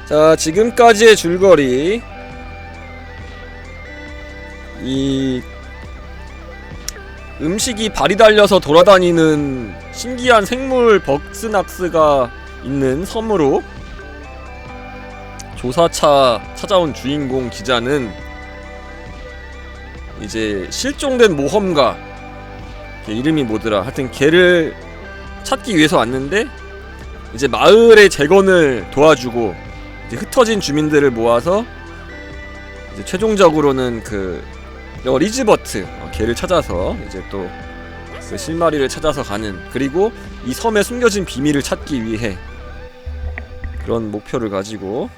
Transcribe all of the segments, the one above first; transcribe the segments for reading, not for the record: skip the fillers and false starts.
자, 지금까지의 줄거리, 이 음식이 발이 달려서 돌아다니는 신기한 생물 벅스낙스가 있는 섬으로 조사차 찾아온 주인공 기자는 이제 실종된 모험가, 걔 이름이 뭐더라, 하여튼 걔를 찾기 위해서 왔는데, 이제 마을의 재건을 도와주고 이제 흩어진 주민들을 모아서 이제 최종적으로는 그 리즈버트, 걔를 찾아서 이제 또 그 실마리를 찾아서 가는, 그리고 이 섬에 숨겨진 비밀을 찾기 위해 그런 목표를 가지고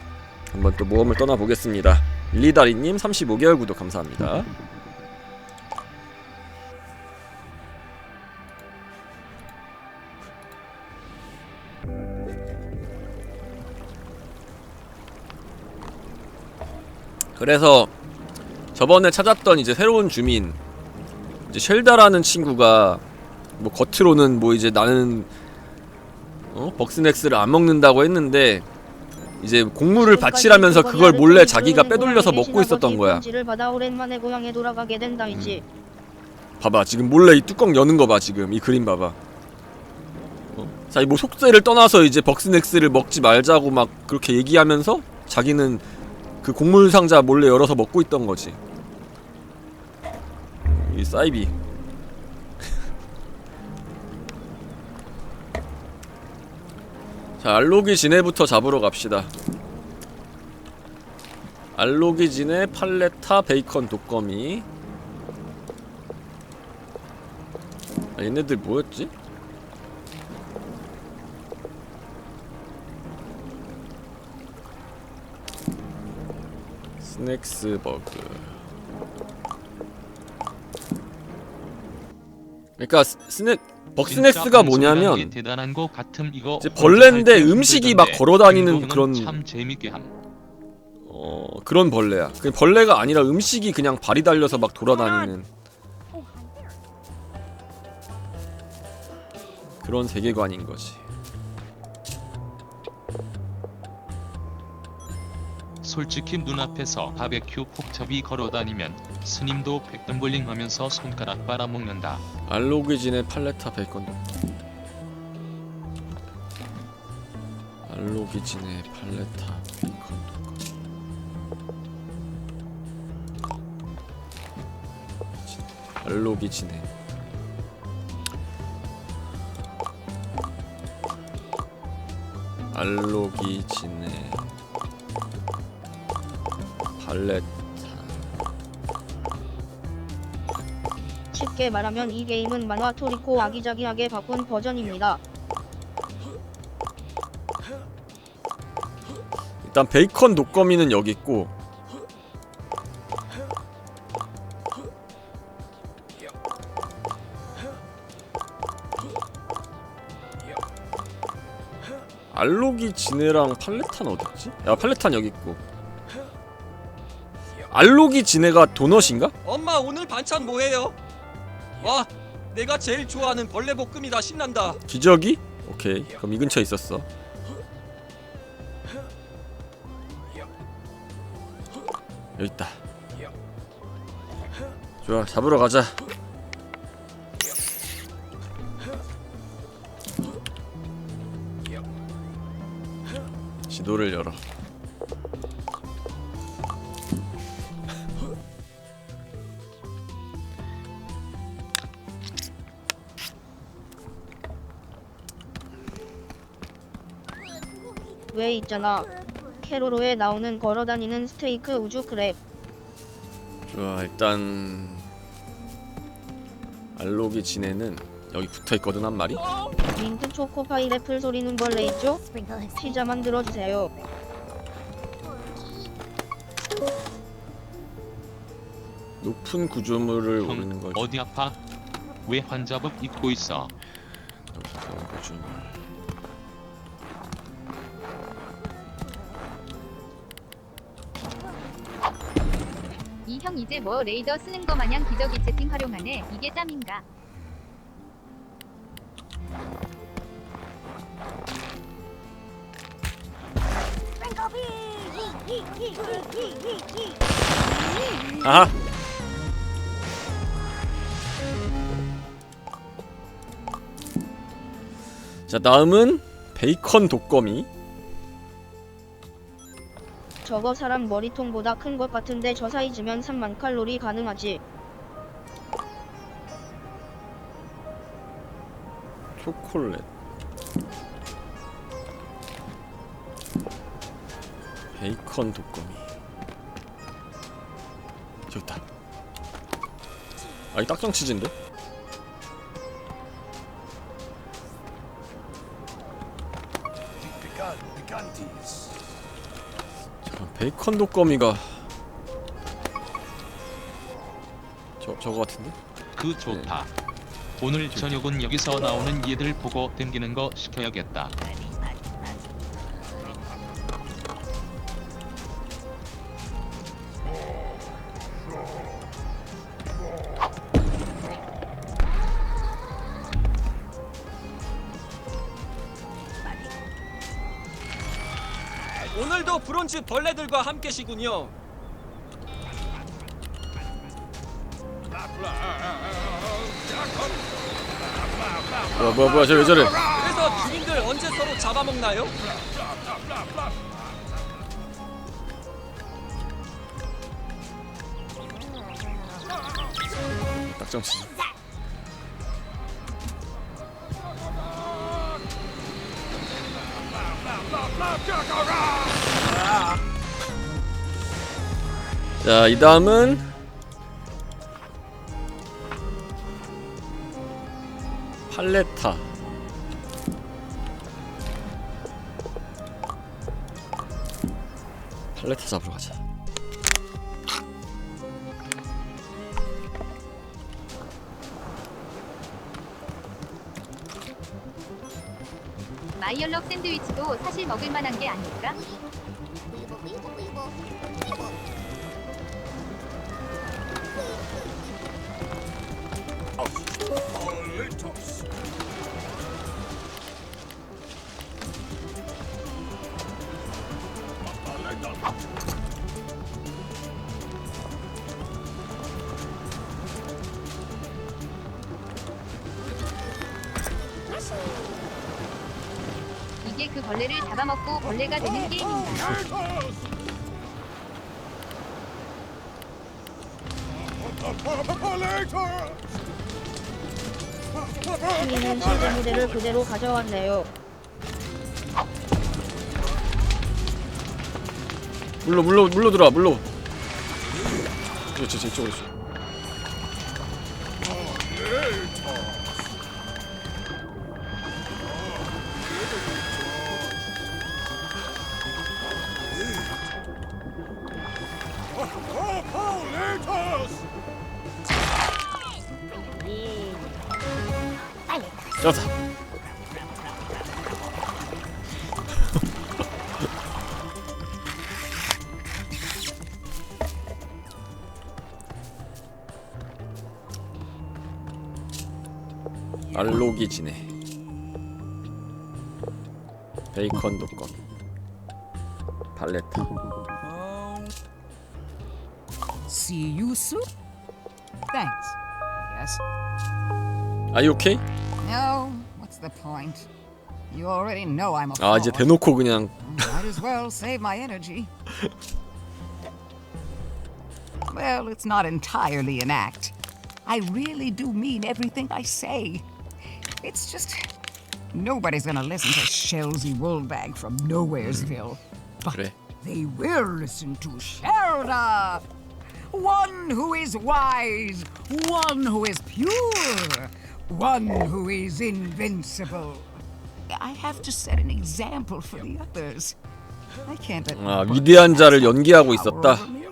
한번 또 모험을 떠나보겠습니다. 일리다리님 35개월 구독 감사합니다. 그래서 저번에 찾았던 이제 새로운 주민, 이제 쉘다라는 친구가 뭐 겉으로는 뭐 이제 나는 벅스낵스를 안 먹는다고 했는데, 이제 곡물을 바치라면서 그걸 몰래 자기가 빼돌려서 먹고 있었던 거야. 봐봐, 지금 몰래 이 뚜껑 여는 거 봐. 지금 이 그림 봐봐. 자, 뭐 속세를 떠나서 이제 벅스낵스를 먹지 말자고 막 그렇게 얘기하면서 자기는 그 곡물 상자 몰래 열어서 먹고 있던 거지. 이 사이비. 자, 알로기 지네부터 잡으러 갑시다. 알로기 지네, 팔레타, 베이컨, 독거미. 아, 얘네들 뭐였지? 스낵스 버그. 그러니까 벅스낵스가 뭐냐면 이제 벌레인데 음식이 막 걸어다니는 그런 그런 벌레야. 그 벌레가 아니라 음식이 그냥 발이 달려서 막 돌아다니는 그런 세계관인 거지. 솔직히 눈앞에서 바베큐 폭첩이 걸어다니면 스님도 백덤블링 하면서 손가락 빨아먹는다. 알로기진의 팔레타 베이컨. 알로기진의 팔레타 베이컨. 알로기진의 알로기진의 팔레타. 쉽게 말하면 이 게임은 만화 토리코 아기자기하게 바꾼 버전입니다. 일단 베이컨 독거미는 여기 있고, 알로기 지네랑 팔레타는 어딨지? 야, 팔레타는 여기 있고. 알로기 지네가 도넛인가? 엄마, 오늘 반찬 뭐해요? 와, 내가 제일 좋아하는 벌레볶음이다. 신난다. 기저귀? 오케이, 그럼 이 근처에 있었어. 여기 있다. 좋아, 잡으러 가자. 지도를 열어. 왜 있잖아. 캐로로에 나오는 걸어다니는 스테이크 우주 크랩. 좋아, 일단 알로기 지네는 여기 붙어있거든 한 마리. 민트 초코 파인애플 소리는 벌레 있죠? 피자 만들어주세요. 높은 구조물을 오르는 거지. 어디 아파? 왜 환자복 입고 있어? 높은 구조물. 이 형 이제 뭐 레이더 쓰는 거 마냥 기저귀 채팅 활용하네. 이게 짬인가? 아하. 자, 다음은 베이컨 독거미. 저거 사람 머리통보다 큰 것 같은데 저 사이즈면 3만 칼로리 가능하지. 초콜릿. 베이컨 독거미. 좋다. 아, 이 딱정 치즈인데? 잠깐, 베이컨 독거미가 저거 같은데? 그 좋다. 오늘 저녁은 여기서 나오는 얘들 보고 땡기는 거 시켜야겠다. 오늘도 브론즈 벌레들과 함께시군요. 뭐야, 쟤 왜 저래? 그래서 주민들 언제 서로 잡아먹나요? 딱정 치즈. 자, 이 다음은 팔레타. 팔레타 잡으러 가자. 마이얼럭 샌드위치도 사실 먹을 만한 게 아닐까? 이게 그 벌레를 잡아먹고 벌레가 되는 게임인가? 승희는 실제 무대를 그대로 가져왔네요. 물로 들어와, 물로. 그렇지, 이쪽으로 있어. 잡았다. 알록이지네. 베이컨 독거미. 팔레타. See you soon. Thanks. Yes. Are you okay? No. What's the point? You already know I'm a 아, 이제 fraud. 대놓고 그냥. Might as well save my energy. Well, it's not entirely an act. I really do mean everything I say. It's just nobody's gonna listen to Shelsy Woolbag from Nowheresville. But 그래. they will listen to Shelda. One who is wise, one who is pure, one who is invincible. I have to set an example for the others. I can't let 아, 위대한 자를 연기하고 power 있었다. over me.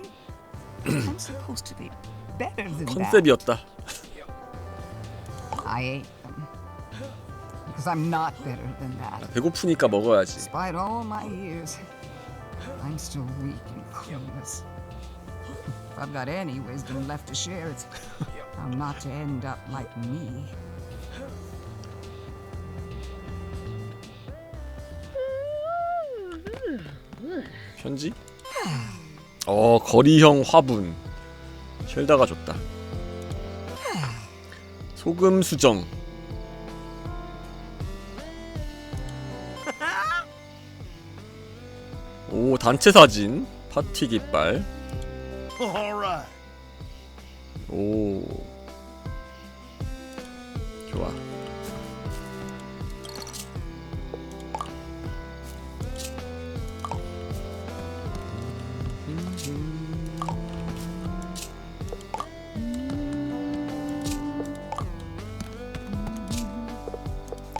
I'm supposed to be better than that. 컨셉이었다. I ate them because I'm not better than that. 배고프니까 먹어야지. Despite all my years, I'm still weak and clueless. If I've got any wisdom left to share, it's how not to end up like me. 편지? 거리형 화분. 쉘다가 줬다. 소금 수정. 오, 단체 사진. 파티 깃발. 오, 좋아.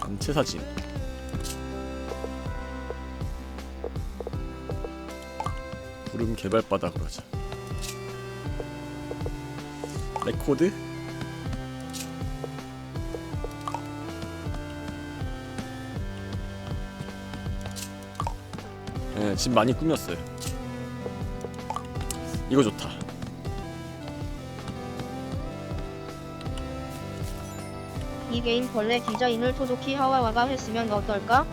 단체 사진. 구름 개발바닥으로 하자. 레코드? 네, 집 많이 꾸몄어요. 이거 좋다. 이 게임 벌레 디자인을 토도키 하와와가 했으면 어떨까?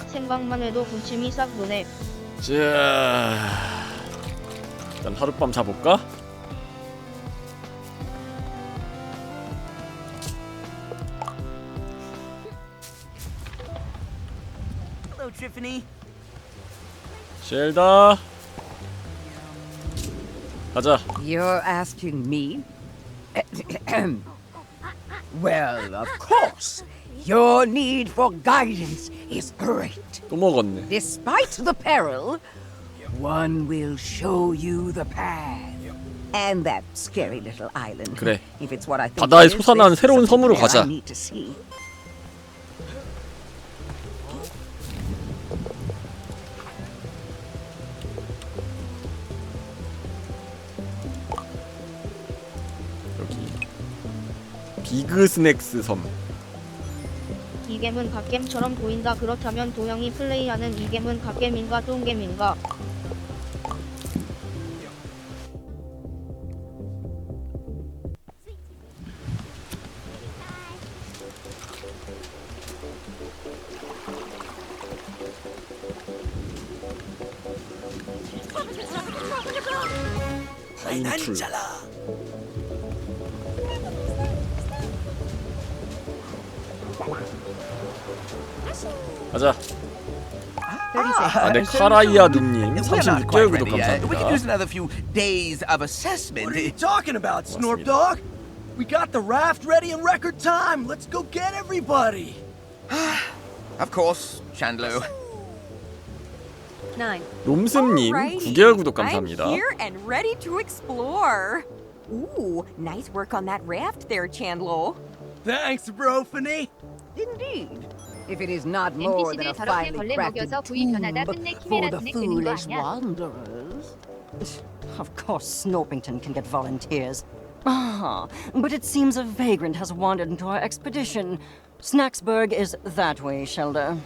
생각만 해도 군침이 싹 도네. 자, 일단 하룻밤 자볼까? Hello, Tiffany. 쉘다. 가자. You're asking me? Well, of course. Your need for guidance is great. 또 먹었네. Despite the peril, one will show you the path. And that scary little island. 그래. If it's what I think 바다에 it is, 솟아난 there's 새로운 something 섬으로 there 가자. I need to see. 비그스낵스 섬. 이 게임은 갓겜처럼 보인다. 그렇다면 도영이 플레이하는 이 게임은 갓겜인가 똥게임인가? 파인툴. 가자. 네, 카라이아 눔님 We're not 36개월 quite 구독 ready yet. We could use 감사합니다. another few days of assessment. What are you talking about, Snorp Dog? We got the raft ready in record time. Let's go get everybody. Of course, Chandler. 9. 롬스님 Alrighty. 9개월 구독 감사합니다. I'm here and ready to explore. Ooh, nice work on that raft there, Chandler. Thanks, Brofany. Indeed. If it is not more than a NPC들 더럽게 finely 벌레 crafted 먹여서 부위 변하다 tomb 끝내 for 키메라 the 스낵 되는 거 foolish 아니야? wanderers. Of course, Snorpington can get volunteers. Ah, but it seems a vagrant has wandered into our expedition. Snacksburg is that way, Shelder.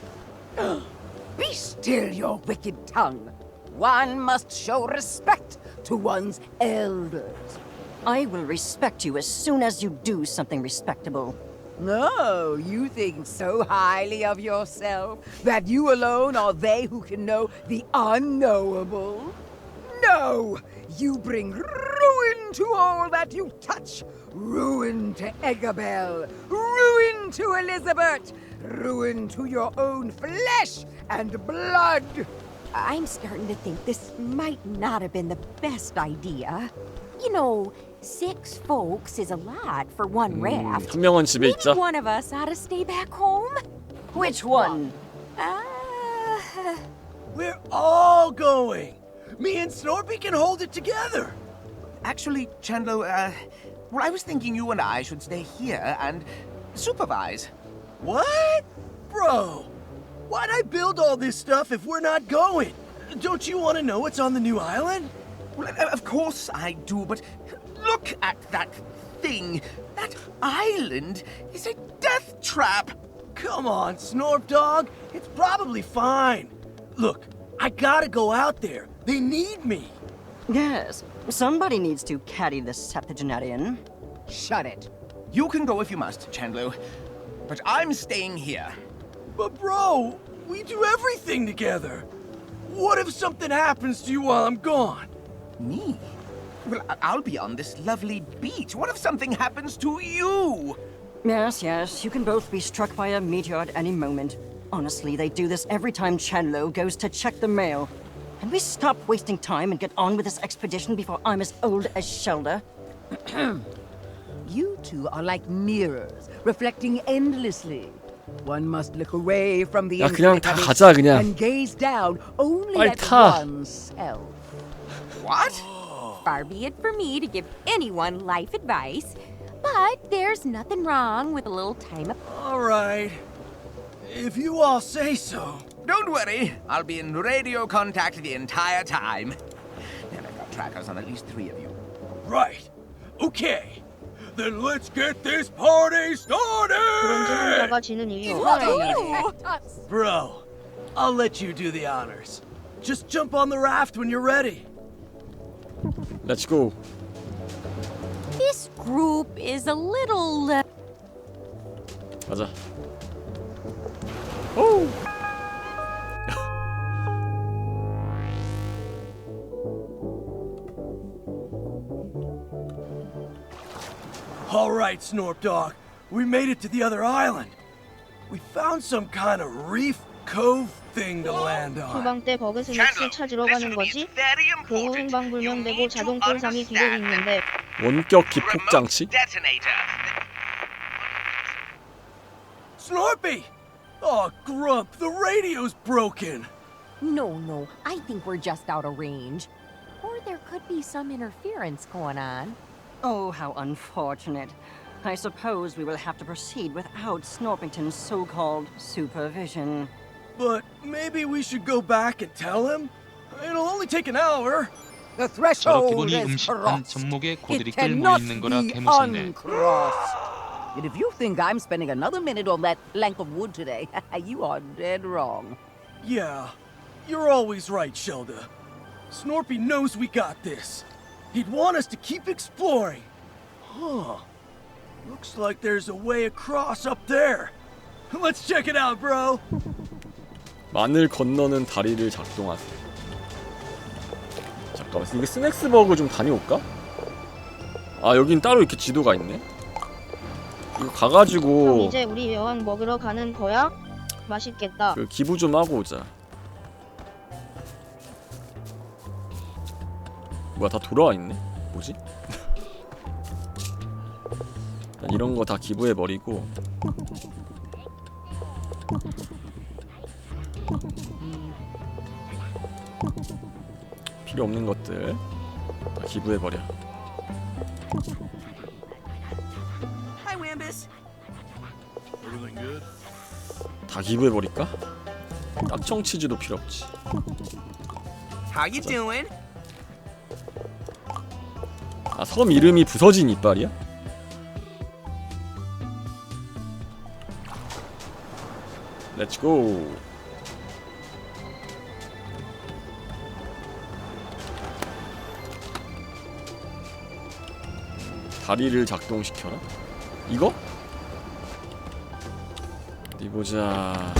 Be still your wicked tongue. One must show respect to one's elders. I will respect you as soon as you do something respectable. No, you think so highly of yourself that you alone are they who can know the unknowable? No! You bring ruin to all that you touch. Ruin to Eggabell. Ruin to Elizabeth. Ruin to your own flesh and blood. I'm starting to think this might not have been the best idea. You know, 6 folks is a lot for one raft. 한 명은 집에 Maybe 있자. one of us ought to stay back home. Which one? We're all going. Me and Snorpy can hold it together. Actually, Chandler, well, I was thinking you and I should stay here and supervise. What? Bro, why'd I build all this stuff if we're not going? Don't you want to know what's on the new island? Well, of course I do, but look at that thing. That island is a death trap. Come on, Snorp Dog. It's probably fine. Look, I gotta go out there. They need me. Yes, somebody needs to carry the septuagenarian. Shut it. You can go if you must, Chandler, but I'm staying here. But bro, we do everything together. What if something happens to you while I'm gone? Me? Well, I'll be on this lovely beach. What if something happens to you? Yes, yes, you can both be struck by a meteor at any moment. Honestly, they do this every time Chandlo goes to check the mail. Can we stop wasting time and get on with this expedition before I'm as old as Shelda? You two are like mirrors, reflecting endlessly. One must look away from the 야, 그냥 infinite 다 abyss 가자, 그냥. and gaze down only 빨리 at 타. oneself. What? Far be it for me to give anyone life advice, but there's nothing wrong with a little time of... All right. If you all say so. Don't worry. I'll be in radio contact the entire time. And I've got trackers on at least 3 of you. Right. Okay. Then let's get this party started! 그런지 혼자가 지는 일이 없어요. Bro, I'll let you do the honors. Just jump on the raft when you're ready. Let's go. This group is a little... 가자. 오. All right, Snorp Dog. We made it to the other island. We found some kind of reef cove thing to land on. 후방 때 버그스낵스 찾으러 가는 거지? 그 후 행방불명되고 자동 꼴삼이 뒤로 있는데 원격 기폭 장치? Snorpy! Oh, Grump, the radio's broken. No, I think we're just out of range. Or there could be some interference going on. Oh, how unfortunate. I suppose we will have to proceed without Snorpington's so-called supervision. But maybe we should go back and tell him? It'll only take an hour. The 저렇게 threshold 보니 is 음식판 crossed. 전목에 It 고드리들 cannot 모이는 거라 be 개무섭네. uncrossed. And if you think I'm spending another minute on that plank of wood today, you are dead wrong. Yeah, you're always right, Shelda. Snorpy knows we got this. He'd want us to keep exploring. Huh. Looks like there's a way across up there. Let's check it out, bro. 만을 건너는 다리를 작동하세요. 잠깐만, 이게 스낵스버그 좀 다녀올까? 아, 여긴 따로 이렇게 지도가 있네. 이거 형 가가지고 이제 우리 여왕 먹으러 가는 거야? 맛있겠다. 그 기부 좀 하고 오자. 뭐야, 다 돌아와 있네? 뭐지? 이런 거 다 기부해 버리고 필요 없는 것들 다 기부해 버려. Hi, Wambus. 다 기부해 버릴까? 딱정 치즈도 필요 없지. How you doing? 아, 섬 이름이 부서진 이빨이야? 렛츠고. 다리를 작동시켜라? 이거? 어디 보자.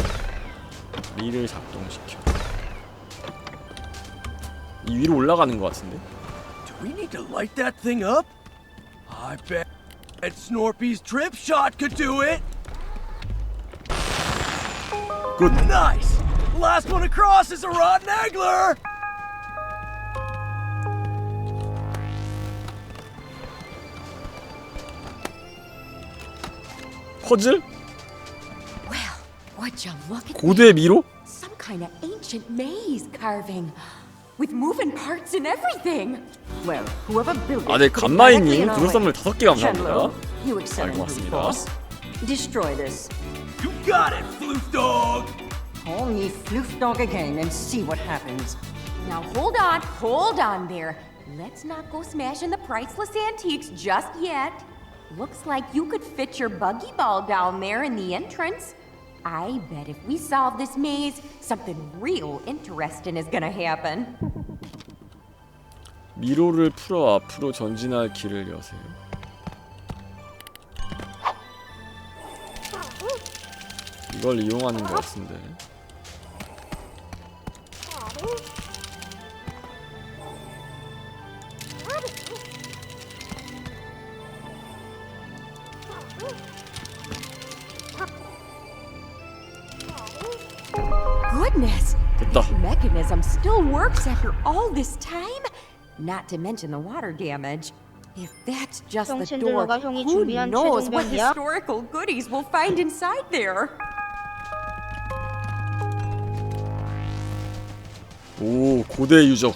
다리를 작동시켜. 이 위로 올라가는 것 같은데? Do we need to light that thing up? I bet Snorpy's trip shot could do it. Good. Nice. Last one across is a rotten angler. 퍼즐? Well, would you look at 고대 미로? some kind of ancient maze carving with moving parts and everything. Well, whoever built it 아, 네, put it directly 간마이님 in our 구독선물 way. 5개 감사합니다. Chandlo, you excellent 고맙습니다. boss. Destroy this. You got it, Floof Dog. Call me Floof Dog again and see what happens. Now hold on there. Let's not go smashing the priceless antiques just yet. Looks like you could fit your buggy ball down there in the entrance. I bet if we solve this maze, something real interesting is gonna happen. 미로를 풀어 앞으로 전진할 길을 여세요. 이걸 이용하는 것 같은데. goodness! 됐다. That mechanism still works after all this time? Not to mention the water damage. If that's just the door, chen 형이 who 준비한 knows what 최종병이야? historical goodies we'll find inside there? 오, 고대 유적.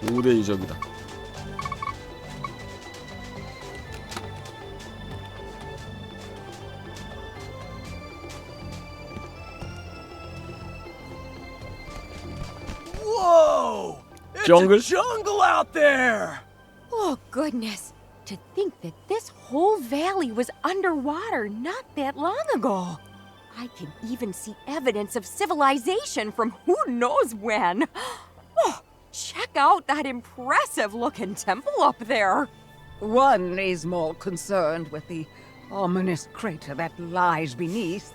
고대 유적이다. Whoa! It's Jungle? a jungle out there! Oh, goodness. To think that this whole valley was underwater not that long ago. I can even see evidence of civilization from who knows when. Oh, check out that impressive looking temple up there. One is more concerned with the ominous crater that lies beneath.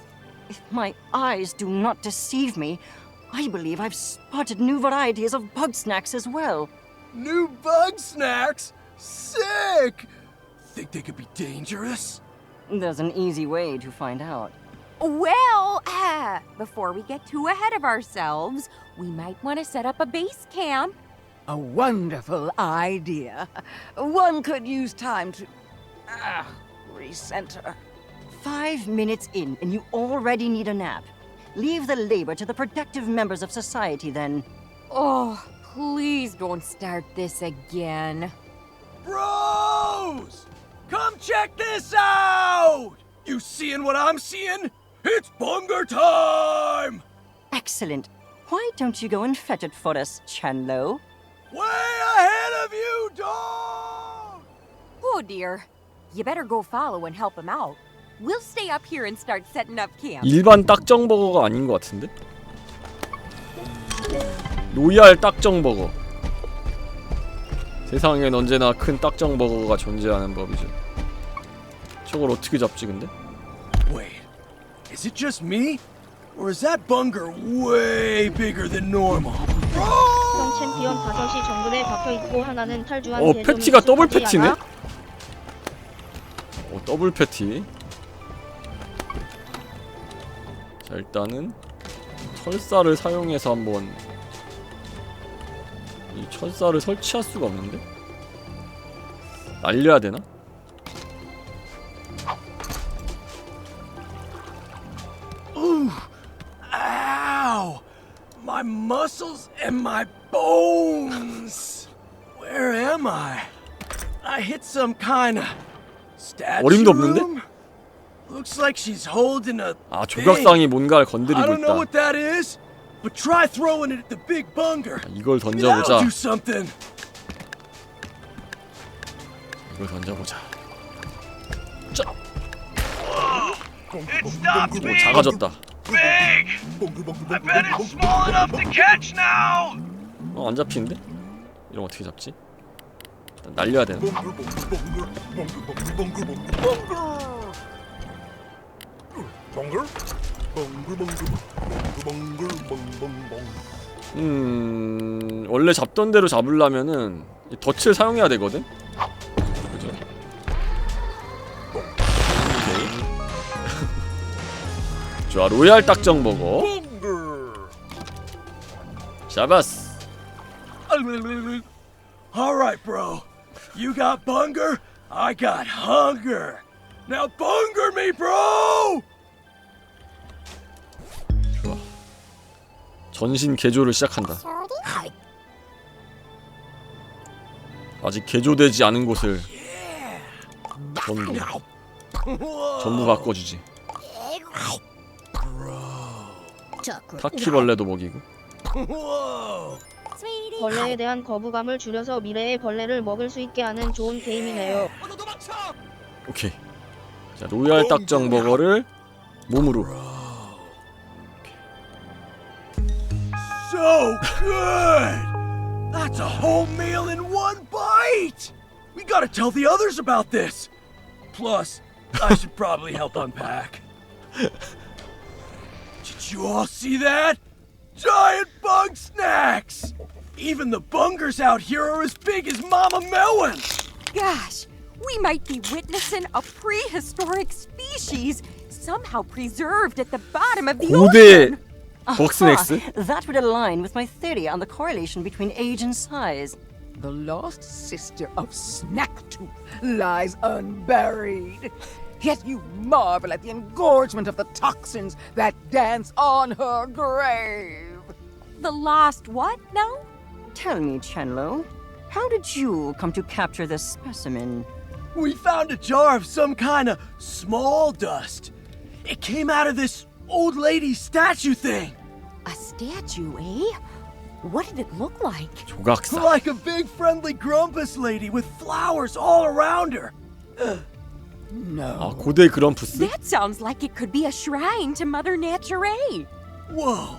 If my eyes do not deceive me, I believe I've spotted new varieties of bug snacks as well. New bug snacks? Sick! Think they could be dangerous? There's an easy way to find out. Well, before we get too ahead of ourselves, we might want to set up a base camp. A wonderful idea. One could use time to recenter. 5 minutes in, and you already need a nap. Leave the labor to the productive members of society, then. Oh, please don't start this again. Bros! Come check this out! You seeing what I'm seeing? It's bunger time! Excellent. Why don't you go and fetch it for us, Chandlo? Way ahead of you, dog! Oh dear. You better go follow and help him out. We'll stay up here and start setting up camp. 일반 딱정버거가 아닌 것 같은데? 로얄 딱정버거. 세상엔 언제나 큰 딱정버거가 존재하는 법이죠. 저걸 어떻게 잡지 근데? Wait, is it just me? Or is that bunger way bigger than normal? 형 챔피언 5이 정글에 박혀있고 하나는 탈주한 개좀 패티가 더블 익숙하지 패티네? 않아? 더블 패티. 자, 일단은 철사를 사용해서 한번 이 철사를 설치할 수가 없는데? 날려야 되나? Ooh! Ow! My muscles and my bones! Where am I? I hit some kind of statue 어림도 없는데? room? Looks like she's holding a 아, thing. 조각상이 뭔가를 I 건드리고 don't know 있다. what that is, but try throwing it at the big bunger. 이걸 Maybe that'll 던져보자. do something. 이걸 던져보자. It stopped 오, being 작아졌다. big. I bet it's small enough to catch now. 안 잡히는데? 이러면 어떻게 잡지? 일단 날려야 되나? 원래 잡던 대로 잡으려면은 이 덫을 사용해야 되거든? 그죠? 오케이. 좋아, 로얄 딱정버거. 잡았어. Alright, bro. You got bunger, I got hunger. Now bunger me, bro! 좋아. 전신 개조를 시작한다. 아직 개조되지 않은 곳을 전부 바꿔주지. 타키벌레도 먹이고. 벌레에 대한 거부감을 줄여서 미래의 벌레를 먹을 수 있게 하는 좋은 게임이네요. 오케이. 자, 로얄 딱정버거를 몸으로. So good! That's a whole meal in one bite! We gotta tell the others about this! Plus, I should probably help unpack. Did you all see that? Giant bug snacks! Even the bungers out here are as big as Mama Melon! Gosh, we might be witnessing a prehistoric species somehow preserved at the bottom of the 고대 ocean. 벅스낵스? That would align with my theory on the correlation between age and size. The lost sister of Snacktooth lies unburied. Yet you marvel at the engorgement of the toxins that dance on her grave. The lost what now? Tell me, Chenlo, how did you come to capture this specimen? We found a jar of some kind of small dust. It came out of this old lady's statue thing. A statue, eh? What did it look like? 조각사. Like a big friendly grumpus lady with flowers all around her. 아, 고대 그럼푸스? That sounds like it could be a shrine to Mother Nature. Whoa.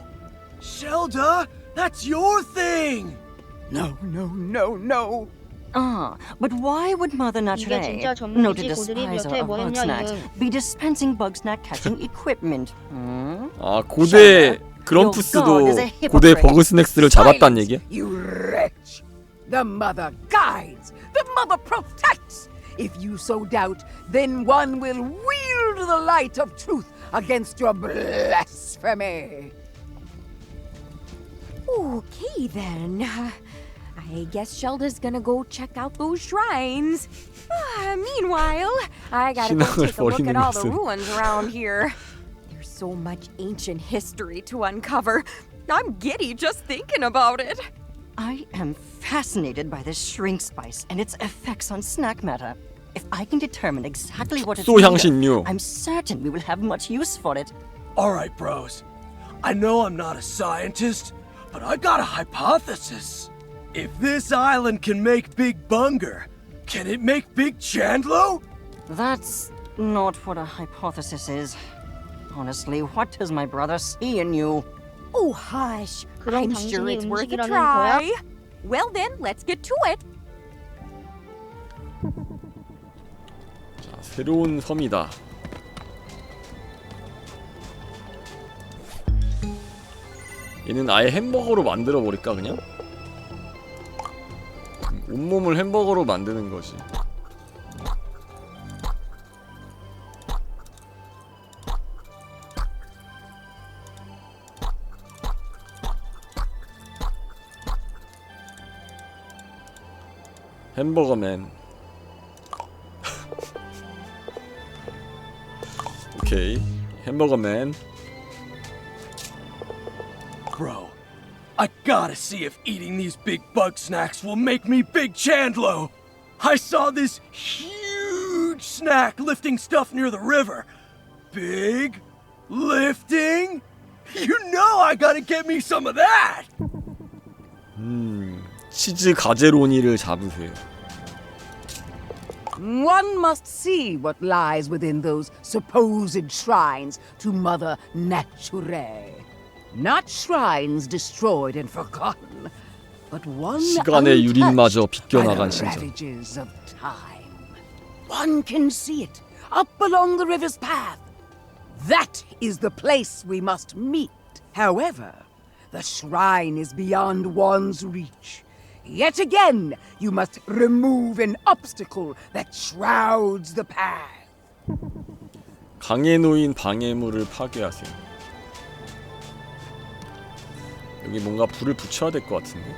Shelda, that's your thing. No, no, no, no. But why would Mother Nature, 이게 진짜 전문이지. noted 고들이 despiser 여태 of 뭐 bug 했냐, snacks, 이응. be dispensing bug snack catching equipment? 아, 고대 그럼푸스도 고대 버그스낵스를 잡았단 얘기야? You wretch! The mother guides, the mother protects. If you so doubt, then one will wield the light of truth against your blasphemy. Okay then. I guess Shelda's gonna go check out those shrines. Meanwhile, I gotta go 신앙을 take a look 버리는 at all the 것은. ruins around here. There's so much ancient history to uncover. I'm giddy just thinking about it. I am fascinated by this shrink spice and its effects on snack matter. If I can determine exactly what it's made of, 향신료. I'm certain we will have much use for it. All right, bros. I know I'm not a scientist, but I got a hypothesis. If this island can make Big Bunger, can it make Big Chandlo? That's not what a hypothesis is. Honestly, what does my brother see in you? Oh, hush. 그럼 I'm sure 당신이 it's worth a 음식이라는 try. 거야? Well then, let's get to it. 자, 새로운 섬이다. 얘는 아예 햄버거로 만들어 버릴까 그냥? 온몸을 햄버거로 만드는 거지. 햄버거맨. 오케이. 햄버거맨. Bro, I gotta see if eating these big bug snacks will make me Big Chandlo. I saw this huge snack lifting stuff near the river. Big lifting? You know I gotta get me some of that. 치즈 가제로니를 잡으세요. One must see what lies within those supposed shrines to Mother Nature. Not shrines destroyed and forgotten, but one 시간의 유린마저 빗겨나간 untouched by the 신전. ravages of time. One can see it up along the river's path. That is the place we must meet. However, the shrine is beyond one's reach. Yet again, you must remove an obstacle that shrouds the path. 강에 놓인 방해물을 파괴하세요. 여기 뭔가 불을 붙여야 될 것 같은데.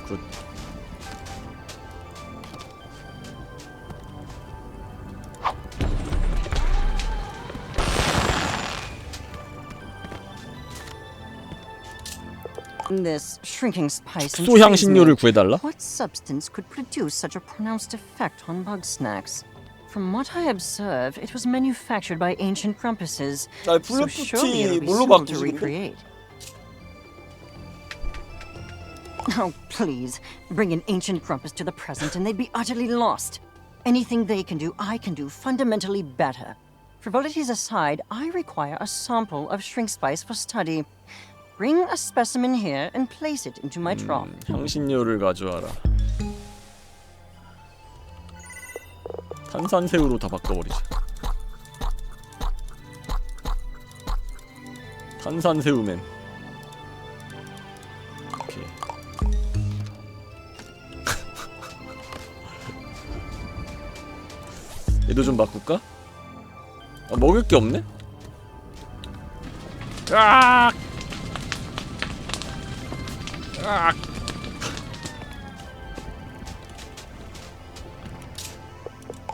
굿. This shrinking spice 숙소 향신료를 구해달라? What substance could produce such a pronounced effect on bug snacks? From what I observe, it was manufactured by ancient grumpuses. 나 So surely it'll 블루푸티 be 뭘로 simple to 바꾸지? recreate. Oh, please. Bring an ancient grumpus to the present and they'd be utterly lost. Anything they can do, I can do fundamentally better. Frivolities aside, I require a sample of shrink spice for study. Bring a specimen here and place it into my trough. 향신료를 가져와라. 탄산새우로 다 바꿔버리자. 탄산새우맨. 오케이. 얘도 좀 바꿀까? 아, 먹을 게 없네? 으악! 으악!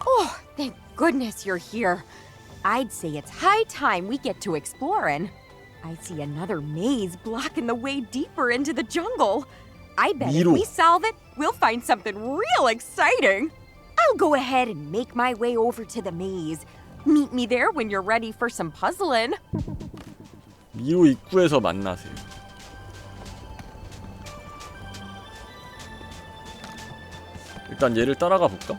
Oh, thank goodness you're here. I'd say it's high time we get to exploring. I see another maze blocking the way deeper into the jungle. I bet if we solve it, we'll find something real exciting. I'll go ahead and make my way over to the maze. Meet me there when you're ready for some puzzling. 미로 입구에서 만나세요. 일단 얘를 따라가 볼까?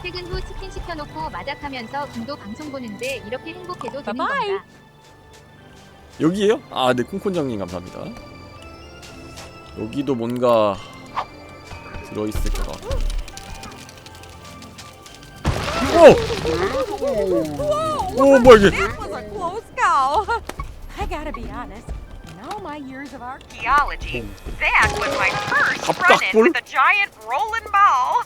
퇴근 후 치킨 시켜놓고 마작하면서 김도 방송 보는데 이렇게 행복해도 되는 건가? 여기에요? 아, 네, 콩콘장님 감사합니다. 여기도 뭔가 들어있을 것 같고. 오, 뭐야 이게? That was a close call. I gotta be honest. In all my years of archaeology, that was my first run-in with a giant rolling ball.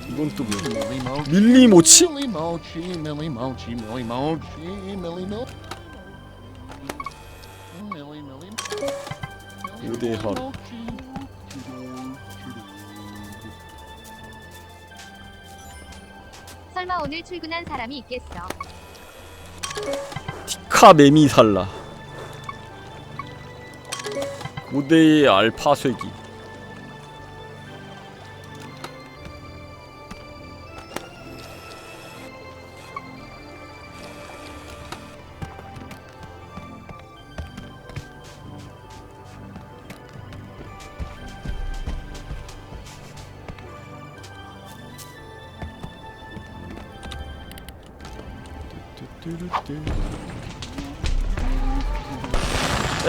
이건 또 뭐야? 밀리모치? 요대하루. 설마 오늘 출근한 사람이 있겠어? 티카 메미살라. 고대의 알파 쇠기.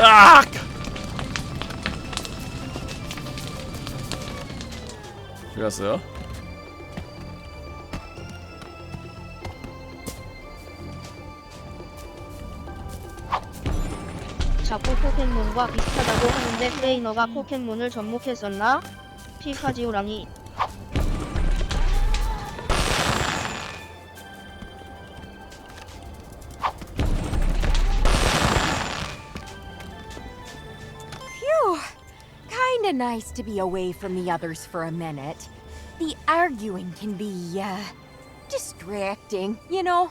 악! 들어갔어요? 자꾸 포켓몬과 비슷하다고 하는데 트레이너가 포켓몬을 접목했었나? 피카지오랑이. Kinda nice to be away from the others for a minute. The arguing can be, distracting, you know?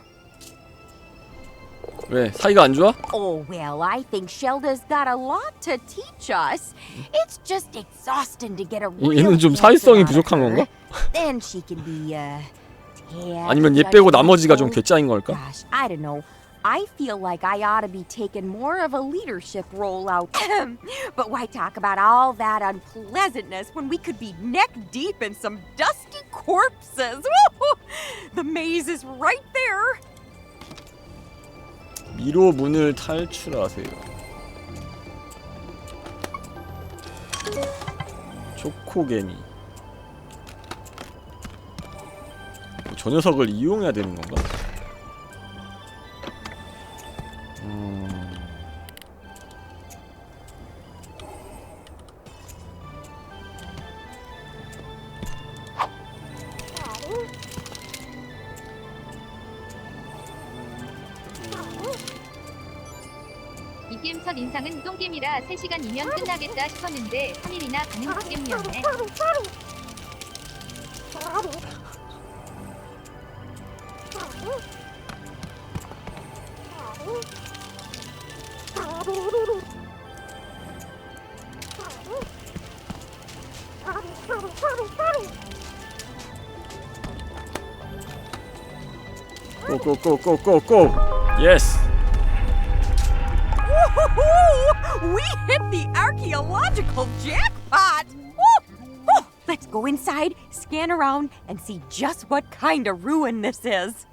왜? 사이가 안 좋아? Oh, well, I think Shelda's got a lot to teach us. It's just exhausting to get a real 얘는 좀 answer 사회성이 out of 부족한 her. 건가? Then she can be, 아니면 얘 빼고 나머지가 좀 괴짜인 걸까? Gosh, I don't know. I feel like I ought to be taking more of a leadership role out. But why talk about all that unpleasantness when we could be neck deep in some dusty corpses? The maze is right there. 미로 문을 탈출하세요. 초코개미. 저 녀석을 이용해야 되는 건가? 이 게임 첫 인상은 똥게임이라 3시간이면 끝나겠다 싶었는데 3일이나 가는 똥게임이었네. 고고고고고고. 예스. We hit the archaeological jackpot! Woo! Let's go inside, scan around, and see just what kind of ruin this is.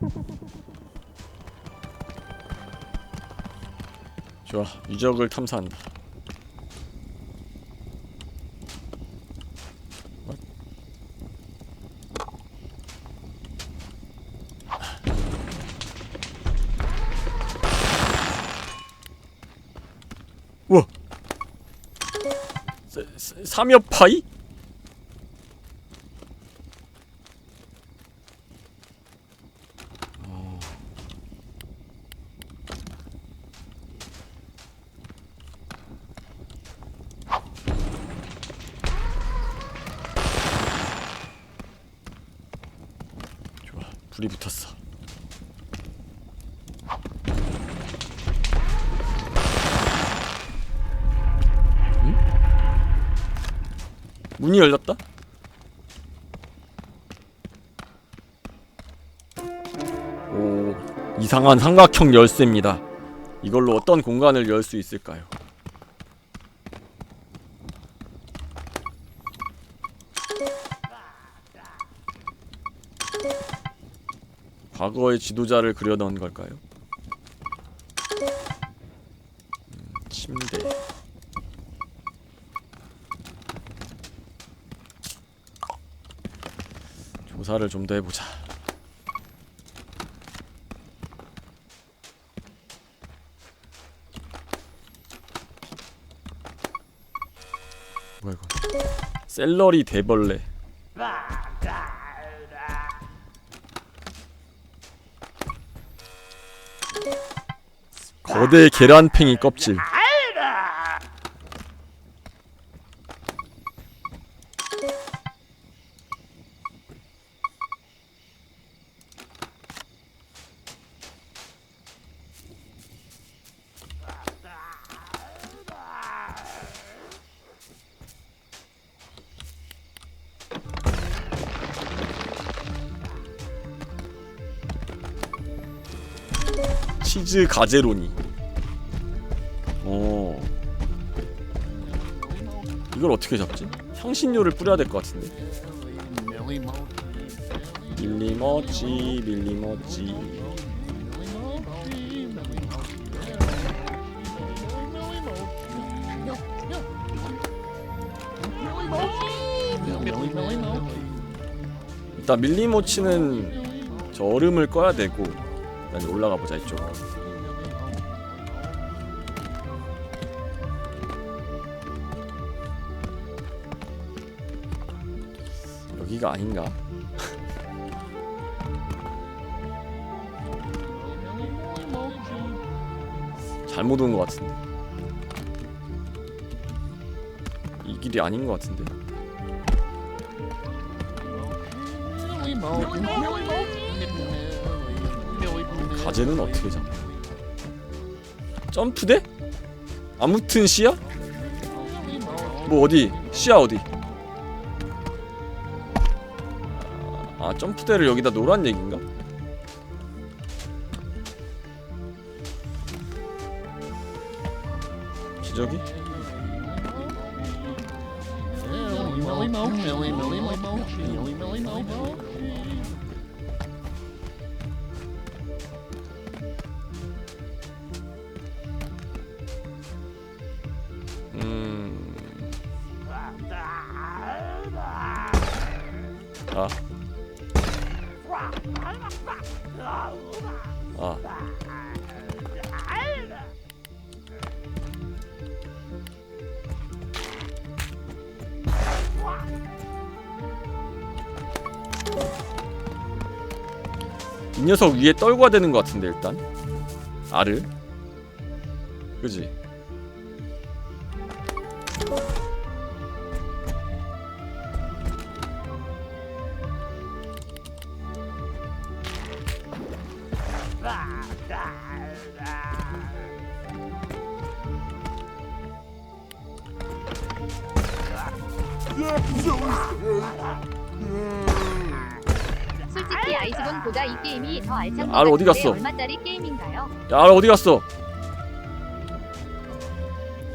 좋아, 유적을 탐사한다. 삼엽파이? 좋아, 불이 붙었어. 문이 열렸다? 오, 이상한 삼각형 열쇠입니다. 이걸로 어떤 공간을 열 수 있을까요? 과거의 지도자를 그려넣은 걸까요? 침대. 조사를 좀 더 해보자. 뭐야 이거? 샐러리 대벌레. 거대 계란팽이 껍질. 치즈 가제로니. 이걸 어떻게 잡지? 향신료를 뿌려야 될 것 같은데. 밀리머치 밀리머치. 일단 밀리모치는 저 얼음을 꺼야 되고 일단 올라가 보자 이쪽으로. 여기가 아닌가? 잘못 온 것 같은데. 이 길이 아닌 것 같은데. 가재는 어떻게 잡아? 점프대? 아무튼 시야? 뭐 어디? 시야 어디? 아 점프대를 여기다 놓으란 얘긴가? 기저귀? 이 녀석 위에 떨궈야 되는 것 같은데 일단 알을. 그지? 솔직히 아이즈본보다 이 게임이 더 알찬 알 어디 갔어? 얼마짜리 게임인가요? 야, 알 어디 갔어?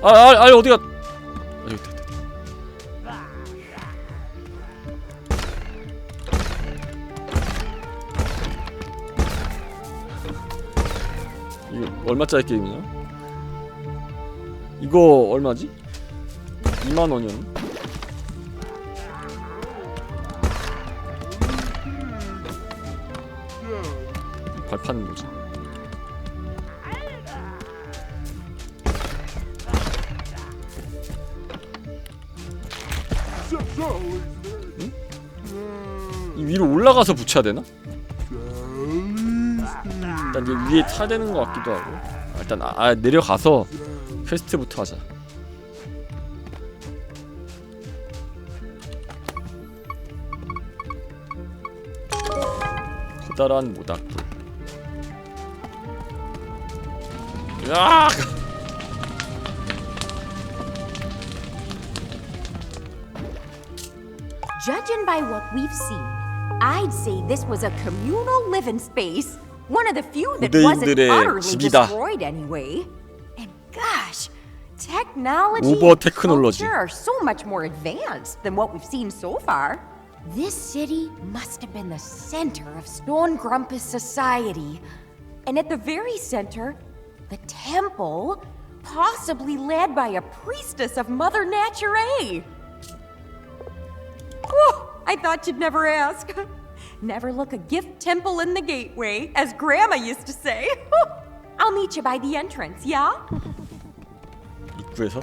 알 어디 갔? 여기 있다. 이거 얼마짜리 게임이냐? 이거 얼마지? 2만원이었나? 발판은 뭐지? 위로 올라가서 붙여야 되나? 일단 이제 위에 타야 되는 것 같기도 하고. 일단 내려가서 퀘스트부터 하자. 커다란 모닥불. 으악! Judging by what we've seen, I'd say this was a communal living space. One of the few that wasn't 고대인들의 utterly 집이다. destroyed anyway. And gosh, technology 오버 and 테크놀로지. culture are so much more advanced than what we've seen so far. This city must have been the center of Stone Grumpus society. And at the very center, the temple, possibly led by a priestess of Mother Nature. I thought you'd never ask. Never look a gift temple in the gateway, as Grandma used to say. I'll meet you by the entrance, yeah? 입구에서?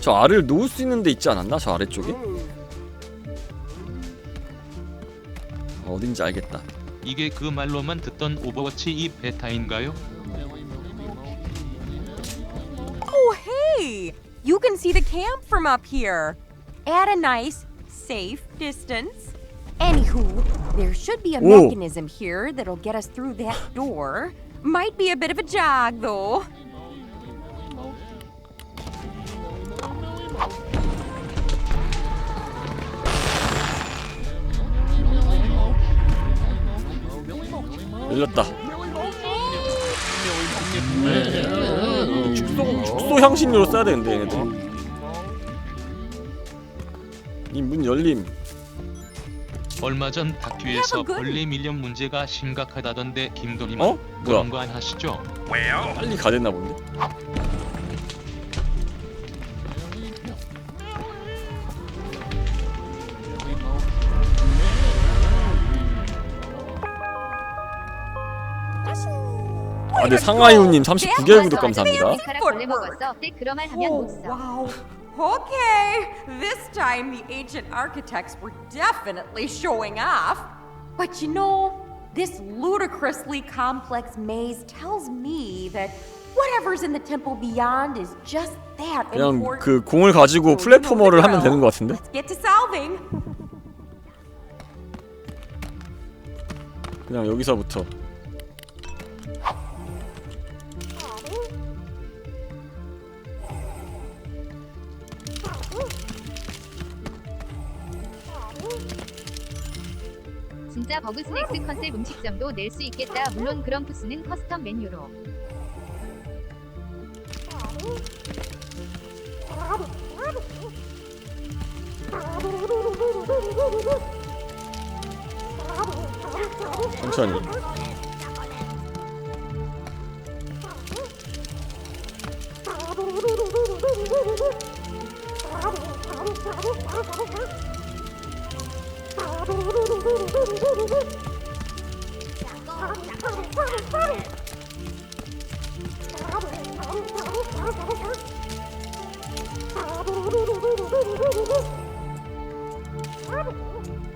저 알을 놓을 수 있는 데 있지 않았나? 저 아래쪽에? 어딘지 알겠다. 이게 그 말로만 듣던 오버워치 2 베타인가요? Oh, hey! You can see the camp from up here. At a nice, safe distance. Anywho, there should be a Whoa. mechanism here that'll get us through that door. Might be a bit of a jog, though. 열렸다. 축소 향신료로 써야 되는데 얘네들. 이 문 열림. 얼마 전 다큐에서 벌레 밀련 문제가 심각하다던데 김도님은 어? 그런 뭐야? 거 안 하시죠? 빨리 가됐나 본데. 네, 상하이우님 39개월 구독 감사합니다. 머리카락 벌레 먹었어. 때 그런 말 하면 못 써. Wow. Okay, this time the ancient architects were definitely showing off. But you know, this ludicrously complex maze tells me that whatever's in the temple beyond is just that 그냥 important. 그 공을 가지고 플랫포머를 하면 되는 것 같은데? Let's get to solving. 그냥 여기서부터. 진짜 버그스낵스 컨셉 음식점도 낼 수 있겠다. 물론 그럼푸스는 커스텀 메뉴로. 천천히.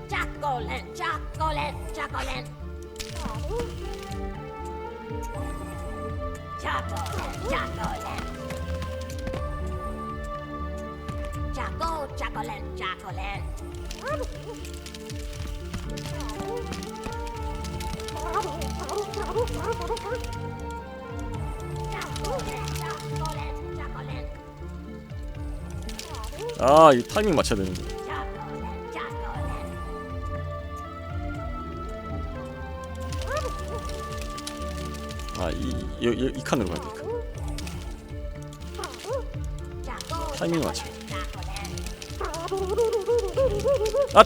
Chocolate, chocolate, chocolate. Chocolate, chocolate. Chocolate, chocolate. 아, 이 타이밍 맞춰야 되는데. 아, 이 칸으로 가야 돼. 타이밍 맞춰. 아!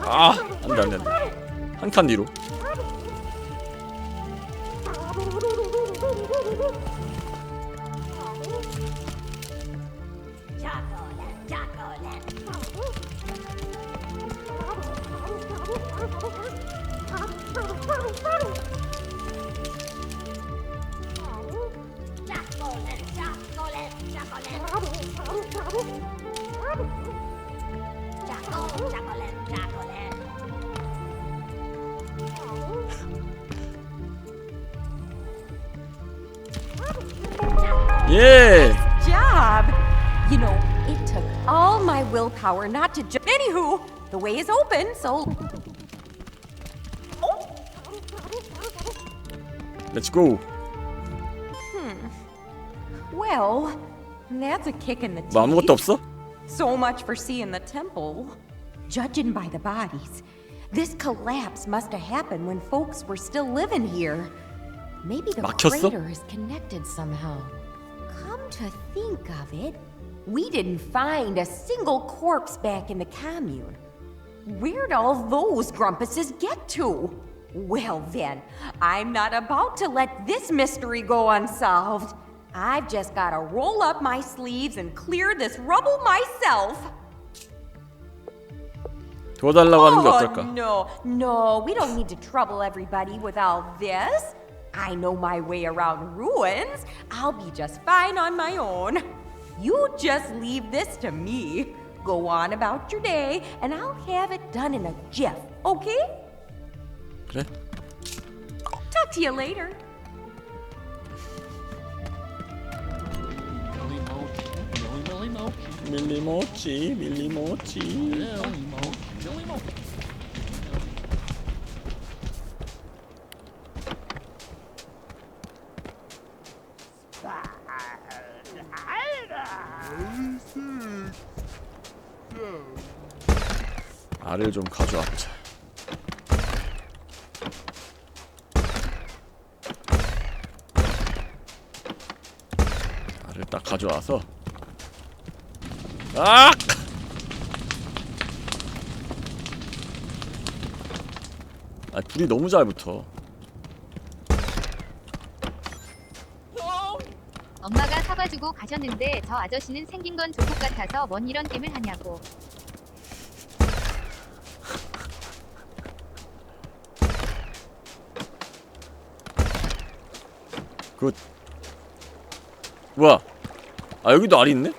아, 안돼. 한 칸 뒤로. 예. Job! You know, it took all my willpower not to jump. Anywho, the way is open, so. Let's go. Well, that's a kick in the 뭐 아무것도 teeth. 없어? So much for seeing the temple. Judging by the bodies, this collapse must have happened when folks were still living here. Maybe the 막혔어? crater is connected somehow. Come to think of it, we didn't find a single corpse back in the commune. Where'd all those grumpuses get to? Well then, I'm not about to let this mystery go unsolved. I've just gotta roll up my sleeves and clear this rubble myself. 도와달라고 하는 게 어떨까? No, we don't need to trouble everybody with all this. I know my way around ruins. I'll be just fine on my own. You just leave this to me. Go on about your day, and I'll have it done in a jiff, okay? 그래? Talk to you later. 밀리모치. 알을 좀 가져와보자. 알을 딱 가져와서 아! 아, 불이 너무 잘 붙어. 엄마가 사과 주고 가셨는데 저 아저씨는 생긴 건 조폭 같아서 뭔 이런 게임을 하냐고. 굿. 뭐야? 아, 여기도 알이 있네?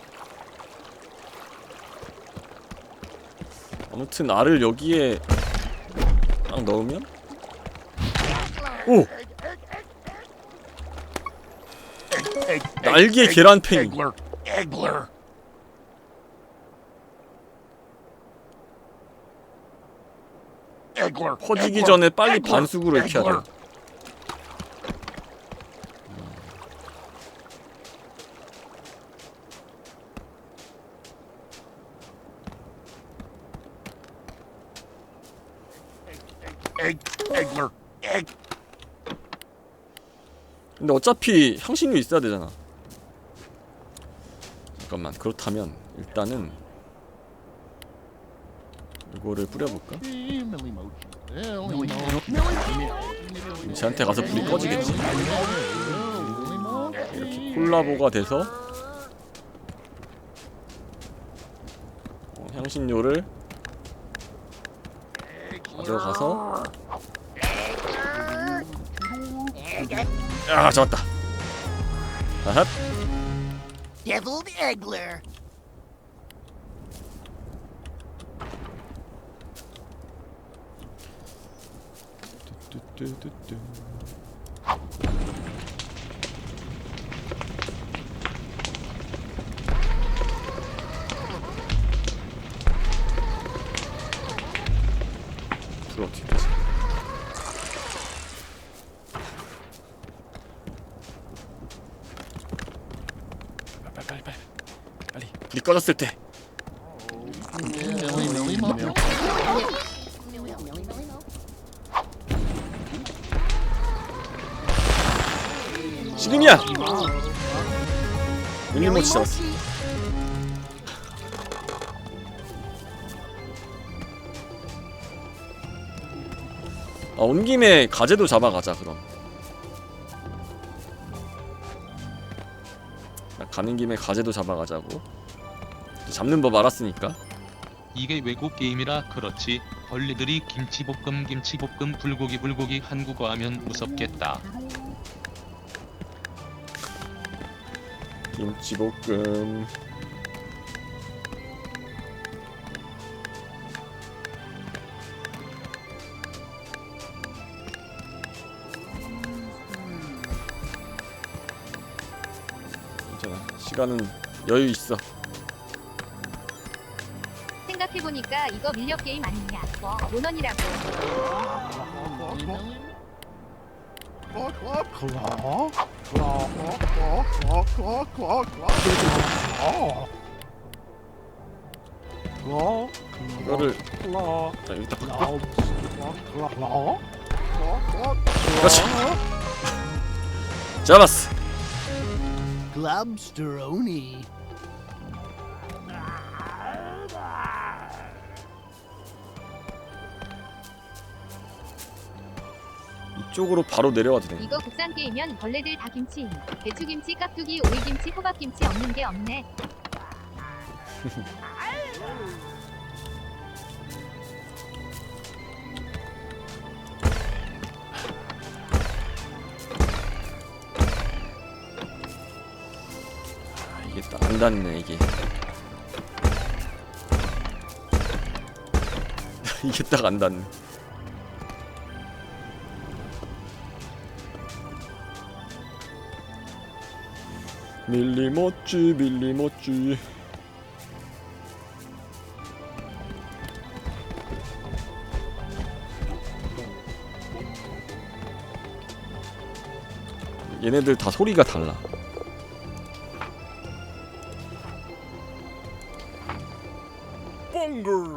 아무튼 알을 여기에 딱 넣으면 오! 날개 계란팽이. 퍼지기 전에 빨리 반숙으로 익혀야 돼. 근데 어차피 향신료 있어야 되잖아. 잠깐만, 그렇다면 일단은 이거를 뿌려볼까? 쟤한테 가서 불이 꺼지겠지. 이렇게 콜라보가 돼서 향신료를 가져가서 아, 잡았다. 아핫. Deviled Eggler. 뚜뚜뚜뚜. 불 어떻게 끄지? 빨리 불이 꺼졌을 때. 지금이야. 밀리모치 잡았어. 온 김에 가재도 잡아가자 그럼. 가는 김에 가재도 잡아가자고. 잡는 법 알았으니까. 이게 외국 게임이라 그렇지. 벌레들이 김치볶음 김치볶음 불고기 한국어 하면 무섭겠다. 김치볶음. 괜찮아. 시간은 여유 있어. 생각해보니까 이거 밀렵 게임 아니냐. 모넌이라고. 이거를 자, 여기다 박고. 그렇지. 잡았어. Globsteroni. 이쪽으로 바로 내려와도 돼. 이거 국산 게임이면 벌레들 다 김치. 배추김치, 깍두기, 오이김치, 호박김치 없는 게 없네. 이게 딱 안 닿네 이게. 이게 딱 안 닿네. 밀리모찌 밀리모찌. 얘네들 다 소리가 달라.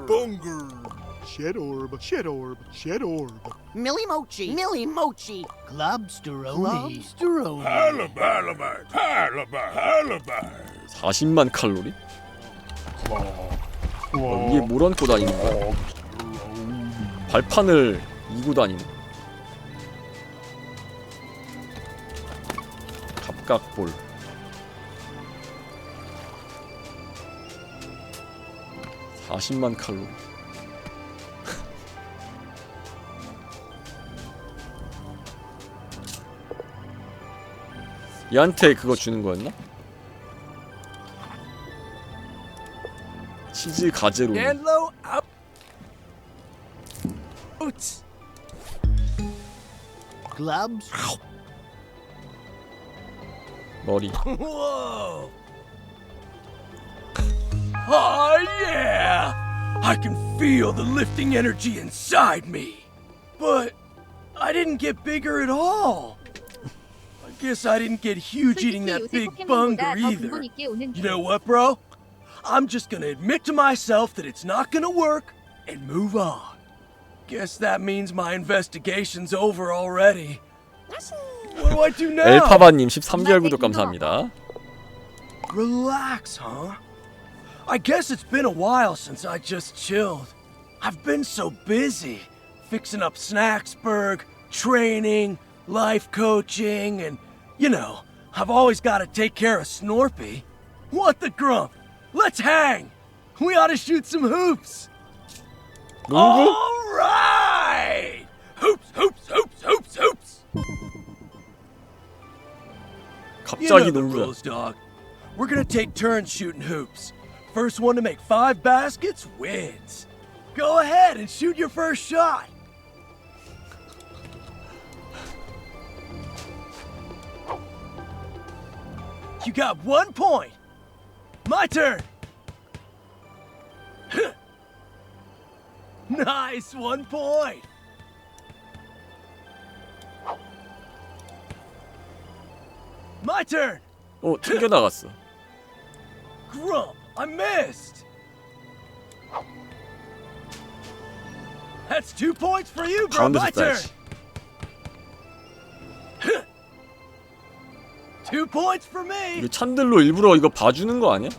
Bonger. Shed orb, shed orb, shed orb. Millie Mochi. Millie Mochi. Globsteroni. Globsteroni. Halabalabite, halabalabite. 40만 칼로리? 위에 뭘 얹고 다니는 거야? 발판을 이고 다니는. 갑각볼. (40만) 칼로리. 얘한테 그거 주는 거였나? 치즈 가제로. Hello out. Globs. 머리. Whoa. Oh yeah! I can feel the lifting energy inside me. But I didn't get bigger at all. I guess I didn't get huge eating that big bunger either. You know what, bro? I'm just gonna admit to myself that it's not gonna work and move on. Guess that means my investigation's over already. What do I do now? 엘파바님 13개월 구독 감사합니다. Relax, huh? I guess it's been a while since I just chilled. I've been so busy, fixing up Snacksburg, training, life coaching, and, you know, I've always got to take care of Snorpy. What the grump? Let's hang! We ought to shoot some hoops! Alright! Hoops, hoops, hoops, hoops, hoops! You know the rules, dog. We're gonna take turns shooting hoops. First one to make 5 baskets wins. Go ahead and shoot your first shot. You got 1 point. My turn. Nice, 1 point. My turn. 튕겨 나갔어. Grump, I missed. That's 2 points for you, bro. My turn. 2 points for me. 이게 찬들로 일부러 이거 봐주는 거 아니야?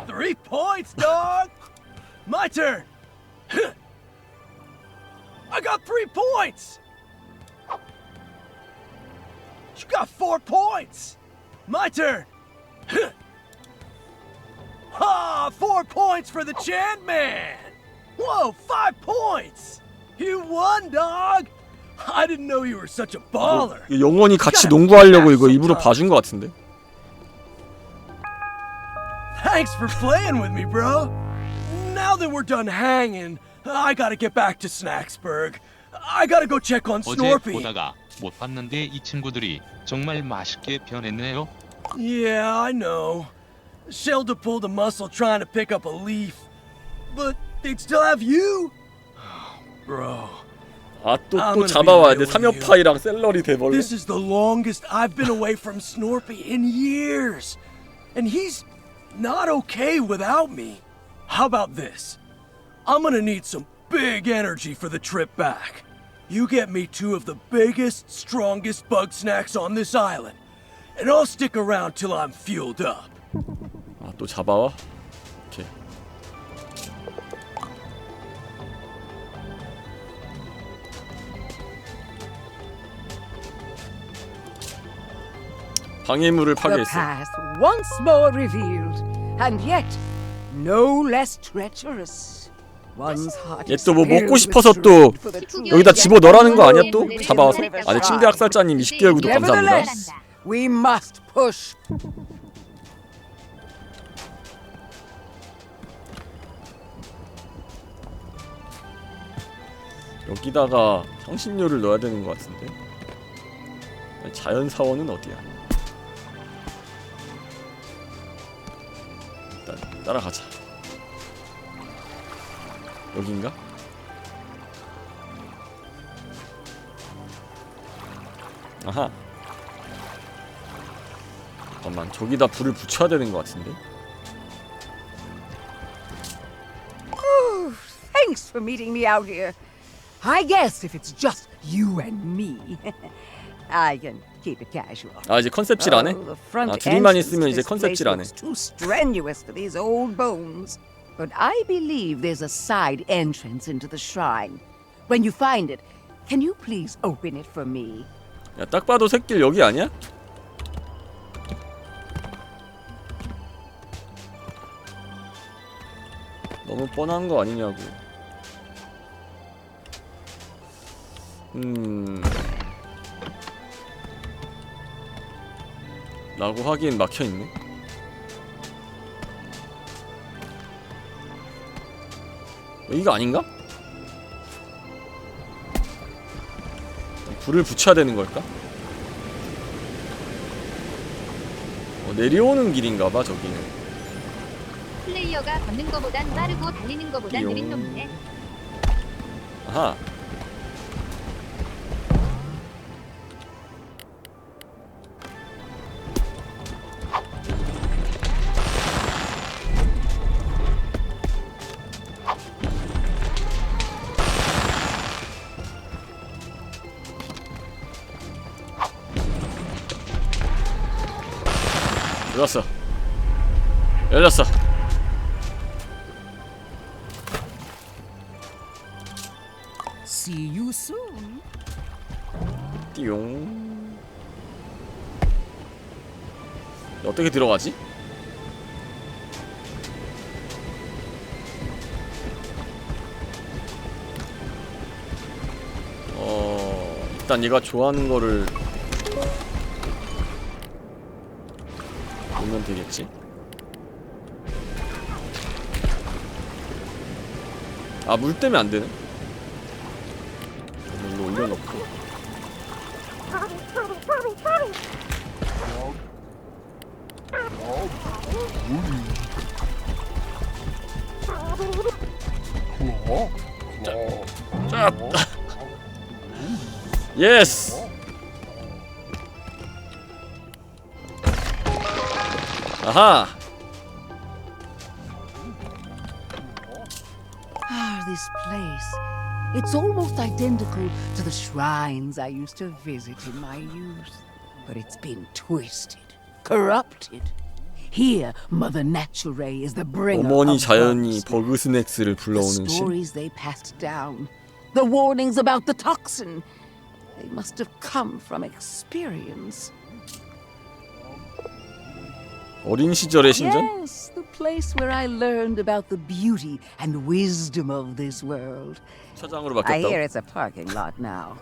3 points, dog. My turn. I got 3 points! You got 4 points! My turn! Ha! 4 points for the Chan Man! Whoa, 5 points! You won, dog! I didn't know you were such a baller! 영원히 같이 농구하려고 이거 일부러 봐준 것 같은데? Thanks for playing with me, bro! Now that we're done hanging, I gotta get back to Snacksburg. I gotta go check on 어제 Snorpy. 보다가 못 봤는데 이 친구들이 정말 맛있게 변했네요. Yeah, I know. Shelda pulled a muscle trying to pick up a leaf. But they'd still have you? Bro. 아, 또 잡아와야 돼. 삼엽파이랑 샐러리 대벌레. This is the longest I've been away from Snorpy in years. And he's not okay without me. How about this? I'm gonna need some big energy for the trip back. You get me 2 of the biggest, strongest bug snacks on this island. And I'll stick around till I'm fueled up. 아, 또 잡아와? 오케이. 방해물을 The 파괴했어. path once more revealed, and yet no less treacherous. One's heart 얘 is 또 뭐 filled 먹고 with 싶어서 또 food for the true. 여기다 집어 넣으라는 거 아니야 또? 잡아와서? 아, 네, 침대 학살자님 20개월 구독 감사합니다. Nevertheless, we must push. 여기다가 향신료를 넣어야 되는 것 같은데. 자연사원은 어디야? 일단 따라가자. 여긴가? 아하. 잠깐만, 저기다 불을 붙여야 되는 것 같은데. Oh, thanks for meeting me out here. I guess if it's just you and me, I can keep it casual. 아, 이제 컨셉질 안 해? Oh, the front 아, 둘이만 entrance 있으면 to 이제 this place 컨셉질 안 해. looks too strenuous for these old bones. But I believe there's a side entrance into the shrine. When you find it, can you please open it for me? 야, 딱 봐도 새길 여기 아니야? 너무 뻔한 거 아니냐고. 라고 하기엔 막혀있네. 여기가 아닌가? 불을 붙여야 되는 걸까? 내려오는 길인가봐 저기는. 플레이어가 걷는 거보단 빠르고 달리는 거보단 느린 놈이네. 아하. 열렸어. 열렸어. See you soon. 띠용. 어떻게 들어가지? 일단 얘가 좋아하는 거를 보면 되겠지. 아, 물 때문에 안 되네. 물로 올려놓고. 자. 예스. 아하. Ah, this place. It's almost identical to the shrines I used to visit in my youth. But it's been twisted, corrupted. Here, Mother Nature is the bringer 어머니 of 자연이 bugs. 버그스낵스를 The 불러오는 신. stories they passed down, The warnings about the toxin. They must have come from experience. 어린 시절의 신전? Yes, the place where I learned about the beauty and wisdom of this world. 차장으로 I 바뀌었다고? hear it's a parking lot now.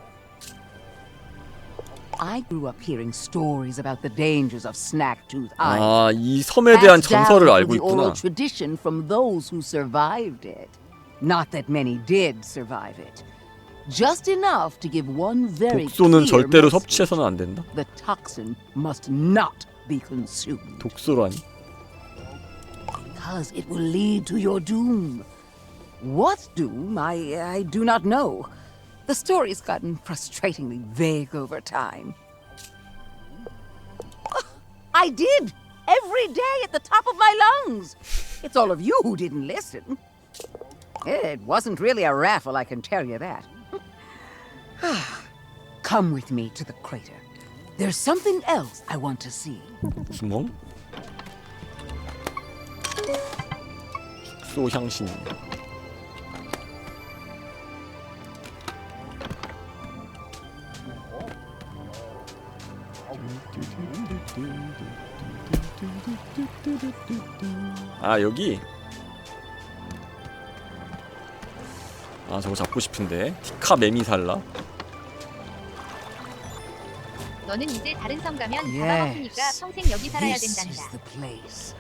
I grew up hearing stories about the dangers of Snacktooth Island. 아, 이 섬에 대한 Passed down 전설을 through 알고 the oral 있구나. tradition from those who survived it. Not that many did survive it. Just enough to give one very 독소는 clear 절대로 message. 섭취해서는 안 된다. The toxin must not be consumed. 독소라니? Because it will lead to your doom. What doom? I do not know. The story's gotten frustratingly vague over time. I did! Every day at the top of my lungs! It's all of you who didn't listen. It wasn't really a raffle, I can tell you that. Come with me to the crater. There's something else I want to see. 구멍? 숙소 향신. 아, 여기? 아, 저거 잡고 싶은데. 티카 매미살라? 너는 이제 다른 섬 가면 잡아먹히니까 평생 여기 살아야 This 된단다. is the place.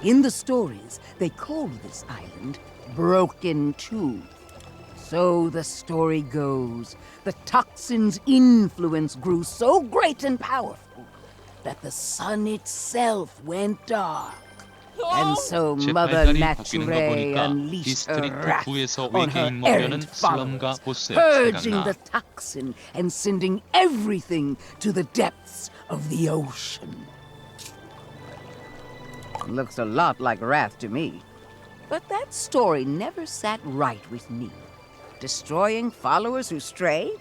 In the stories, they call this island Broken Tooth. So the story goes, the toxin's influence grew so great and powerful that the sun itself went dark. And so Mother 제 팔다리 바뀌는 거 Nature 보니까 unleashed her 디스트릭트 wrath 9에서 on her 외계인 먹려는 errant 슬럼가 followers, 보스 purging the 생각나. toxin and sending everything to the depths of the ocean. Looks a lot like wrath to me. But that story never sat right with me. Destroying followers who stray?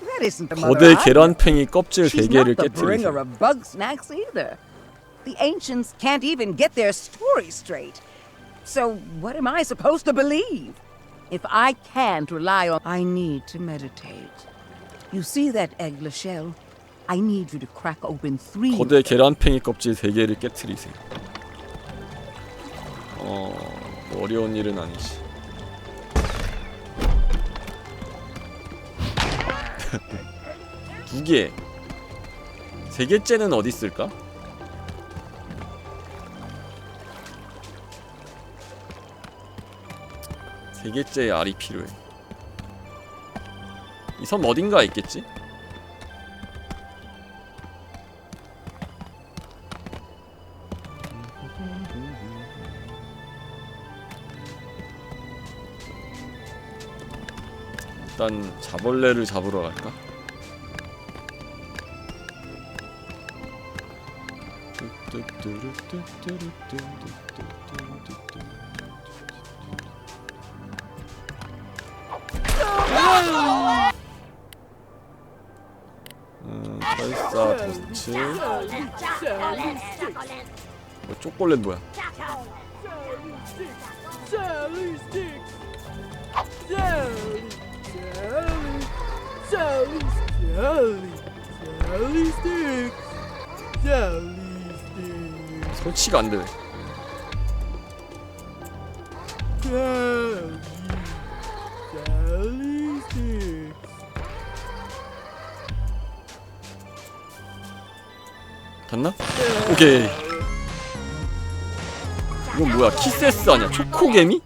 That isn't the mother 거대 I 계란팽이 껍질 She's 3개를 not the bringer 깨뜨리세요. of Bugsnax either. The ancients can't even get their story straight. So what am I supposed to believe? If I can't rely on... I need to meditate. You see that egglet shell? I need you to crack open 3. 거대 계란팽이 껍질 3개를 깨뜨리세요. 뭐 어려운 일은 아니지. 두 개. 3개째는 어디 있을까? 세 개째의 알이 필요해. 이 섬 어딘가 있겠지? 일단 자벌레를 잡으러 갈까? 설사 토스트. 뭐 초콜릿 뭐야? 설치가 안 돼. 됐나? 오케이. 이건 뭐야? 키세스 아니야? 초코개미?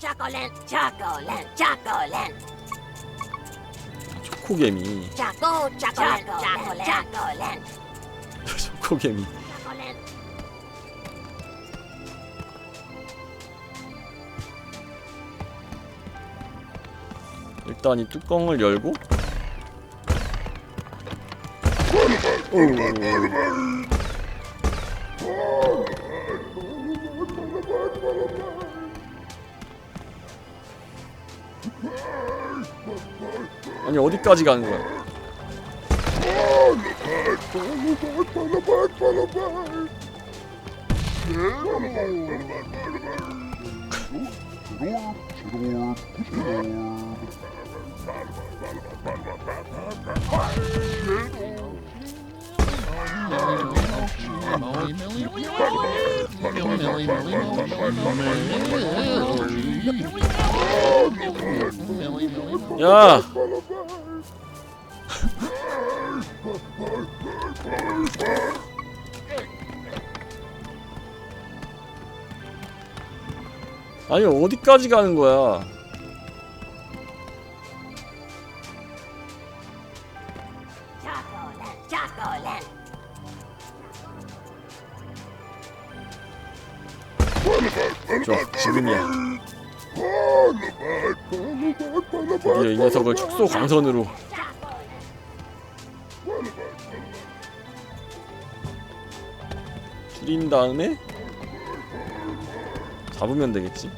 초코개미. 초코개미. 일단 이 뚜껑을 열고. 아니 어디까지 가는 거야? 야! 아니 어디까지 가는 거야? 좋아, 지금이야. 드디어 이 녀석을 축소 광선으로. 줄인 다음에 잡으면 되겠지.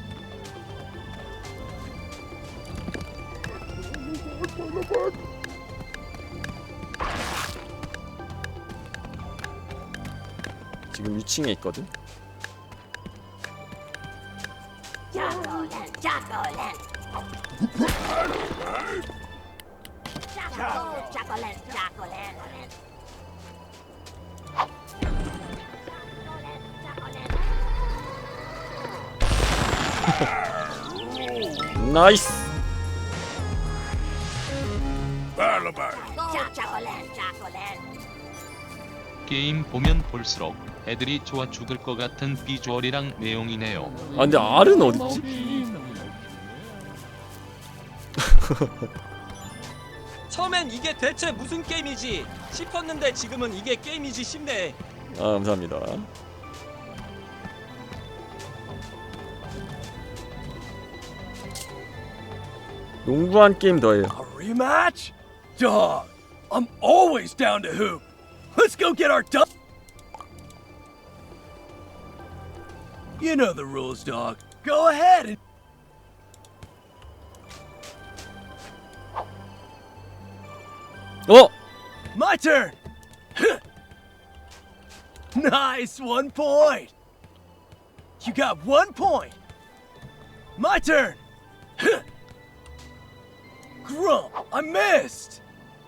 지금 위층에 있거든. 나이스. 게임 보면 볼수록 애들이 좋아 죽을 것 같은 비주얼이랑 내용이네요. 아 근데 R은 어딨지? 처음엔 이게 대체 무슨 게임이지 싶었는데 지금은 이게 게임이지 싶네. 아 감사합니다. 농구 한 게임 더해요. A rematch? Dog, I'm always down to hoop. Let's go get our dog. You know the rules, dog. Go ahead and... 어? My turn. Nice, 1 point. You got 1 point. My turn. Grump, I missed.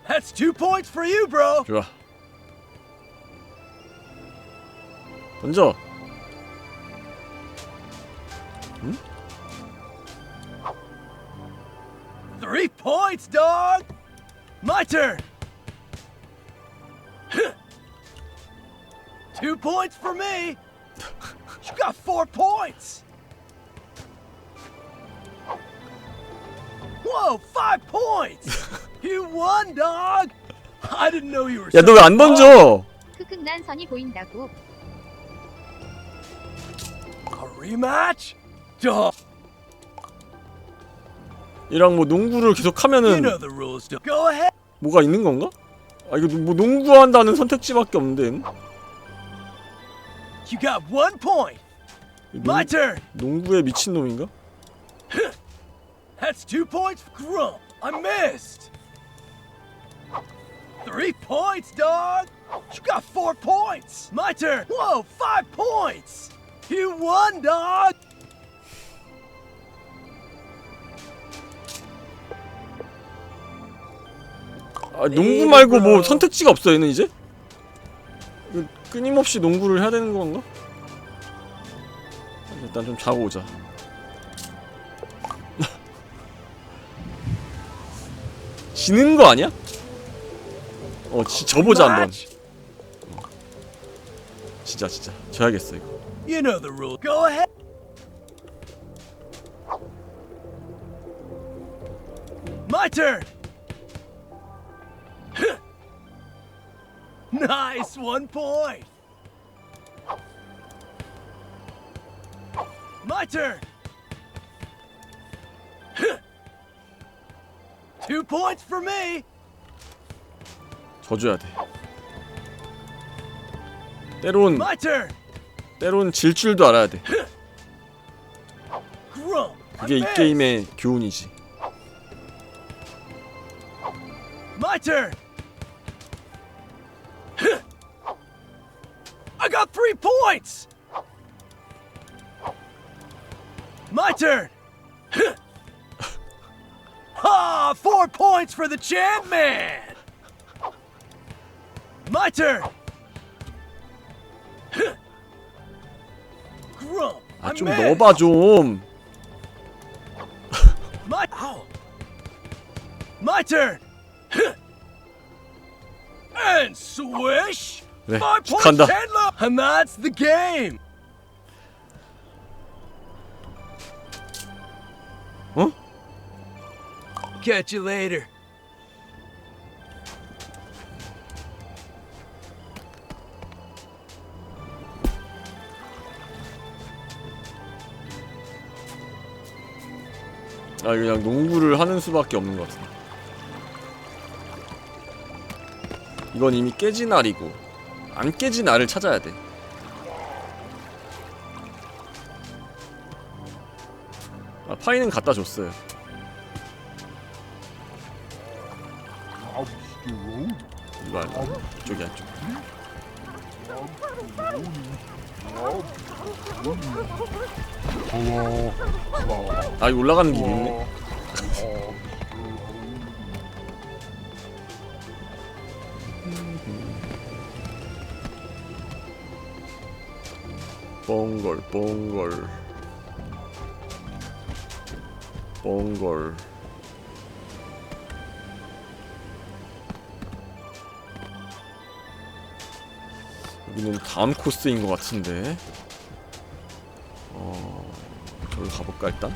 That's 2 points for you, bro. 좋아. 던져. 응? 3 points, dog. My turn. 2 points for me. You got 4 points. Whoa, 5 points. You won, dog. I didn't know you were. 야, 너 왜 안 던져? 크크 난 선이 보인다고. A rematch? Dog. 얘랑 뭐 농구를 계속 하면은 You know the rules, dog. Go ahead. 뭐가 있는 건가? 아 이거 뭐 농구한다는 선택지밖에 없는데. You got 1 point. My turn. 농구에 미친 놈인가? That's 2 points. Grump, I missed. 3 points, dog. You got 4 points. My turn. Whoa, 5 points. You won, dog. 아 농구 말고 뭐 선택지가 없어 얘는 이제? 끊임없이 농구를 해야 되는 건가? 일단 좀 자고 오자. 지는 거 아니야? 져보자 한번. 진짜 져야겠어 이거. You know the rule. Go ahead. My turn. Nice, 1 point. My turn. 2 points for me. 져줘야 돼. 때론 My turn. 때론 질 줄도 알아야 돼. Grump, 그게 이 게임의 교훈이지. My turn. I got 3 points. My turn. Ha! 4 points for the champ man! My turn! Grump! 아, 좀 넣어봐 좀. My ow. My turn. And swish. 네, 5 축하한다. points, Chandler. And that's the game. 어? Catch you later. 아, 그냥 농구를 하는 수밖에 없는 것 같은데. 이건 이미 깨진 알이고 안 깨진 알을 찾아야 돼. 아, 파이는 갖다 줬어요. 이거 알까? 이쪽이 안쪽. 아, 이거 올라가는 길이 있네. 뽕걸 뽕걸 뽕걸. 여기는 다음 코스인 것 같은데. 저기 가볼까 일단?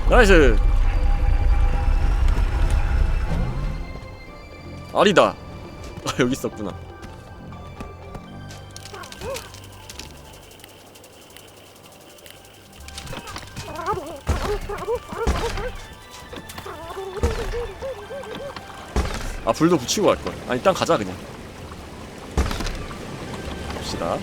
나이스! 알이다! 아, 여기 있었구나. 아, 불도 붙이고 갈걸. 아, 일단 가자 그냥. 갑시다.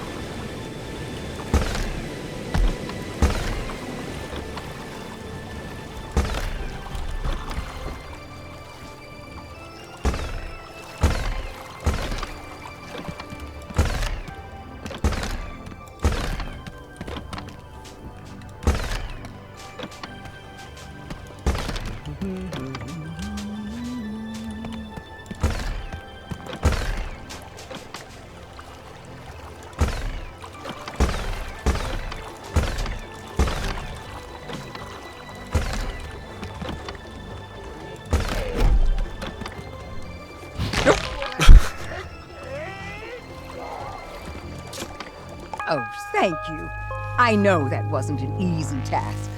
Oh, thank you. I know that wasn't an easy task.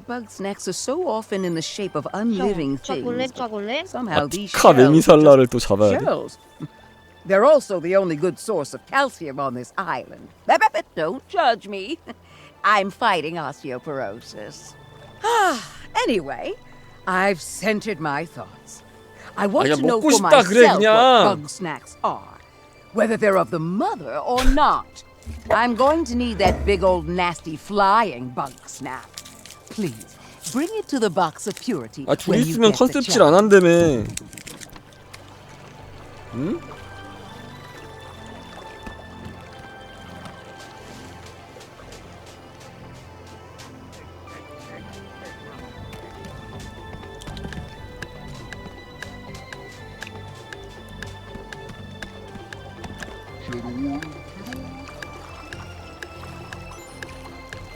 벅스낵스 are so often in the shape of unliving things. Somehow these 카 메미살라를 또 잡아야 돼. shells. They're also the only good source of calcium on this island. Don't judge me. I'm fighting osteoporosis. Anyway, I've centered my thoughts. I want 야, to know 먹고 for 싶다, 그래, myself 그냥. what 벅스낵스 are, whether they're of the mother or not. I'm going to need that big old nasty flying 벅스낵. Please, bring it to the box of purity. 아, 둘이 있으면 컨셉질 안 한다며. 응?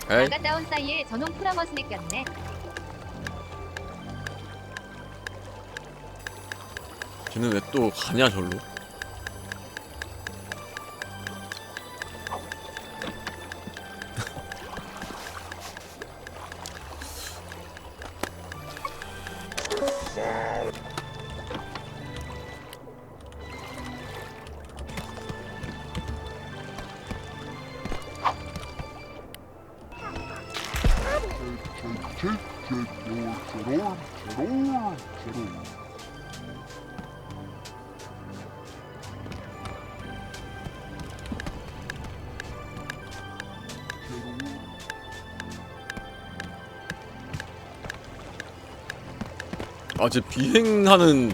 나갔다 온 사이에 저놈 프라머스네 꼈네. 쟤는 왜 또 가냐 절로? 아, 쟤 비행하는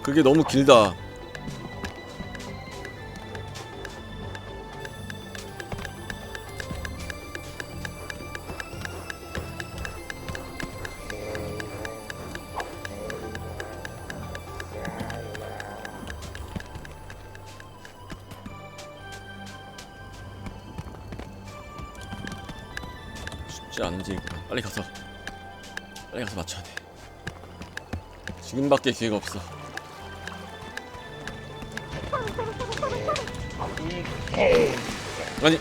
그게 너무 길다. 쉽지 않은지 빨리 가서 맞춰야 돼. 지금밖에 기회가 없어. 아니.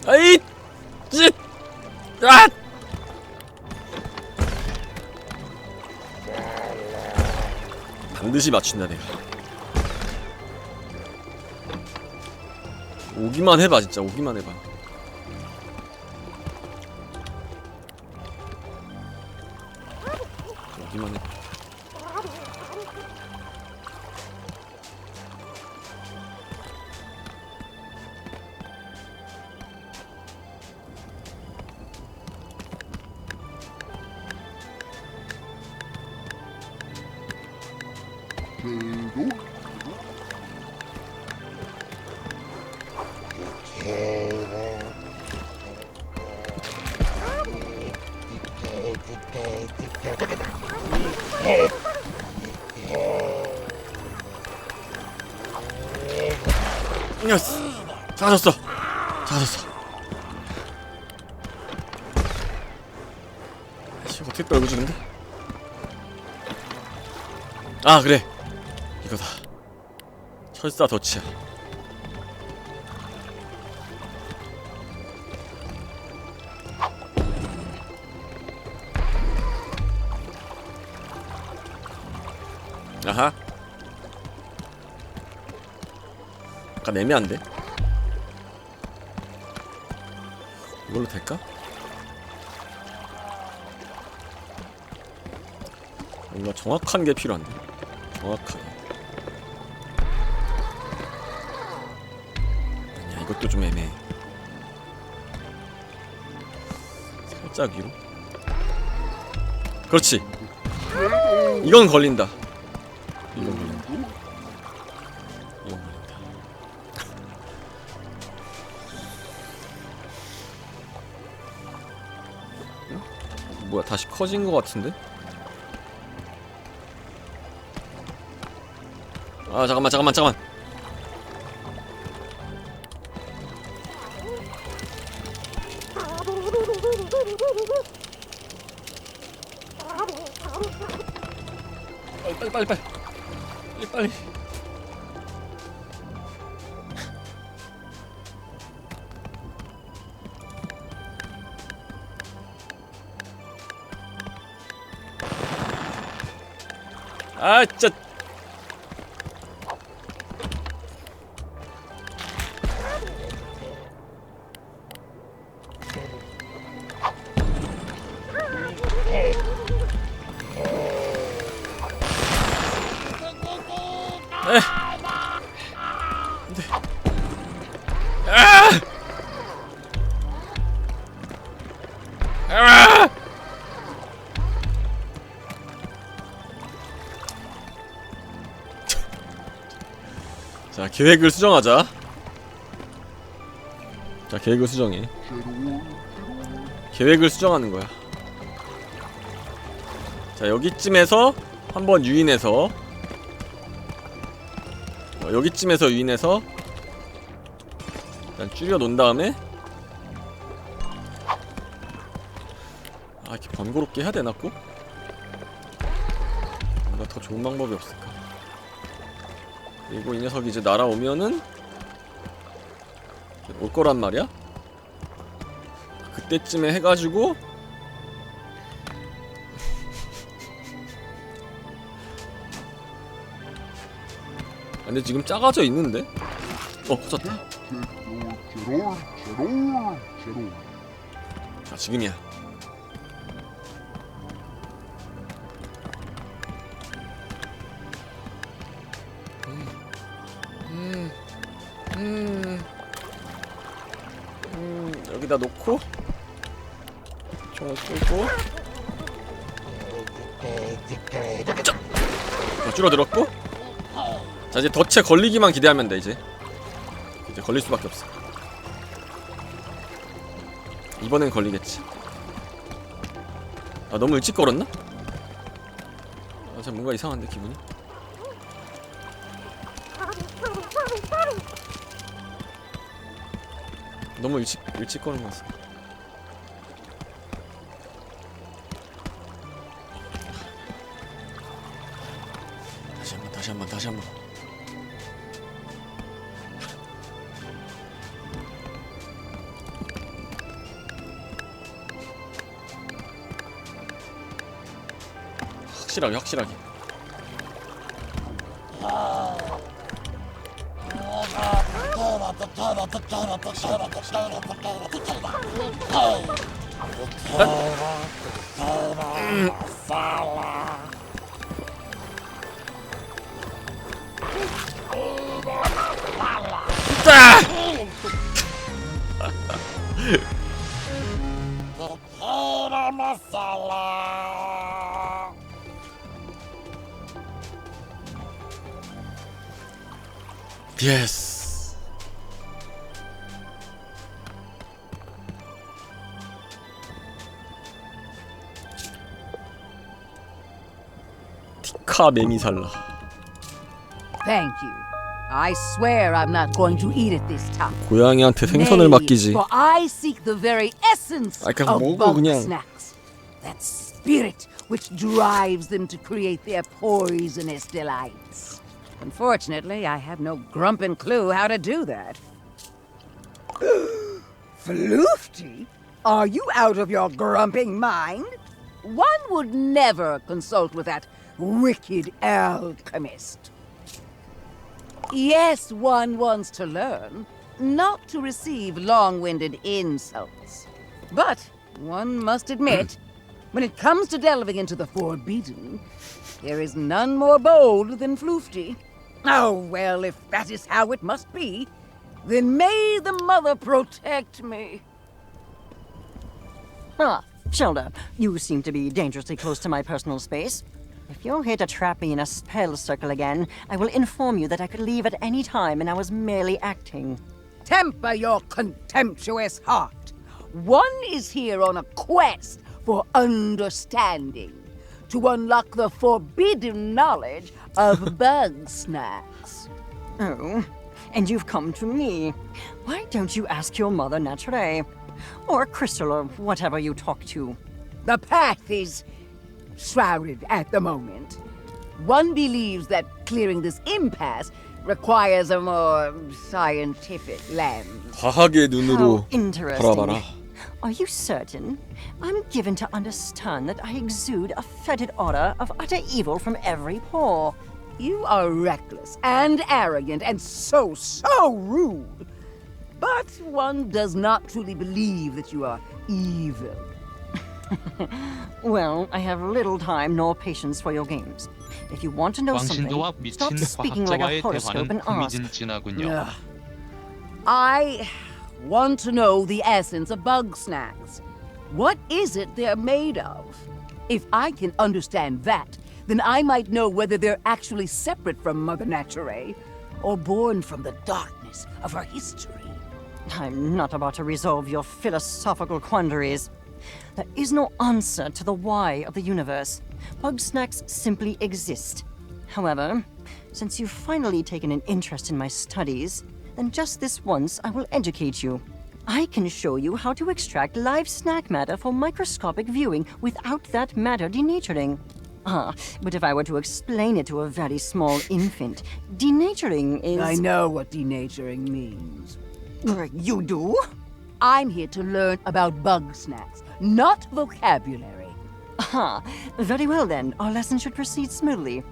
아이, 찌, 아! 반드시 맞춘다 내가. 오기만 해봐 진짜. 오기만 해봐. 오기만 해봐. 예스! 사라졌어! 사라졌어. 씨, 어떻게 떨궈주는데? 아, 그래! 이거다. 철사 덫이야. 아하. 약간 애매한데? 이걸로 될까? 뭔가 정확한 게 필요한데. 정확하게. 아니야, 이것도 좀 애매해. 살짝 위로. 그렇지. 이건 걸린다. 이건 걸린다. 이건 걸린다. 응? 뭐야, 다시 커진 것 같은데? 아, 잠깐만. 빨리. 아, 진짜. 안돼. 아! 아! 자, 계획을 수정하자. 자, 계획을 수정해. 계획을 수정하는 거야. 자, 여기쯤에서 한번 유인해서, 여기쯤에서 유인해서 일단 줄여 놓은 다음에, 아, 이렇게 번거롭게 해야 되나 꼭? 뭔가 더 좋은 방법이 없을까? 그리고 이 녀석이 이제 날아오면은 올 거란 말이야? 그때쯤에 해가지고 근데 지금 작아져 있는데? 터졌다. 자, 지금이야. 여기다 놓고 총을 쏘고 줄어들었고. 자, 이제 덫에 걸리기만 기대하면 돼. 이제 걸릴 수밖에 없어. 이번엔 걸리겠지. 아, 너무 일찍 걸었나? 아, 참 뭔가 이상한데 기분이. 너무 일찍 걸은 것 같아. 다시 한번. 확실하게. 예스. 티카 메미살라. Thank you. I swear I'm not going to eat it this time. 고양이한테 생선을 맡기지. For I seek the very essence 그냥 of 먹어 그냥. 벅스낵스. That spirit which drives them to create their poisonous delights. Unfortunately, I have no grumpin' clue how to do that. Floofty? Are you out of your grumping mind? One would never consult with that wicked alchemist. Yes, one wants to learn, not to receive long-winded insults. But one must admit, when it comes to delving into the forbidden, there is none more bold than Floofty. Oh, well, if that is how it must be, then may the mother protect me. Ah, Shelda, you seem to be dangerously close to my personal space. If you're here to trap me in a spell circle again, I will inform you that I could leave at any time and I was merely acting. Temper your contemptuous heart. One is here on a quest for understanding, to unlock the forbidden knowledge of Bugsnax. Oh, and you've come to me. Why don't you ask your mother naturally? Or Crystal, or whatever you talk to. The path is shrouded at the moment. One believes that clearing this impasse requires a more scientific lens. 과학의 눈으로 How interesting. 바라봐라. Are you certain? I'm given to understand that I exude a fetid aura of utter evil from every pore. You are reckless and arrogant and so rude. But one does not truly believe that you are evil. Well, I have little time nor patience for your games. If you want to know something, 광신도와 미친 stop speaking like a 과학자와의 horoscope 대화는 and ask. 흥미진진하군요. I want to know the essence of Bugsnax. What is it they're made of? If I can understand that, then I might know whether they're actually separate from Mother Nature or born from the darkness of her history. I'm not about to resolve your philosophical quandaries. There is no answer to the why of the universe. Bugsnax simply exist. However, since you've finally taken an interest in my studies, then just this once I will educate you. I can show you how to extract live snack matter for microscopic viewing without that matter denaturing. But if I were to explain it to a very small infant, denaturing is... I know what denaturing means. You do? I'm here to learn about 벅스낵스, not vocabulary. Very well then. Our lesson should proceed smoothly.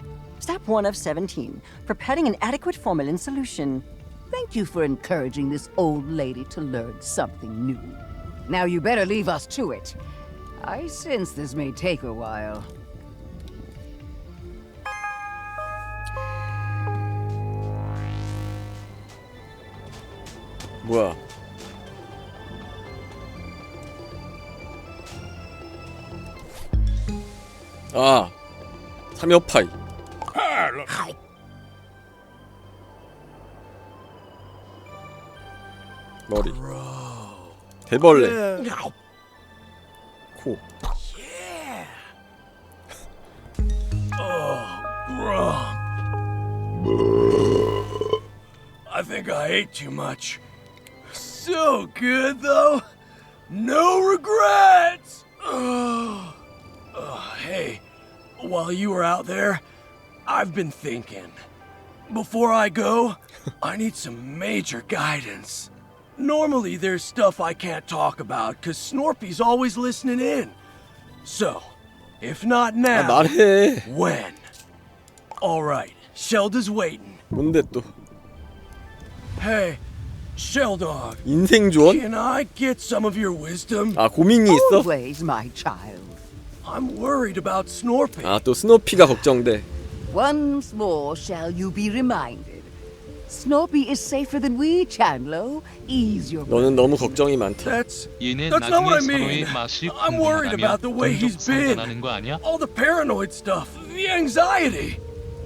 Step 1 of 17. Preparing an adequate formalin solution. Thank you for encouraging this old lady to learn something new. Now you better leave us to it. I sense this may take a while. 뭐야? 아, 삼엽파이. 머리. 대벌레. 코. I think I ate too much. So good, though. No regrets. Hey, while you were out there, I've been thinking. Before I go, I need some major guidance. Normally, there's stuff I can't talk about because Snorpy's always listening in. So, if not now, 말해. when? Alright, Shelda's waiting. 뭔데 또? Hey, Sheldog. 인생 조언? Can I get some of your wisdom? 아, 고민이 있어? Always, my child. I'm worried about Snorpy. 아, 또 스노피가 걱정돼. Once more shall you be reminded. Snorpy is safer than we, Chandlo. Ease your 너는 너무 걱정이 많다. 얘네 That's not what I 나중에 mean. 서로의 맛이 I'm worried about the way he's been. 상관하는 거 아니야? All the paranoid stuff, the anxiety.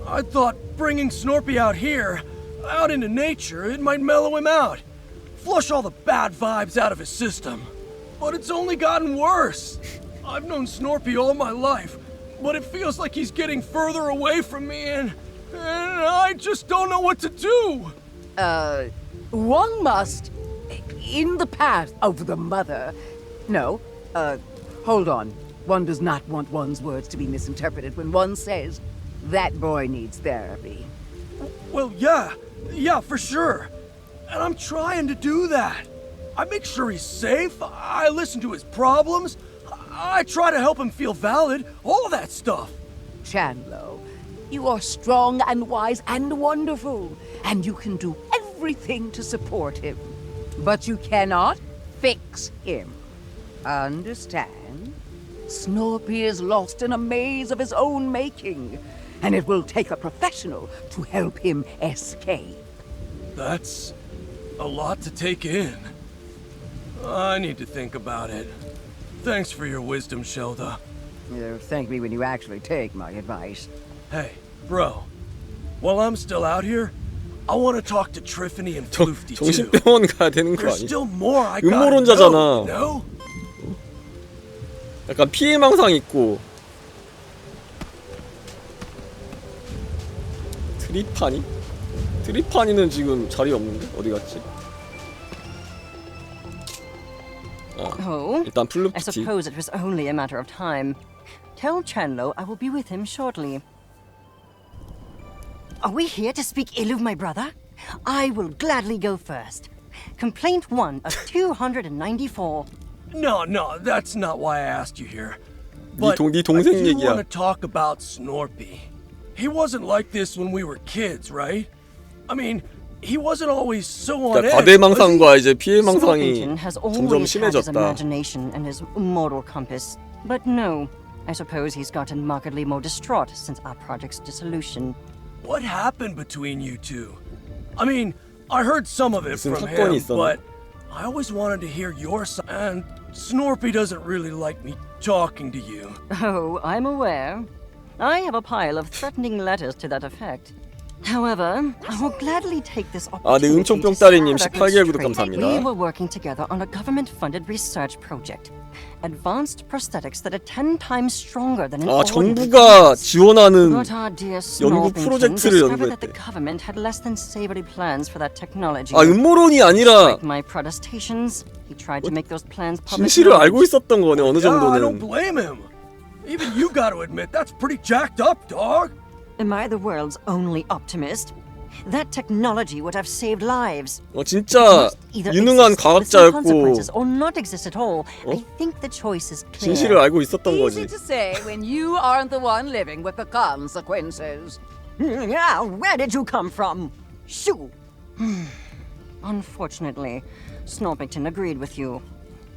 I thought bringing Snorpy out here, out into nature, it might mellow him out. Flush all the bad vibes out of his system. But it's only gotten worse. I've known Snorpy all my life, but it feels like he's getting further away from me and I just don't know what to do. One must, in the path of the mother. No, hold on. One does not want one's words to be misinterpreted when one says, that boy needs therapy. Well, yeah, for sure. And I'm trying to do that. I make sure he's safe, I listen to his problems, I try to help him feel valid, all that stuff. Chandlo, you are strong and wise and wonderful, and you can do everything to support him. But you cannot fix him. Understand? Snorpy is lost in a maze of his own making, and it will take a professional to help him escape. That's a lot to take in. I need to think about it. Thanks for your wisdom, Shelda. Thank me when you actually take my advice. Hey, bro. While I'm still out here, I want to talk to Triffany and Floofty too. 정신병원 가야 되는 거 There's 아니야? still more I gotta know, 음모론자잖아. no? 약간 피해망상 있고. 트리파니? 트리파니는 지금 자리 없는데? 어디 갔지? Oh, 일단 I 플루프티. suppose it was only a matter of time. Tell Chandlo I will be with him shortly. Are we here to speak ill of my brother? I will gladly go first. Complaint 1 of 294. No, that's not why I asked you here. But 네 I 동생 do 얘기야. want to talk about Snorpy. He wasn't like this when we were kids, right? I mean, he wasn't always so on 그러니까 edge. 과대망상과 이제 피해망상이 Snorpington has 점점 always had his 심해졌다. imagination and his moral compass. But no, I suppose he's gotten markedly more distraught since our project's dissolution. What happened between you two? I mean, I heard some of it 무슨 from 사건이 him, 있었나? but I always wanted to hear your side. And Snorpy doesn't really like me talking to you. Oh, I'm aware. I have a pile of threatening letters to that effect. However, I will gladly take this 아, 네, opportunity 은총병 to 따리님 set the 18개월 record 구독 straight. 감사합니다. We were working together on a government-funded research project. Advanced prosthetics that are 10 times stronger than an 아, ordinary 정부가 piece. 지원하는 But our dear 연구 Snorpington 프로젝트를 discovered that the 연구했대. government had less than savory plans for that technology. 아, 음모론이 아니라 Despite my protestations, he tried to make those plans public 진실을 knowledge. 알고 있었던 거네, 어느 Yeah, I don't 정도는. blame him. Even you gotta admit that's pretty jacked up, dog. Am I the world's only optimist? That technology would have saved lives. 진짜 유능한 과학자였고 or not exist at all. I think the choice is clear. 진실을 알고 있었던 거지. Easy to say when you aren't the one living with the consequences. Yeah, where did you come from? Shoo! Unfortunately, Snorpington agreed with you.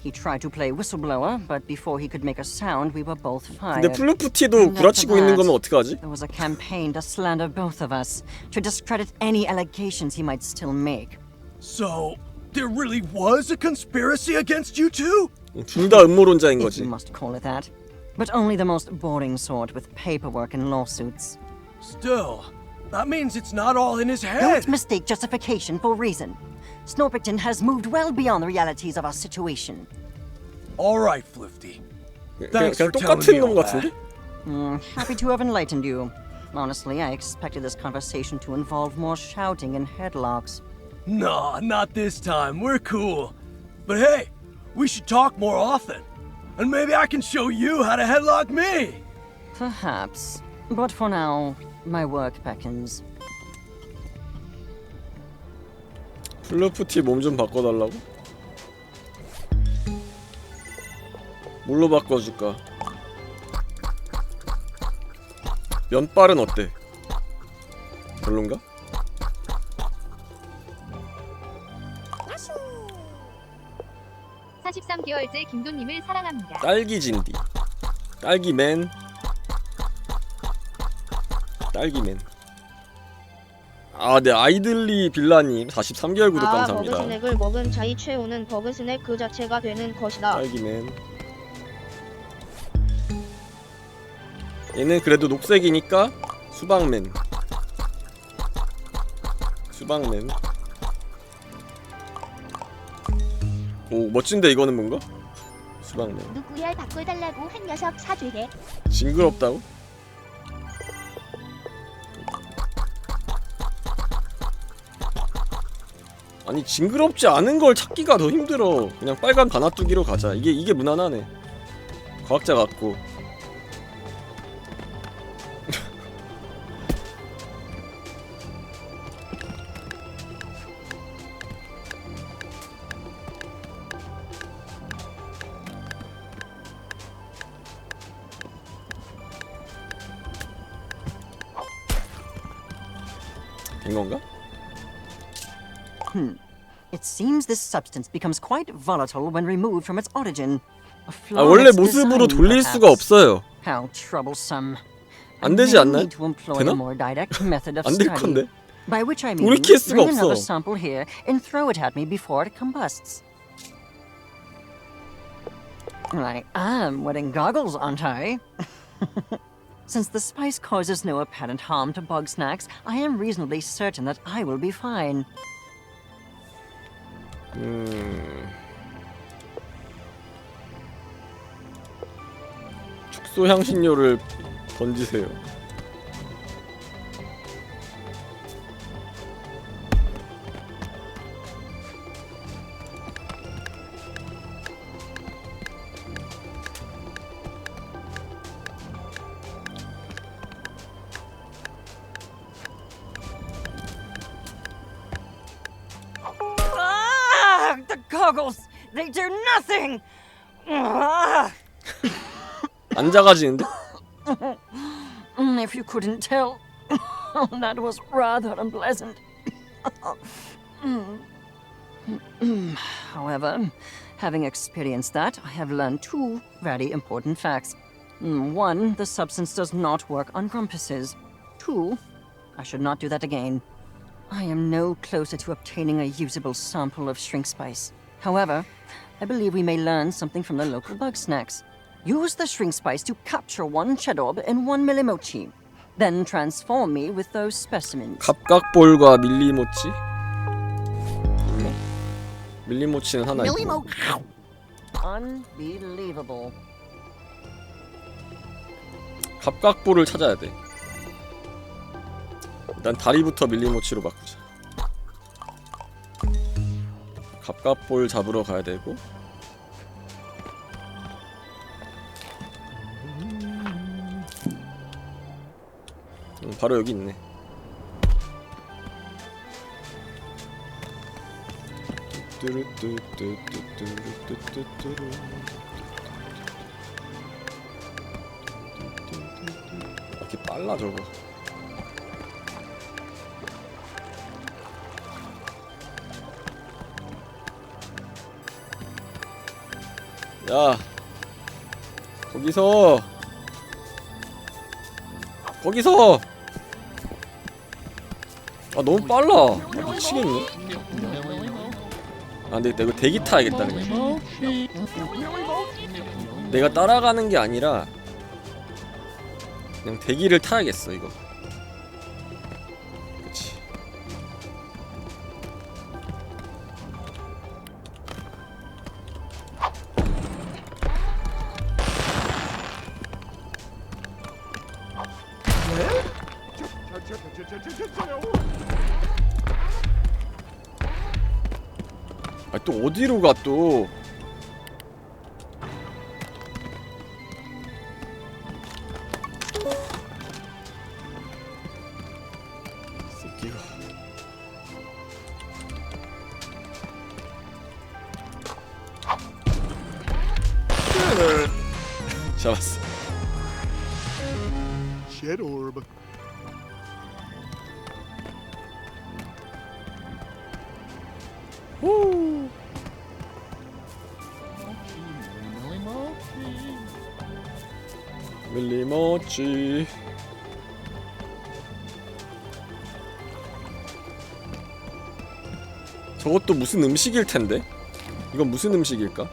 He tried to play whistleblower, but before he could make a sound, we were both fired. 근데 플루프티도 구라치고 있는 거면 어떡하지? There was a campaign to slander both of us, to discredit any allegations he might still make. So, there really was a conspiracy against you two? 둘 다 음모론자인 If 거지. you must call it that. But only the most boring sort with paperwork and lawsuits. Still, that means it's not all in his head. Don't mistake justification for reason. Snorpington has moved well beyond the realities of our situation. All right, Flifty. 그냥 Thanks for telling 똑같은 me 놈 all 같은데? that. Happy to have enlightened you. Honestly, I expected this conversation to involve more shouting and headlocks. Nah, not this time. We're cool. But hey, we should talk more often. And maybe I can show you how to headlock me. Perhaps. But for now, my work beckons. 플루프티 몸 좀 바꿔달라고? 뭘로 바꿔줄까? 면발은 어때? 별론가? 사 43개월째 김도님을 사랑합니다. 딸기진디 딸기맨 딸기맨. 아, 네, 아이들리 빌라님 43개월 구독 감사합니다. 버그스낵을 먹은 자의 최후는 버그스낵 그 자체가 되는 것이다. 딸기맨. 얘는 그래도 녹색이니까 수박맨. 수박맨. 오, 멋진데 이거는 뭔가? 수박맨. 누구야 바꿔달라고 한 녀석 사죄해. 징그럽다고? 아니 징그럽지 않은 걸 찾기가 더 힘들어. 그냥 빨간 바나뚜기로 가자. 이게 무난하네. 과학자 같고. 된 건가? It seems this substance becomes quite volatile when removed from its origin. A flaw 아, in 원래 its 모습으로 design, 돌릴 수가 perhaps. 없어요. How troublesome. 안 되지 I 않나요? need to employ 되나? a more direct method of 안 될 study. 건데. By which I mean, 돌이킬 수가 bring another 없어. sample here and throw it at me before it combusts. I am wearing goggles, aren't I? Since the spice causes no apparent harm to Bugsnax, I am reasonably certain that I will be fine. 축소 향신료를 던지세요. Ah, the goggles! They do nothing! Ah. 안 작아지는데? If you couldn't tell, that was rather unpleasant. However, having experienced that, I have learned two very important facts. One, the substance does not work on grumpuses. Two, I should not do that again. I am no closer to obtaining a usable sample of shrink spice. However, I believe we may learn something from the local Bugsnax. Use the shrink spice to capture one Chedorb and one Millimochi. Then transform me with those specimens. 갑각볼과 밀리모치? 밀리모치는 하나 있고. Unbelievable. 갑각볼을 찾아야 돼. 일단 다리부터 밀리모치로 바꾸자. 갑각볼 잡으러 가야 되고. 바로 여기 있네. 이렇게 빨라 저거. 야, 거기서 아 너무 빨라. 아, 미치겠네. 아 근데 이거 대기 타야겠다 그냥. 내가 따라가는 게 아니라 그냥 대기를 타야겠어 이거. 그치. 아 또 어디로 가 또? 새끼가. 잡았어. Shed orb. 후. 밀리모치. 저것도 무슨 음식일 텐데? 이건 무슨 음식일까?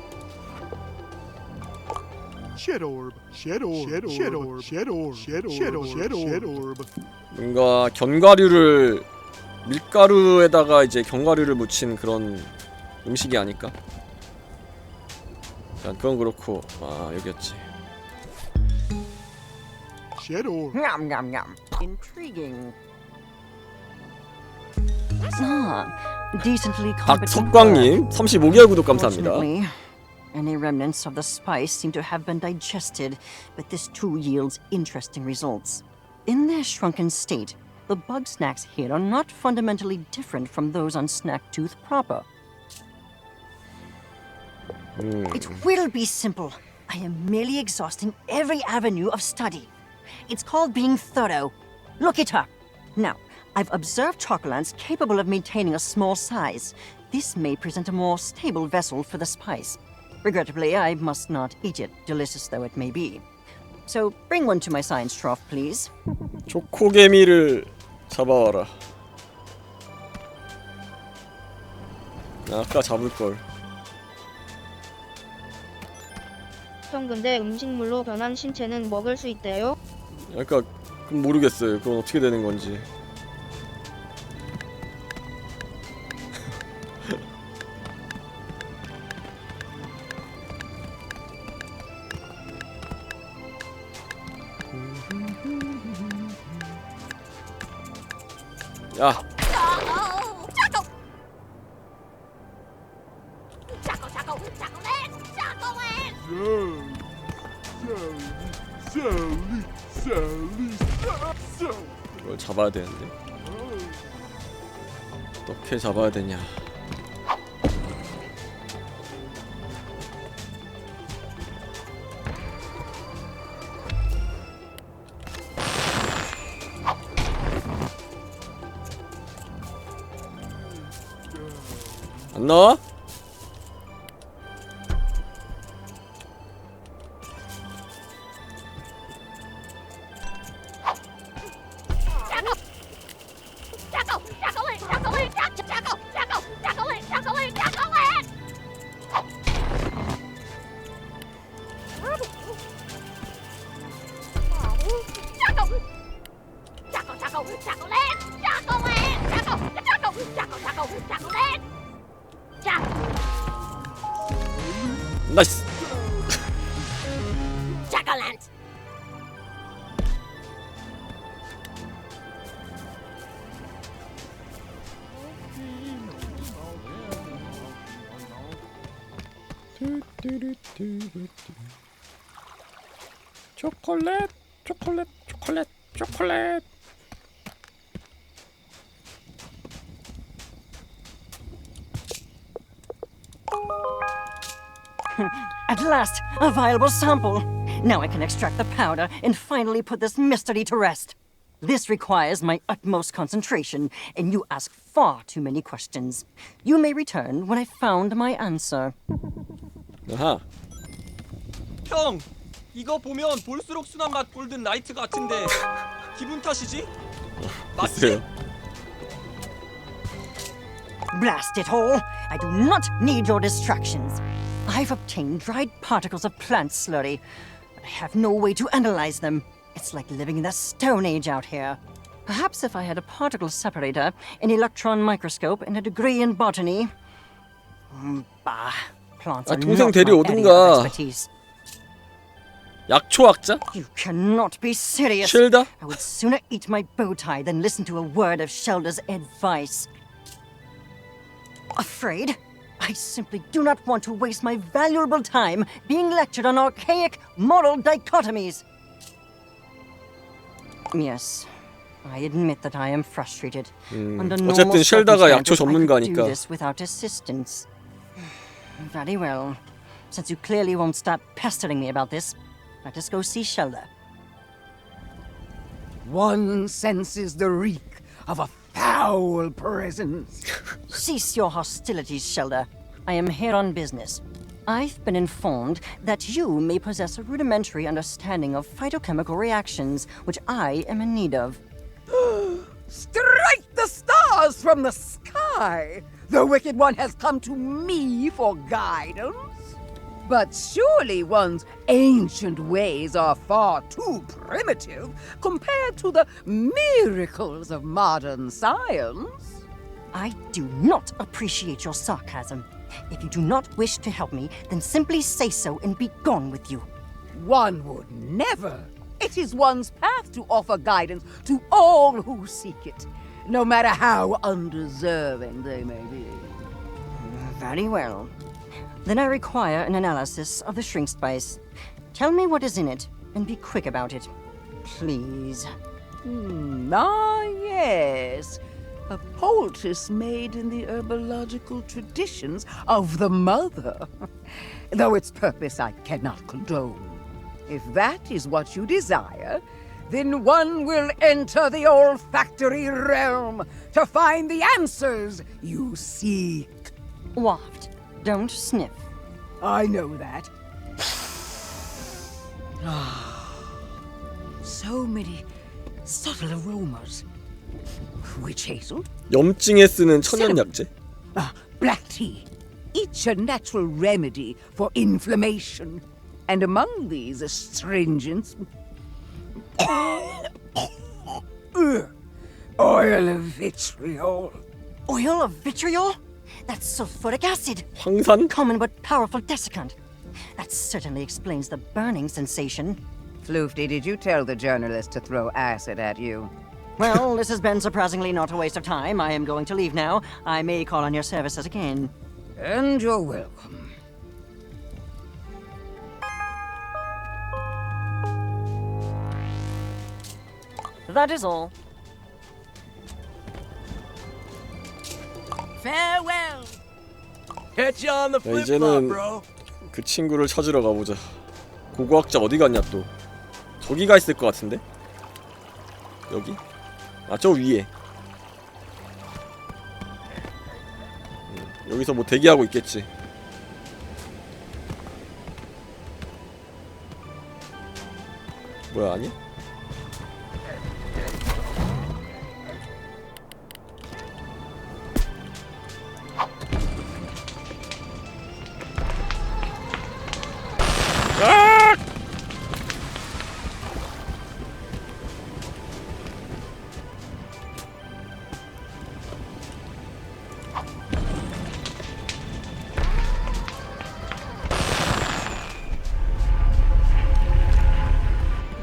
Shed orb. Shed orb. Shed orb. Shed orb. Shed orb. Shed orb. Shed orb. 뭔가 견과류를 밀가루에다가 이제 견과류를 묻힌 그런 음식이 아닐까? 자, 그건 그렇고 아 여기였지. Shed orb. Yum, yum, yum. Intriguing. Ah, decently competent. 박석광님 35개월 구독 감사합니다. Fortunately, any remnants of the spice seem to have been digested, but this too yields interesting results. In their shrunken state, the bug snacks here are not fundamentally different from those on Snacktooth proper. It will be simple. I am merely exhausting every avenue of study. It's called being thorough. Look it up. Now, I've observed chocolants capable of maintaining a small size. This may present a more stable vessel for the spice. Regrettably, I must not eat it, delicious though it may be. So, bring one to my science trough, please. 초코개미를 잡아와라. 아까 잡을걸. 형 근데 음식물로 변한 신체는 먹을 수 있대요? 그러니까 그럼 모르겠어요. 그건 어떻게 되는 건지. 야. 이걸 잡아야 되는데. 어떻게 잡아야 되냐. 안 나와? 나이스. 초콜릿, 초콜릿, 초콜릿, 초콜릿. At last, a viable sample. Now I can extract the powder and finally put this mystery to rest. This requires my utmost concentration, and you ask far too many questions. You may return when I found my answer. 아하. 형, 이거 보면 볼수록 순한 맛 골든 라이트 같은데 기분 탓이지? 맞지? Blast it all! I do not need your distractions. I've obtained dried particles of plant slurry, but I have no way to analyze them. It's like living in the Stone Age out here. Perhaps if I had a particle separator, an electron microscope, and a degree in botany. Bah, plants are 동생 not my area 데려오든가. of expertise. 약초학자? You cannot be serious. 쉘더? I would sooner eat my bow tie than listen to a word of Shelda's advice. Afraid? I simply do not want to waste my valuable time being lectured on archaic moral dichotomies. Yes, I admit that I am frustrated. Under normal 어쨌든 쉘다가 약초 circumstances, I could do 전문가니까. this without assistance. Very well. Since you clearly won't stop pestering me about this, let us go see Shelda. One senses the reek of a foul presence. Cease your hostilities, Shelda. I am here on business. I've been informed that you may possess a rudimentary understanding of phytochemical reactions, which I am in need of. Strike the stars from the sky! The Wicked One has come to me for guidance. But surely one's ancient ways are far too primitive compared to the miracles of modern science. I do not appreciate your sarcasm. If you do not wish to help me, then simply say so and be gone with you. One would never. It is one's path to offer guidance to all who seek it, no matter how undeserving they may be. Very well. Then I require an analysis of the shrink spice. Tell me what is in it, and be quick about it. Please. Yes. A poultice made in the herbological traditions of the mother. Though its purpose I cannot condone. If that is what you desire, then one will enter the olfactory realm to find the answers you seek. Waft. Don't sniff. I know that. So many subtle aromas. Witch hazel? 염증에 쓰는 천연약재? Black tea. Each a natural remedy for inflammation. And among these astringents... oil of vitriol. Oil of vitriol? That's sulfuric acid. 황산? Common but powerful desiccant. That certainly explains the burning sensation. Floofty, did you tell the journalist to throw acid at you? Well, this has been surprisingly not a waste of time. I am going to leave now. I may call on your services again. And you're welcome. That is all. Farewell. Catch you on the 야, flip flop, 이제는 bro. 그 친구를 찾으러 가보자. 고고학자 어디 갔냐 또. 저기가 있을 것 같은데? 여기? 아, 저 위에. 여기서 뭐 대기하고 있겠지. 뭐야, 아니야?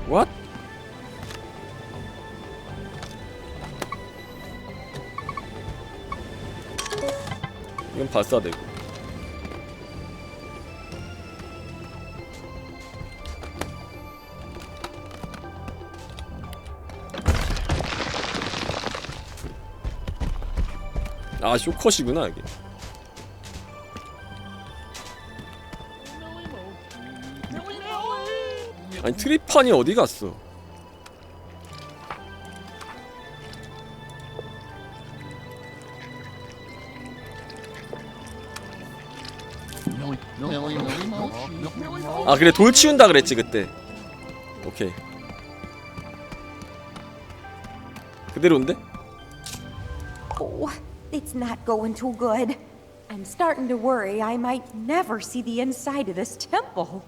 What? 이건 발사되고. 아, 쇼컷이구나 이게. 아니 트리판이 어디 갔어? 아 그래 돌 치운다 그랬지 그때. 오케이. 그대로인데? Oh, it's not going too good. I'm starting to worry I might never see the inside of this temple.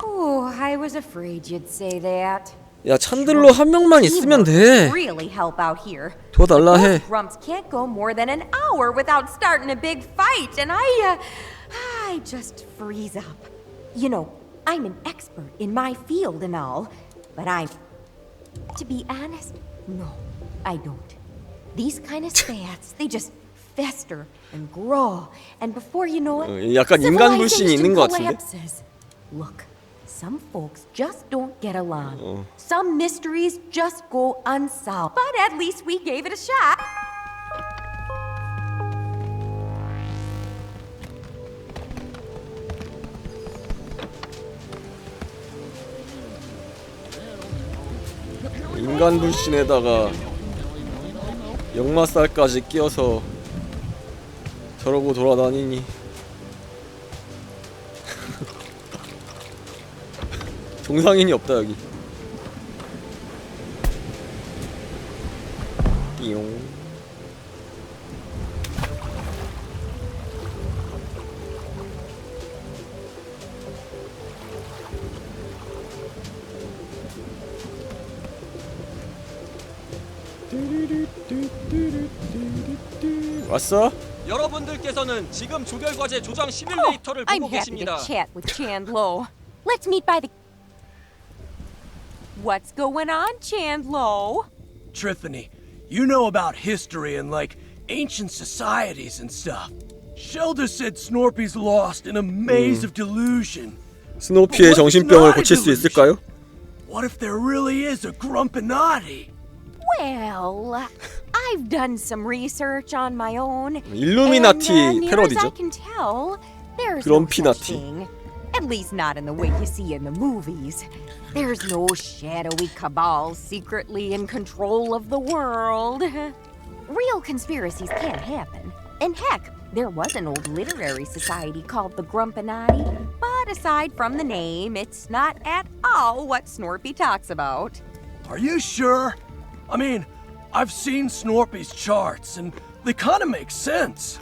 Oh, I was afraid you'd say that. 야 찬들러 한 명만 있으면 돼. Really help out here. 도와달라 해. Those grumps can't go more than an hour without starting a big fight, and I just freeze up. You know, I'm an expert in my field and all, but to be honest, no, I don't. These kind of spats, they just fester and grow, and before you know it, 약간 인간 불신이 있는 것 같은데. collapses. Look, some folks just don't get along. Some mysteries just go unsolved. But at least we gave it a shot. 인간 불신에다가 역마살까지 끼어서 저러고 돌아다니니 정상인이 없다 여기. 띠용. 왔어? 여러분들께서는 지금 조별과제 조장 시뮬레이터를 I'm 보고 happy 계십니다. to chat with Chandlo. Let's meet by the... What's going on, Chandlo? Trithany, you know about history and like ancient societies and stuff. Shelda said Snorpy's lost in a maze of delusion. 스노피의 정신병을 고칠 수 있을까요? What if there really is a Grumpinati? Well, I've done some research on my own. 일루미나티 and, near as I 패러디죠. can tell, there's no such 그럼피나티. thing. At least not in the way you see in the movies. There's no shadowy cabal secretly in control of the world. Real conspiracies can't happen. And heck, there was an old literary society called the Grumpinati. But aside from the name, it's not at all what Snorpy talks about. Are you sure? I mean, I've seen Snorpy's charts and they kind of make sense.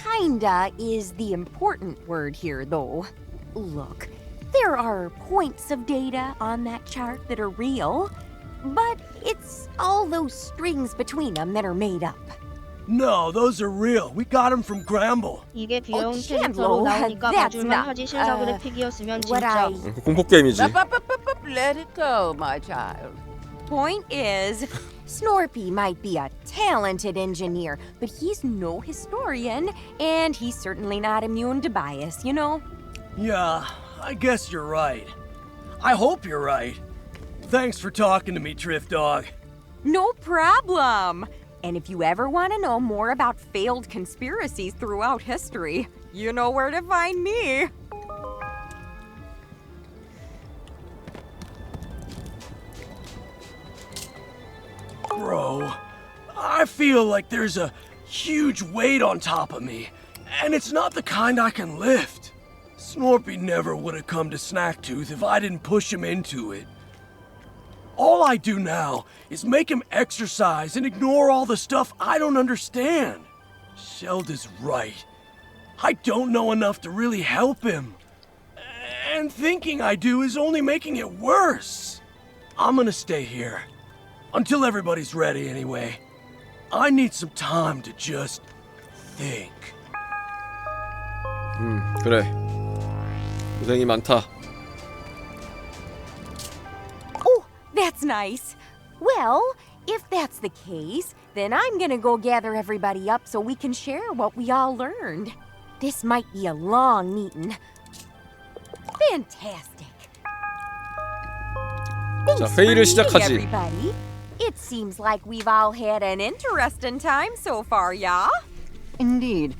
Kinda is the important word here, though. Look, there are points of data on that chart that are real, but it's all those strings between them that are made up. No, those are real. We got them from Gramble. 이게 귀여운 Chandlo, 캐릭터로 나오니까 that's 봐줄만 not, 하지 실사 그래픽이었으면 what 진짜. 공포 게임이지. Let it go, my child. Point is, Snorpy might be a talented engineer, but he's no historian, and he's certainly not immune to bias, you know? Yeah, I guess you're right. I hope you're right. Thanks for talking to me, Triff Dog. No problem. And if you ever want to know more about failed conspiracies throughout history, you know where to find me. Bro, I feel like there's a huge weight on top of me, and it's not the kind I can lift. Snorpy never would have come to Snacktooth if I didn't push him into it. All I do now is make him exercise and ignore all the stuff I don't understand. Shelda's right. I don't know enough to really help him. And thinking I do is only making it worse. I'm gonna stay here. Until everybody's ready anyway. I need some time to just think. 그래. 고생이 많다. Oh, that's nice. Well, if that's the case, then I'm gonna go gather everybody up so we can share what we all learned. This might be a long meeting. Fantastic. 자, 회의를 시작하지. Everybody. It seems like we've all had an interesting time so far, yeah? Indeed.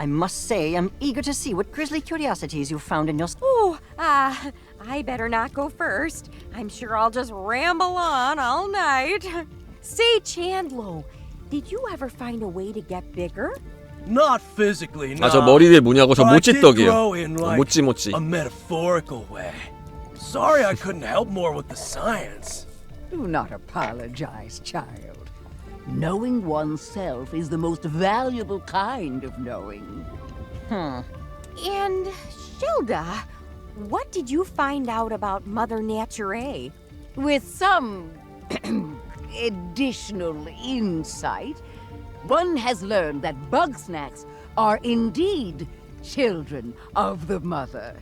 I must say, I'm eager to see what grisly curiosities you found in your... I better not go first. I'm sure I'll just ramble on all night. Say, Chandlo, did you ever find a way to get bigger? Not physically, no. 아, 저 머리에 뭐냐고? 저 But I did 모찌떡이에요. grow in, like, 모찌. a metaphorical way. Sorry I couldn't help more with the science. Do not apologize, child. Knowing oneself is the most valuable kind of knowing. And, Shilda, what did you find out about Mother Nature? With some additional insight, one has learned that 벅스낵스 are indeed children of the mother,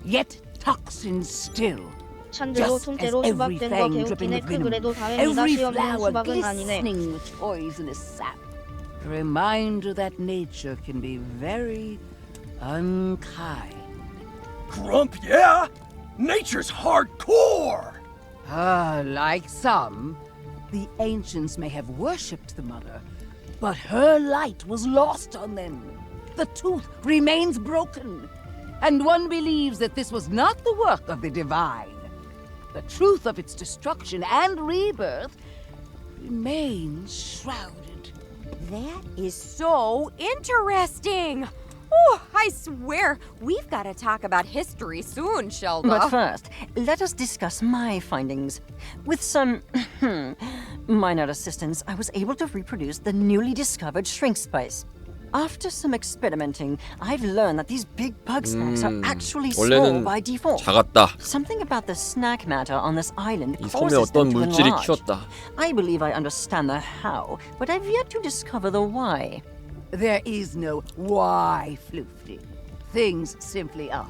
yet toxins still. 찬드로 통째로 수박된 거 개웃기네. 그래도 다행이다. 시험용 수박은 아니네. glistening with poisonous sap. A reminder that nature can be very unkind. Grump, yeah? Nature's hardcore! Like some, the ancients may have worshipped the mother, but her light was lost on them. The tooth remains broken, and one believes that this was not the work of the divine. The truth of its destruction and rebirth remains shrouded. That is so interesting. Oh, I swear, we've got to talk about history soon, Shilda. But first, let us discuss my findings. With some minor assistance, I was able to reproduce the newly discovered shrink spice. After some experimenting, I've learned that these big bug snacks are actually small by default. 작았다. Something about the snack matter on this island 이 섬에 causes 어떤 them to 물질이 enlarge. 키웠다. I believe I understand the how, but I've yet to discover the why. There is no why, Floofty. Things simply are.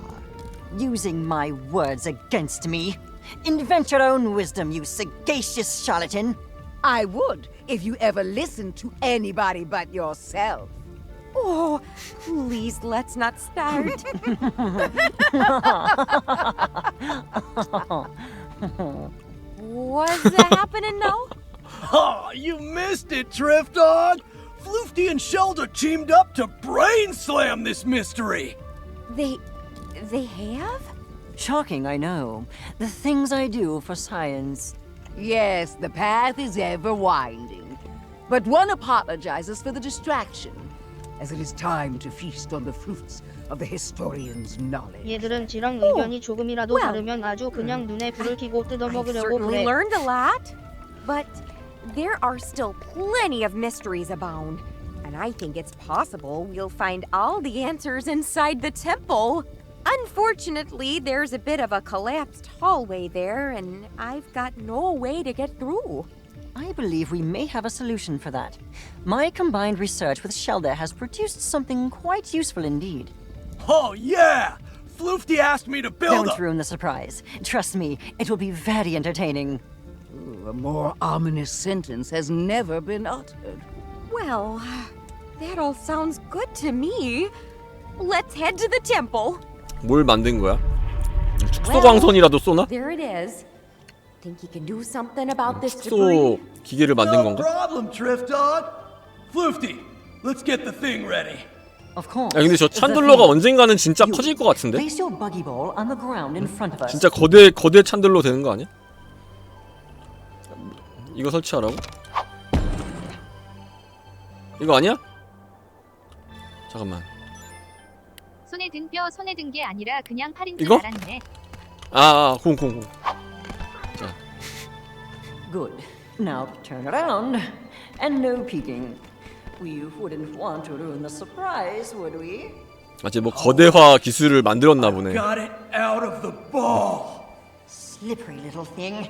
Using my words against me. Invent your own wisdom, you sagacious charlatan. I would if you ever listened to anybody but yourself. Oh, please, let's not start. What's happening now? Oh, you missed it, Drift Dog! Floofty and Shilda teamed up to brain slam this mystery! They have? Shocking, I know. The things I do for science. Yes, the path is ever winding. But one apologizes for the distraction, as it is time to feast on the fruits of the historian's knowledge. 얘들은 지랑 의견이 조금이라도 다르면 아주 그냥 눈에 불을 켜고 뜯어먹으려고 Certainly 그래. learned a lot, but there are still plenty of mysteries abound, and I think it's possible we'll find all the answers inside the temple. Unfortunately, there's a bit of a collapsed hallway there, and I've got no way to get through. I believe we may have a solution for that. My combined research with Shilda has produced something quite useful indeed. Oh yeah! Floofty asked me to build Don't ruin the surprise. Trust me, it will be very entertaining. A more ominous sentence has never been uttered. Well, that all sounds good to me. Let's head to the temple. 뭘 만든 거야? 축소광선이라도 쏘나? There it is. Think you can do something about this debris? 축소 기계를 만든 No 건가? problem, Drift Dog! Floofty, let's get the thing ready. Of course. 야, 근데 저 찬들러가 언젠가는 진짜 커질 것 같은데? Place your buggy ball on the ground in front of us. 진짜 거대 찬들러 되는 거 아니야? 이거 설치하라고? 이거 아니야? 잠깐만. 손에 든 뼈 손에 든 게 아니라 그냥 팔인 줄 이거? 알았네. 공. 자. Good. Now turn around. And no peeking. We wouldn't want to ruin the surprise, would we? 이제 뭐 거대화 기술을 만들었나 보네. Got it out of the ball. Slippery little thing.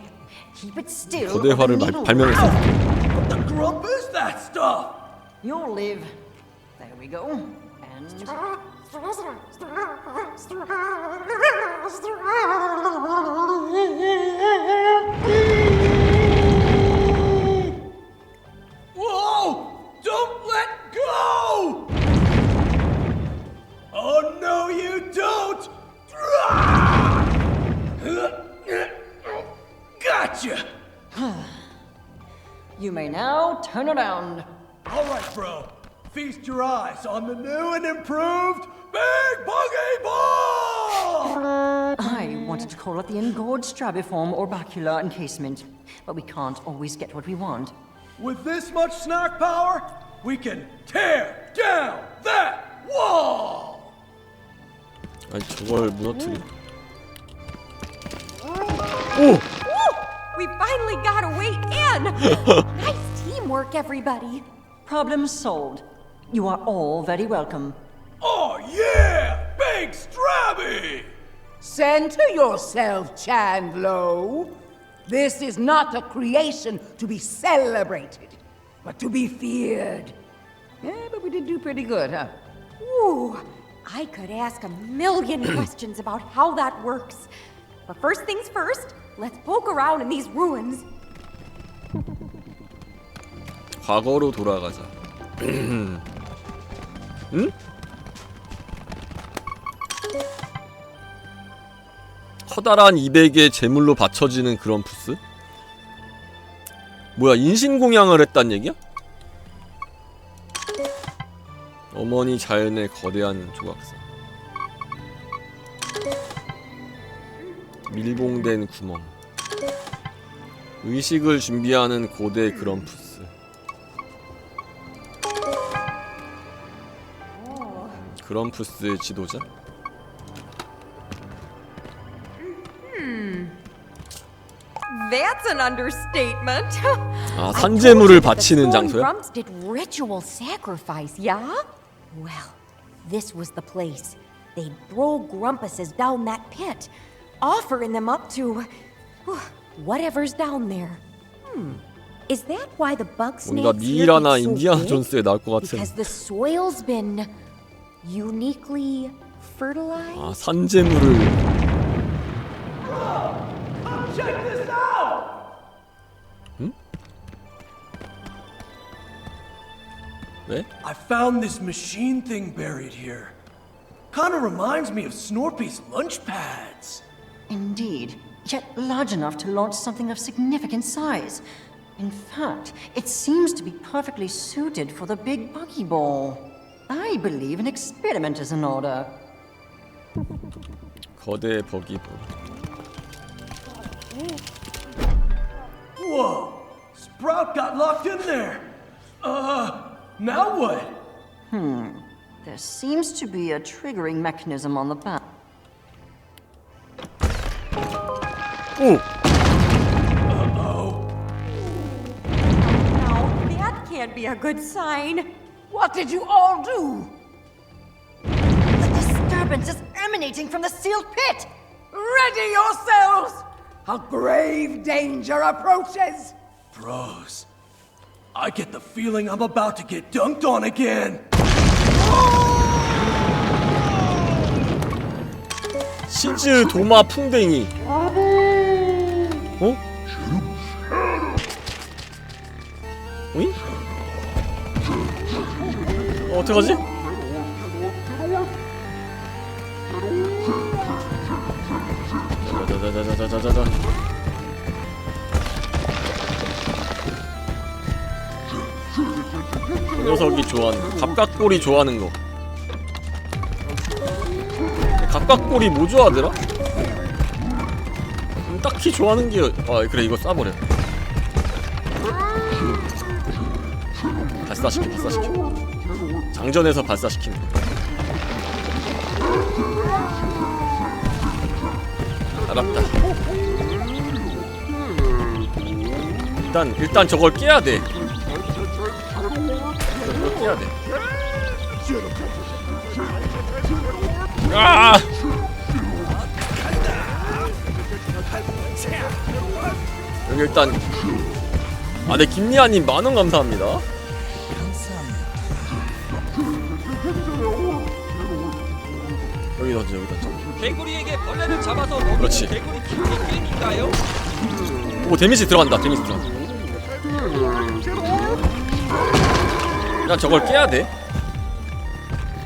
Keep it still. 거대화를 발명했어. What the grump is that stuff? You'll live. There we go. And Whoa! Don't let go! Oh no, you don't! Gotcha! you may now turn around. All right, bro. Feast your eyes on the new and improved Big Buggy Ball! I wanted to call it the engorged strabiform orbicular encasement, but we can't always get what we want. With this much snack power, we can tear down that wall! 아니 저걸 무너뜨리. Woo! We finally got a way in! Nice teamwork, everybody. Problem solved. You are all very welcome. Oh yeah! Big Strabby! Center yourself, Chandlo. This is not a creation to be celebrated, but to be feared. Yeah, but we did do pretty good, huh? Ooh, I could ask a million questions about how that works. But first things first, let's poke around in these ruins. 과거로 돌아가자. 응? 커다란 200의 제물로 바쳐지는 그런 부스? 뭐야, 인신공양을 했단 얘기야? 어머니 자연의 거대한 조각상. 밀봉된 구멍. 의식을 준비하는 고대 그런 부스. 그런 부스 지도자? That's an understatement. 아, 산재물을 바치는 장소야? Grumps did ritual sacrifice, yeah? Well, this was the place. They'd throw grumpuses down that pit, offering them up to whatever's down there. Is that why the bug 뭔가 snakes 미이라나 here get so 인디아나 big? 존스에 나올 것 같은. Because the soil's been uniquely fertilized? 아, 산재물을. Check this out! 응? 왜? I found this machine thing buried here. Kinda reminds me of Snorpy's lunch pads. Indeed, yet large enough to launch something of significant size. In fact, it seems to be perfectly suited for the big buggy ball. I believe an experiment is in order. 거대 버기볼. Whoa! Sprout got locked in there! Now what? There seems to be a triggering mechanism on the back. 오! No, that can't be a good sign. What did you all do? The disturbance is emanating from the sealed pit! Ready yourselves! A grave danger approaches! Bros, I get the feeling I'm about to get dunked on again! 시즈 도마 풍뎅이. 어? 오잉? 어떡하지? 자자자자자자자자. 그 녀석이 좋아하는 갑각골이 좋아하는 거. 갑각골이 뭐 좋아하더라? 딱히 좋아하는 게 아 그래 이거 쏴버려. 발사시켜 발사시켜. 장전해서 발사시키는 거. 알았다. 일단 저걸 깨야 돼. 저걸 깨야 돼. 아! 여기 일단 네 김리아님 만원 감사합니다. 여기 던져 여기 던져. 개구리에게 벌레를 잡아서 먹이는 그렇지. 개구리 키우기 게임인가요? 오 데미지 들어간다. 데미지 들어간다. 일단 저걸 깨야 돼.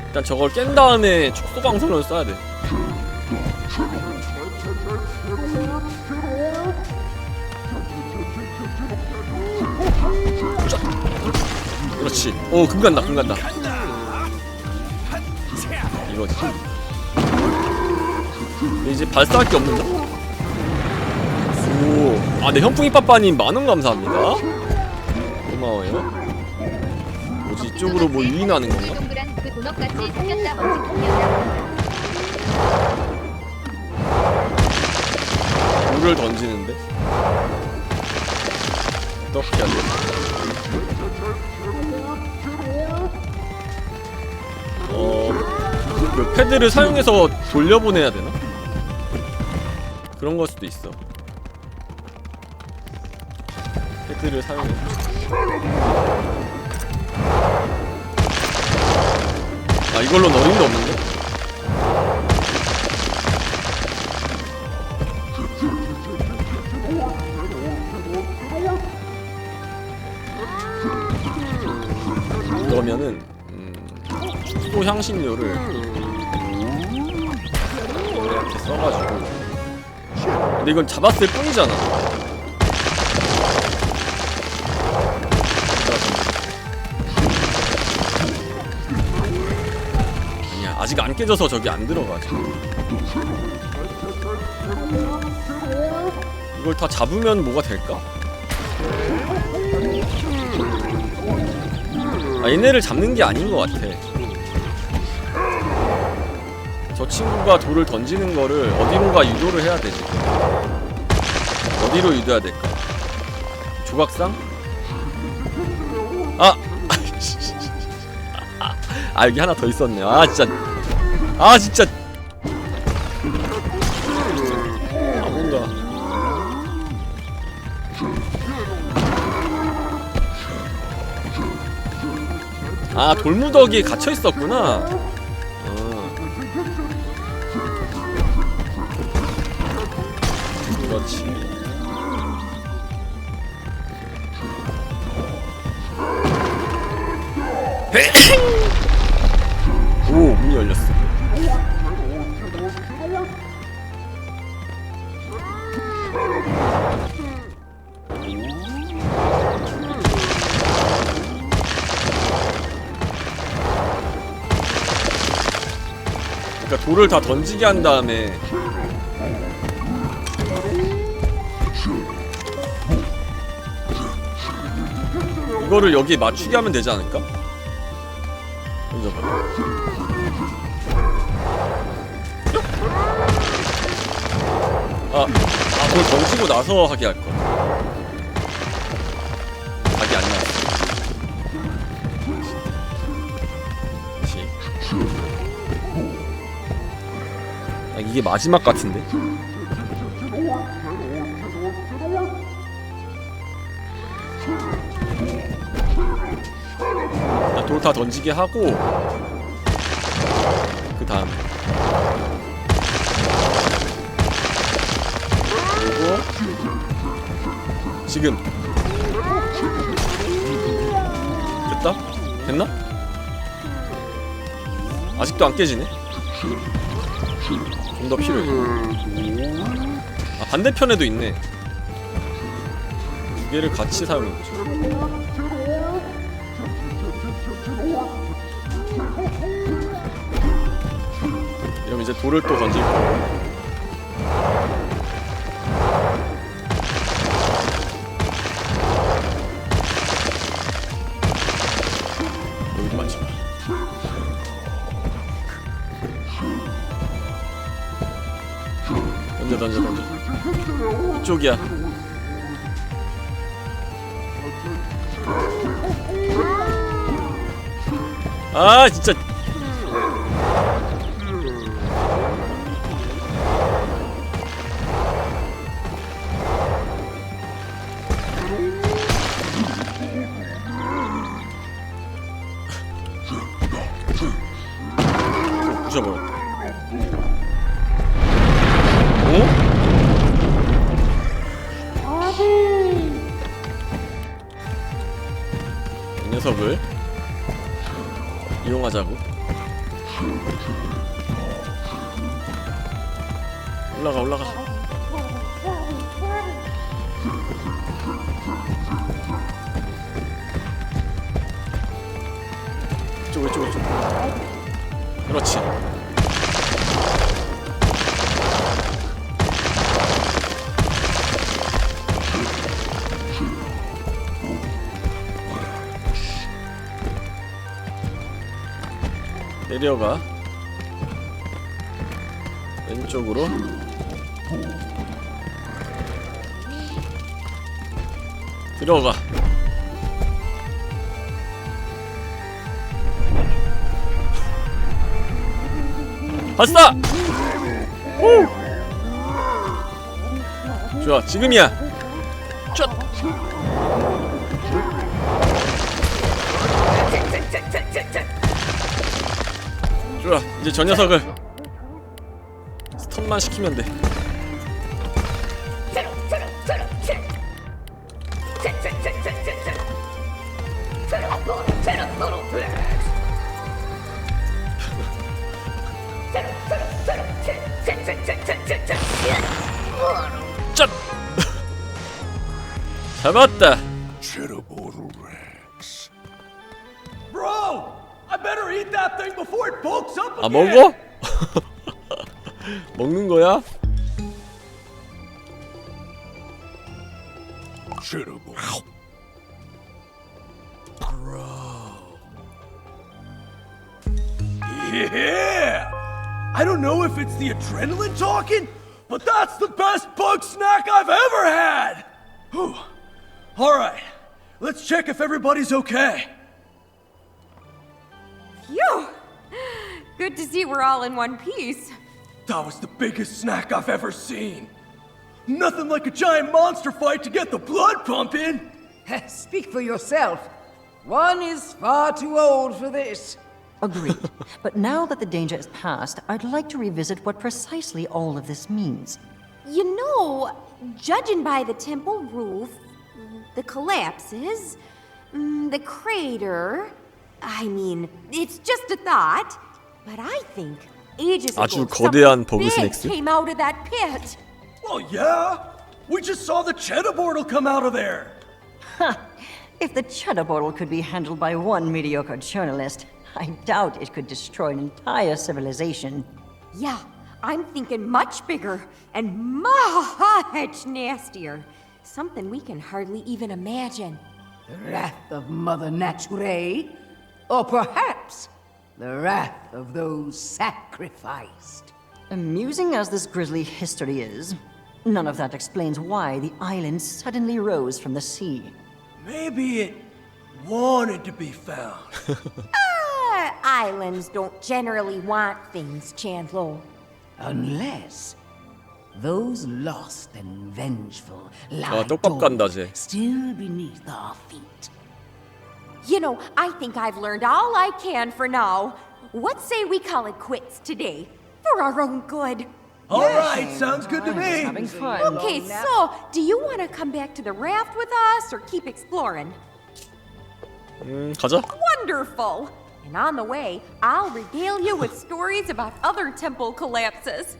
일단 저걸 깬 다음에 촉소방선을 쏴야 돼. 그렇지. 오 금 간다 금 간다. 이거지. 근데 이제 발사할 게 없는데? 오, 아, 네, 현풍이 빠빠님 만원 감사합니다. 고마워요. 뭐지, 이쪽으로 뭐 유인하는 건가? 동그란 그 도넛같이 생겼다 멋진 돌을 던지는데? 어떻게 해야 돼? 그 패드를 사용해서 돌려보내야 되나? 그런 걸 수도 있어. 패드를 사용해서. 아, 이걸로는 어림도 없는데? 그러면은 축소 향신료를 이렇게 써가지고. 근데 이건 잡았을 뿐이잖아. 아니야, 아직 안 깨져서 저기 안 들어가지. 이걸 다 잡으면 뭐가 될까? 아, 얘네를 잡는 게 아닌 것 같아. 저 친구가 돌을 던지는 거를 어디론가 유도를 해야 되지. 어디로 유도해야 될까? 조각상? 아! 아, 여기 하나 더 있었네. 아, 진짜. 아, 진짜. 아, 뭔가. 아, 돌무더기에 갇혀 있었구나. 그렇지. 오, 문이 열렸어. 그러니까 돌을 다 던지게 한 다음에 이거를 여기에 맞추게 하면 되지 않을까? 던져봐. 돌 던지고 나서 하게 할 거야. 각이 안 나왔어. 그렇지. 아, 이게 마지막 같은데? 돌 다 던지게 하고 그 다음에 그리고 지금 됐다? 됐나? 아직도 안 깨지네? 좀 더 필요해. 아, 반대편에도 있네. 두 개를 같이 사용해보자. 이러면 이제 돌을 또 던질 거고. 여기도 마지막. 던져. 이쪽이야. 아, 진짜. 부셔버려. 이 녀석을 이용하자고. 올라가. 이쪽. 그렇지. 내려가. 왼쪽으로. 들어가. 봤어! 오! 좋아, 지금이야. 쫙. 좋아, 이제 저 녀석을 스턴만 시키면 돼. 짠! 잡았다. Bro, I better eat that thing before it bulks up 아, again. 먹어? 먹는 거야? Yeah! I don't know if it's the adrenaline talking, but that's the best bug snack I've ever had! Whew. Alright, let's check if everybody's okay. Phew! Good to see we're all in one piece. That was the biggest snack I've ever seen. Nothing like a giant monster fight to get the blood pumping! Speak for yourself. One is far too old for this. Agreed. But now that the danger is past, I'd like to revisit what precisely all of this means. You know, judging by the temple roof, the collapses, the crater, I mean, it's just a thought, but I think ages ago 아주 거대한 something big 벅스낵스. came out of that pit. Well, yeah! We just saw the cheddar board'll come out of there! Ha! If the cheddar bottle could be handled by one mediocre journalist, I doubt it could destroy an entire civilization. Yeah, I'm thinking much bigger and much nastier. Something we can hardly even imagine. The wrath of Mother Nature? Or perhaps the wrath of those sacrificed. Amusing as this grisly history is, none of that explains why the island suddenly rose from the sea. Maybe it wanted to be found. Islands don't generally want things, Chandler. Unless those lost and vengeful 아, lie 떡밥 간다, 쟤. still beneath our feet. You know, I think I've learned all I can for now. What say we call it quits today? For our own good. Alright, sounds good to me! Having fun. Okay, so, do you want to come back to the raft with us or keep exploring? 가자. Wonderful! And on the way, I'll regale you with stories about other temple collapses.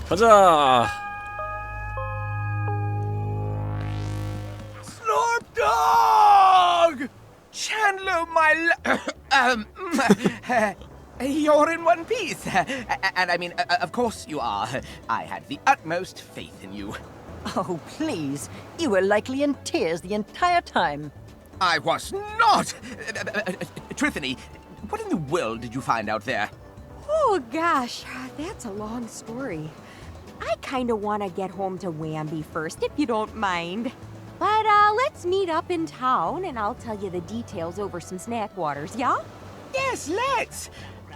가자. Snorp Dog! Chandler, my you're in one piece. And I mean, of course you are. I had the utmost faith in you. Oh, please. You were likely in tears the entire time. I was not! Trithany, what in the world did you find out there? Oh gosh, that's a long story. I kinda wanna get home to Wamby first, if you don't mind. But let's meet up in town and I'll tell you the details over some snack waters, yeah? Yes, let's!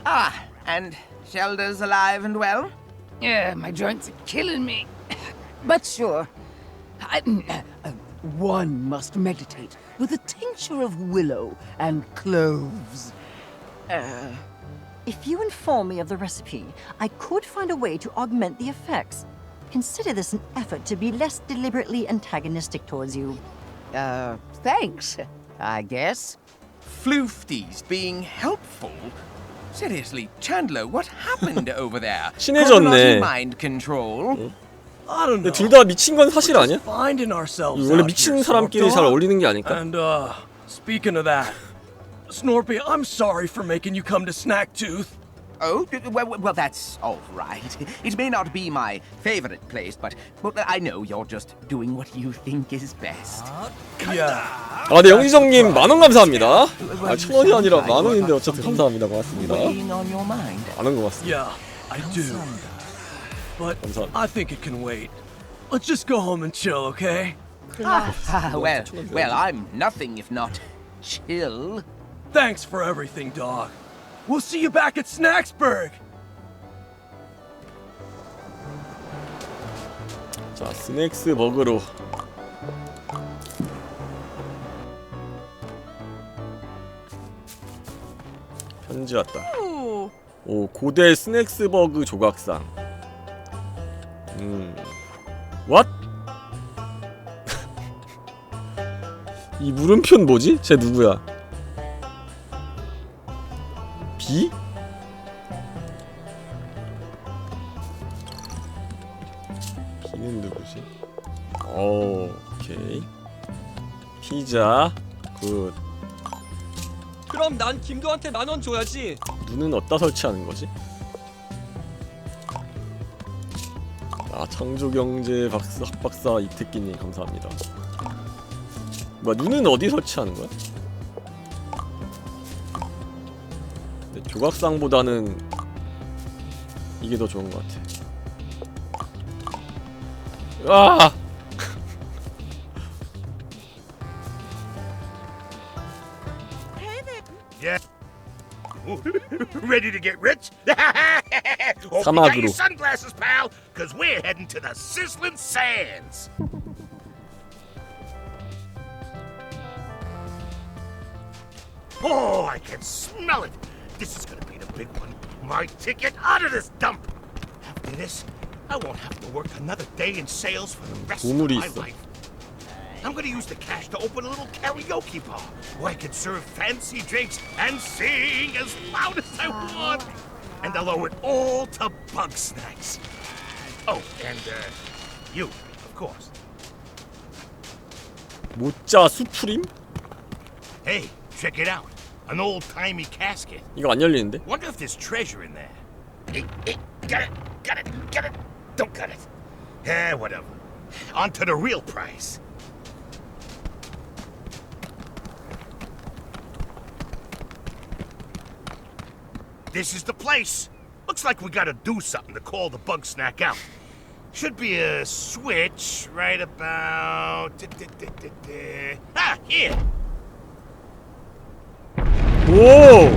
Ah, and Shelda's alive and well? Yeah, my joints are killing me. But sure, one must meditate with a tincture of willow and cloves. If you inform me of the recipe, I could find a way to augment the effects. Consider this an effort to be less deliberately antagonistic towards you. Thanks, I guess. Floofties being helpful? Seriously, Chandler, what happened over there? 친해졌네. Mind control? I don't know. 근데 둘 다 미친 건 사실 아니야? Finding ourselves 원래 out 미친 here, 사람끼리 Snorp 잘 Dog. 어울리는 게 아닐까? And speaking of that, Snorpy, I'm sorry for making you come to Snacktooth. Oh, well, that's all right. It may not be my favorite place, but I know you're just doing what you think is best. 아, 네, 영희정님 10,000원 감사합니다. 아, 1,000원이 아니라 10,000원인데 어쨌든 감사합니다. 고맙습니다. 많은 고맙습니다. Yeah, I do. But I think it can wait. Let's just go home and chill, okay? Well, I'm nothing if not chill. Thanks for everything, dog. We'll see you back at Snacksburg. 자, 스낵스 버그로 편지 왔다. 오, 고대 스낵스 버그 조각상. What? 이 물음표는 뭐지? 쟤 누구야? B? B는 누구지? 오케이. 피자. 굿. 그럼 난 김도한테 10,000원 줘야지. 눈은 어디다 설치하는 거지? 아, 창조경제 박사 학박사 이태끼님 감사합니다. 뭐야, 눈은 어디 설치하는 거야? 근데 조각상보다는 이게 더 좋은 것 같아. 아! Yeah. Ready to get rich? Hope you got 사막으로. your sunglasses, pal, because we're heading to the sizzling sands. Oh, I can smell it. This is gonna be the big one. My ticket out of this dump. After this, I won't have to work another day in sales for the rest of 보물이 my 있어. life. I'm gonna use the cash to open a little karaoke bar where I can serve fancy drinks and sing as loud as I want. And I'll owe it all to 벅스낵스. Oh, and you, of course. 모짜 수프림? Hey, check it out. An old-timey casket. 이거 안 열리는데? Wonder if there's treasure in there. Hey, got it. Don't cut it. Whatever. On to the real price. This is the place. Looks like we gotta do something to call the bug snack out. Should be a switch right about... Ah, here! 오!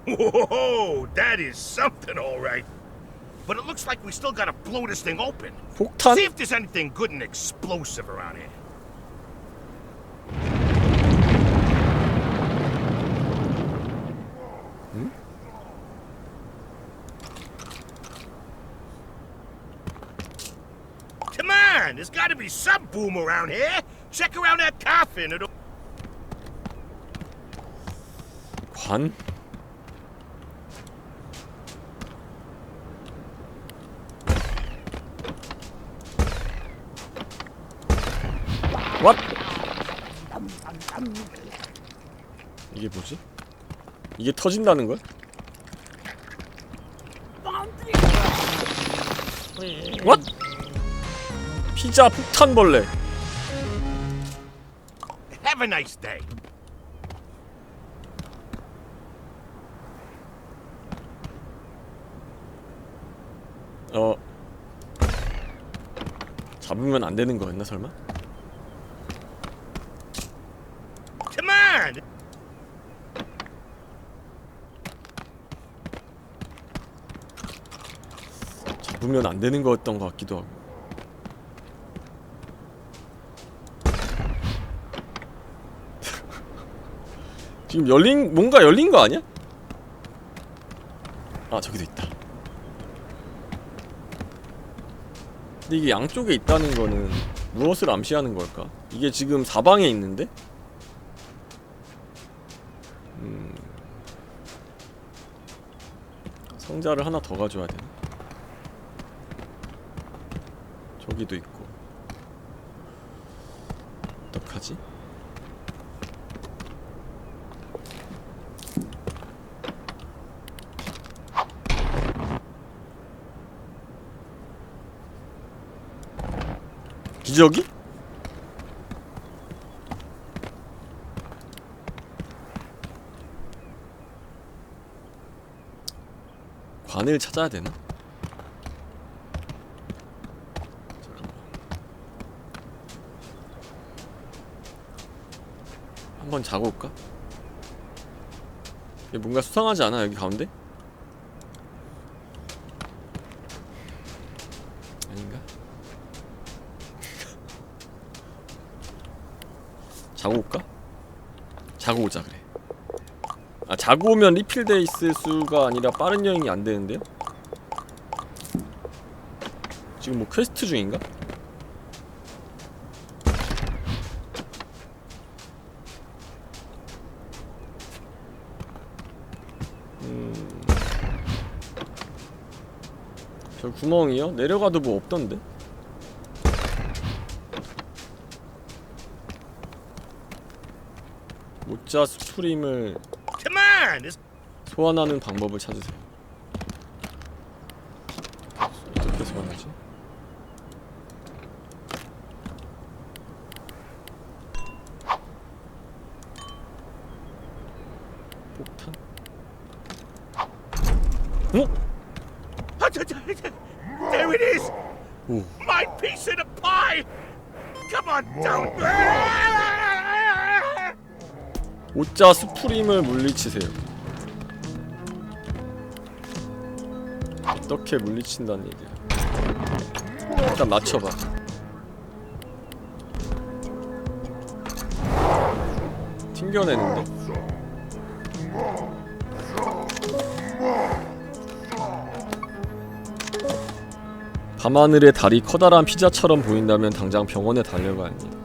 Whoa, that is something, all right. But it looks like we still gotta blow this thing open. 폭탄? See if there's anything good and explosive around here. Come on, there's gotta be some boom around here. Check around that coffin. It'll... 관? What? 이게 뭐지? 이게 터진다는 거야? What? 피자 폭탄벌레. Have a nice day. 잡으면 안 되는 거였나 설마? Come on. 잡으면 안 되는 거였던 것 같기도 하고. 지금 뭔가 열린 거 아니야? 아, 저기도 있다. 근데 이게 양쪽에 있다는 거는 무엇을 암시하는 걸까? 이게 지금 사방에 있는데? 상자를 하나 더 가져야 되나? 저기도 있고. 어떡하지? 기저귀? 관을 찾아야 되나? 잠깐만. 한번 자고 올까? 이게 뭔가 수상하지 않아? 여기 가운데? 아닌가? 자고 올까? 자고 오자 그래. 아, 자고 오면 리필돼 있을 수가 아니라 빠른 여행이 안 되는데요? 지금 뭐 퀘스트 중인가? 저 구멍이요? 내려가도 뭐 없던데? 모짜 스프림을 소환하는 방법을 찾으세요. 어떻게 소환하지? 폭탄? 어? There it is! 오. My piece of the pie! Come on down! 모짜 스프림을 물리치세요. 어떻게 물리친다는 얘기야. 일단 맞춰봐. 튕겨내는데? 밤하늘의 달이 커다란 피자처럼 보인다면 당장 병원에 달려가야 합니다.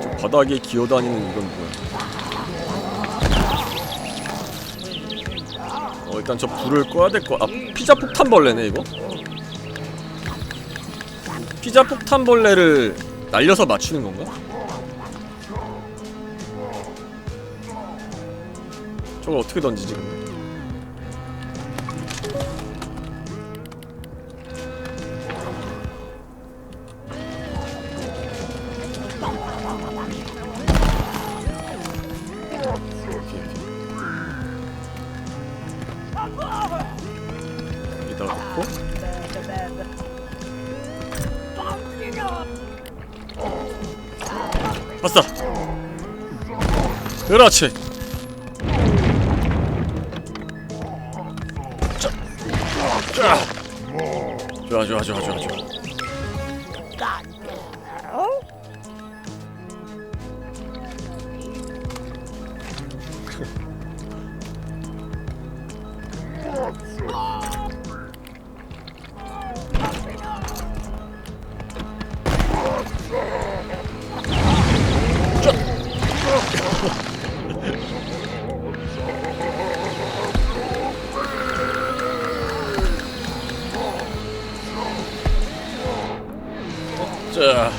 저 바닥에 기어다니는 이건 뭐야? 일단 저 불을 꺼야 될 거. 아, 피자 폭탄벌레네 이거? 피자 폭탄벌레를 날려서 맞추는 건가? 저걸 어떻게 던지지 근데? 여기다가 놓고 왔어! 그렇지! 좋아 좋아 좋아 좋아 좋아. 자.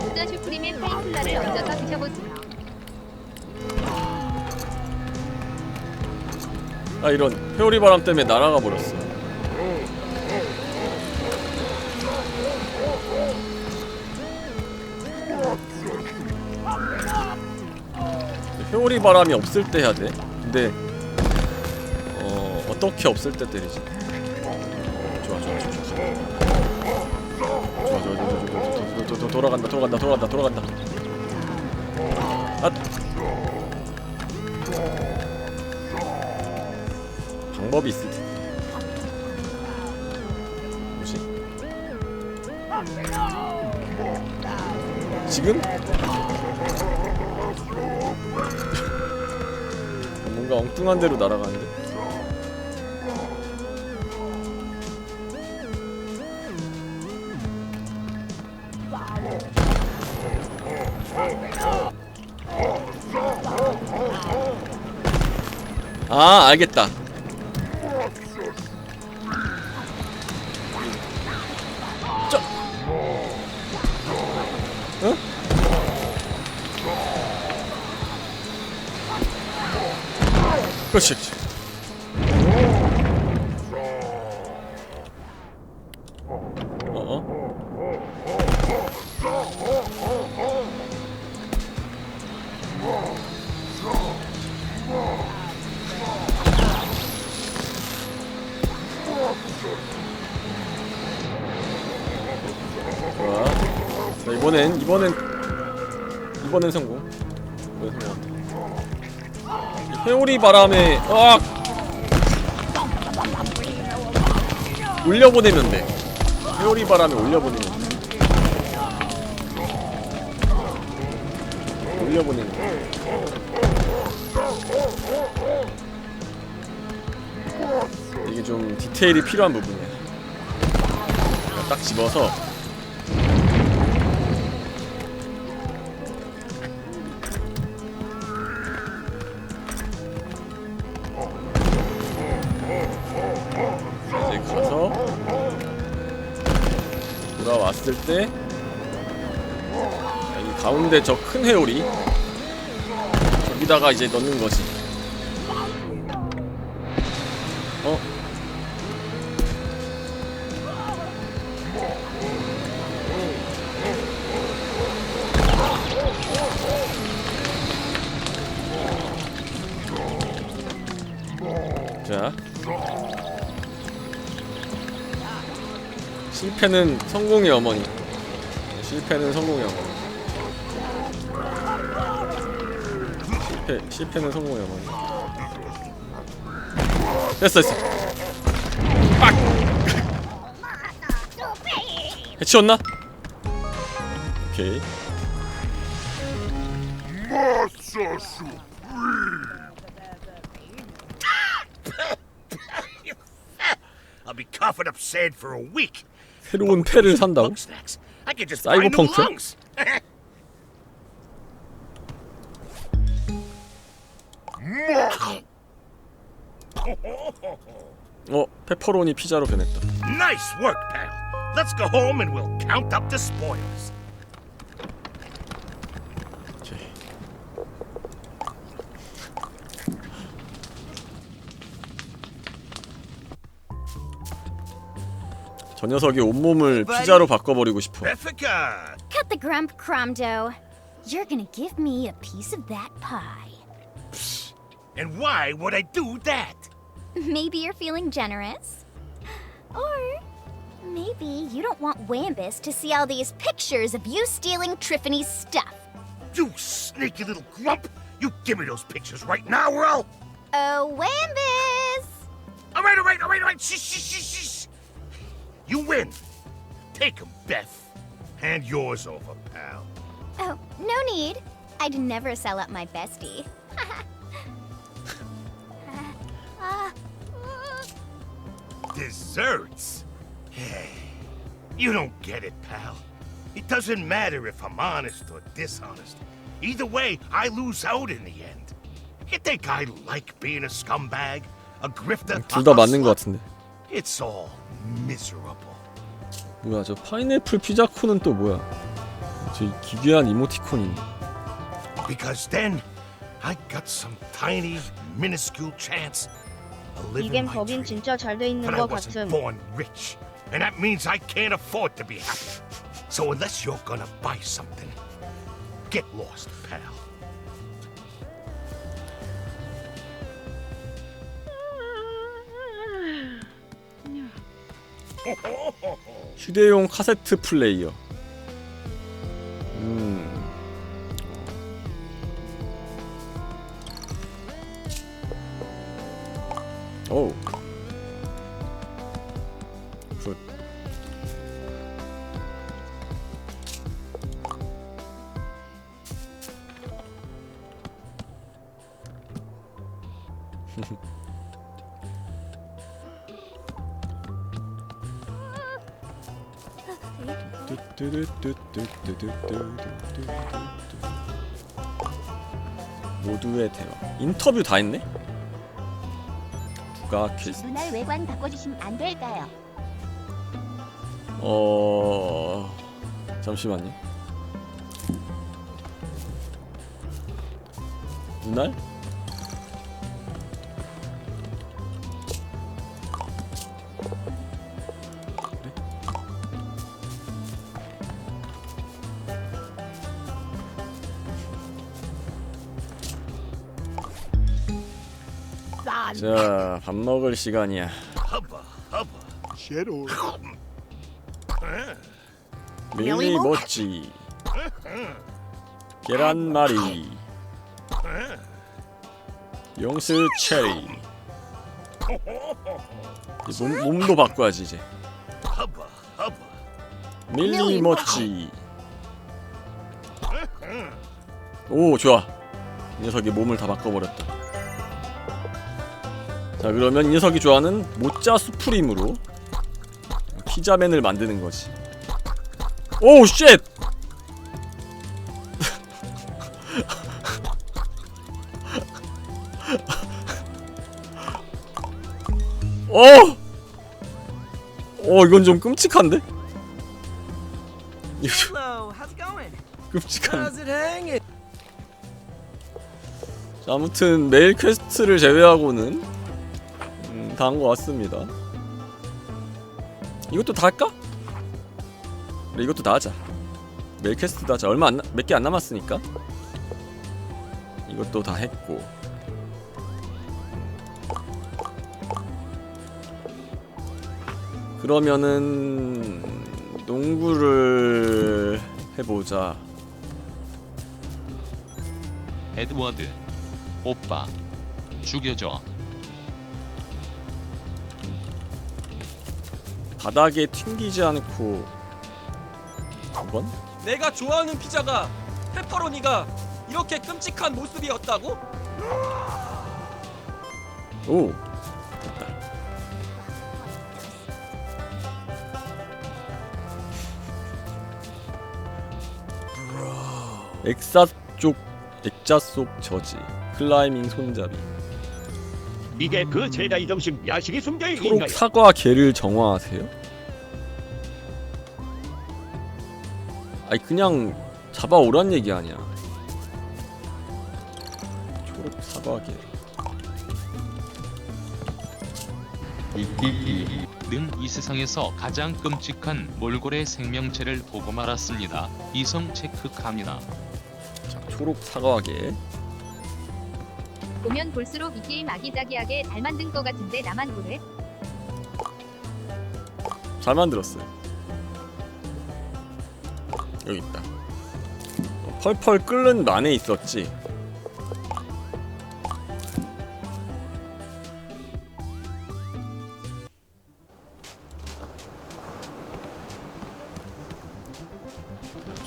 모짜 슈프림의 페인슬라를 얹어서 드셔보세요. 아 이런 회오리 바람 때문에 날아가 버렸어. 회오리 바람이 없을 때 해야 돼. 근데 어떻게 없을 때 때리지? 좋아 좋아 좋아 좋아. 좋아 좋아 돌아간다 돌아간다 돌아간다 돌아간다. 아. 방법이 있을 텐데. 뭐지? 지금? 뭔가 엉뚱한 데로 날아가는데? 아, 알겠다. 그렇지. 좋아. 자, 이번엔 성공. 이번엔 성공. 회오리 바람에 올려보내면 돼. 회오리 바람에 올려보내면 돼. 올려보내면 돼. 이게 좀 디테일이 필요한 부분이야. 딱 집어서 이제 가서 돌아왔을 때 이 가운데 저 큰 회오리 여기다가 이제 넣는 거지. 자, 실패는 성공의 어머니. 실패는 성공의 어머니. 실패는 성공의 어머니. 됐어. 빡! 해치웠나? 오케이. I'll be coughing up sand for a week. 새로운 패를 산다고? I could just buy new 사이버펑크? lungs. 페퍼로니 피자로 변했다. Nice work, pal. Let's go home and we'll count up the spoils. 오케이. 저 녀석이 온몸을 피자로 바꿔버리고 싶어. Beffica. Cut the grump, Cromdo. You're gonna give me a piece of that pie. And why would I do that? Maybe you're feeling generous? Or maybe you don't want Wambus to see all these pictures of you stealing Triffany's stuff. You sneaky little grump! You give me those pictures right now, or I'll... Oh, Wambus! All right. Shh. You win. Take 'em, Beth. Hand yours over, pal. Oh, no need. I'd never sell out my bestie. Desserts? You don't get it, pal. It doesn't matter if I'm honest or dishonest. Either way, I lose out in the end. You think I like being a scumbag? A grifter? 둘 다 맞는 것 같은데. It's all miserable. 뭐야, 저 파인애플 피자콘은 또 뭐야? 저 기괴한 이모티콘이. Because then I got some tiny, minuscule chance of living 이겐 my 더빙 dream. 진짜 잘 돼 있는 But I 것 wasn't 같음. born rich, and that means I can't afford to be happy. So unless you're gonna buy something, get lost, pal. 휴대용 카세트 플레이어. 오. 굿. 모두의 대화. 인터뷰 다 했네? 누가 퀘스트? 눈알 외관 바꿔주시면 안 될까요? 잠시만요. 눈알? 자, 밥 먹을 시간이야. Shed orb. 밀리 모찌, 계란말이, 용스 체리. 이제 몸도 바꿔야지 이제. 밀리 모찌. 오, 좋아. 이 녀석이 몸을 다 바꿔버렸다. 자, 그러면 이 녀석이 좋아하는 모짜 수프림으로 피자맨을 만드는 거지. 오, 쉣! 이건 좀 끔찍한데? Hello, how's it going? 끔찍한. How's it hanging? 자, 아무튼 메일 퀘스트를 제외하고는 다 한 것 같습니다. 이것도 다 할까? 그래, 이것도 다 하자. 메일 퀘스트도 하자. 몇 개 안 남았으니까. 이것도 다 했고. 그러면은 농구를 해보자. 에드워드, 오빠, 죽여줘. 바닥에 튕기지 않고 9번? 내가 좋아하는 피자가 페퍼로니가 이렇게 끔찍한 모습이었다고? 오, 됐다. 액자 속 저지, 클라이밍 손잡이. 이게 그 제다이 정식 야식이 숨겨있는 초록 거야. 사과 개를 정화하세요? 아니, 그냥 잡아오란 얘기 아니야. 초록 사과 개. 는 이 세상에서 가장 끔찍한 몰골의 생명체를 보고 말았습니다. 이성 체크합니다. 자, 초록 사과 개. 보면 볼수록 이 게임 아기자기하게 잘 만든 거 같은데 나만 그래? 잘 만들었어요. 여기 있다. 펄펄 끓는 만에 있었지.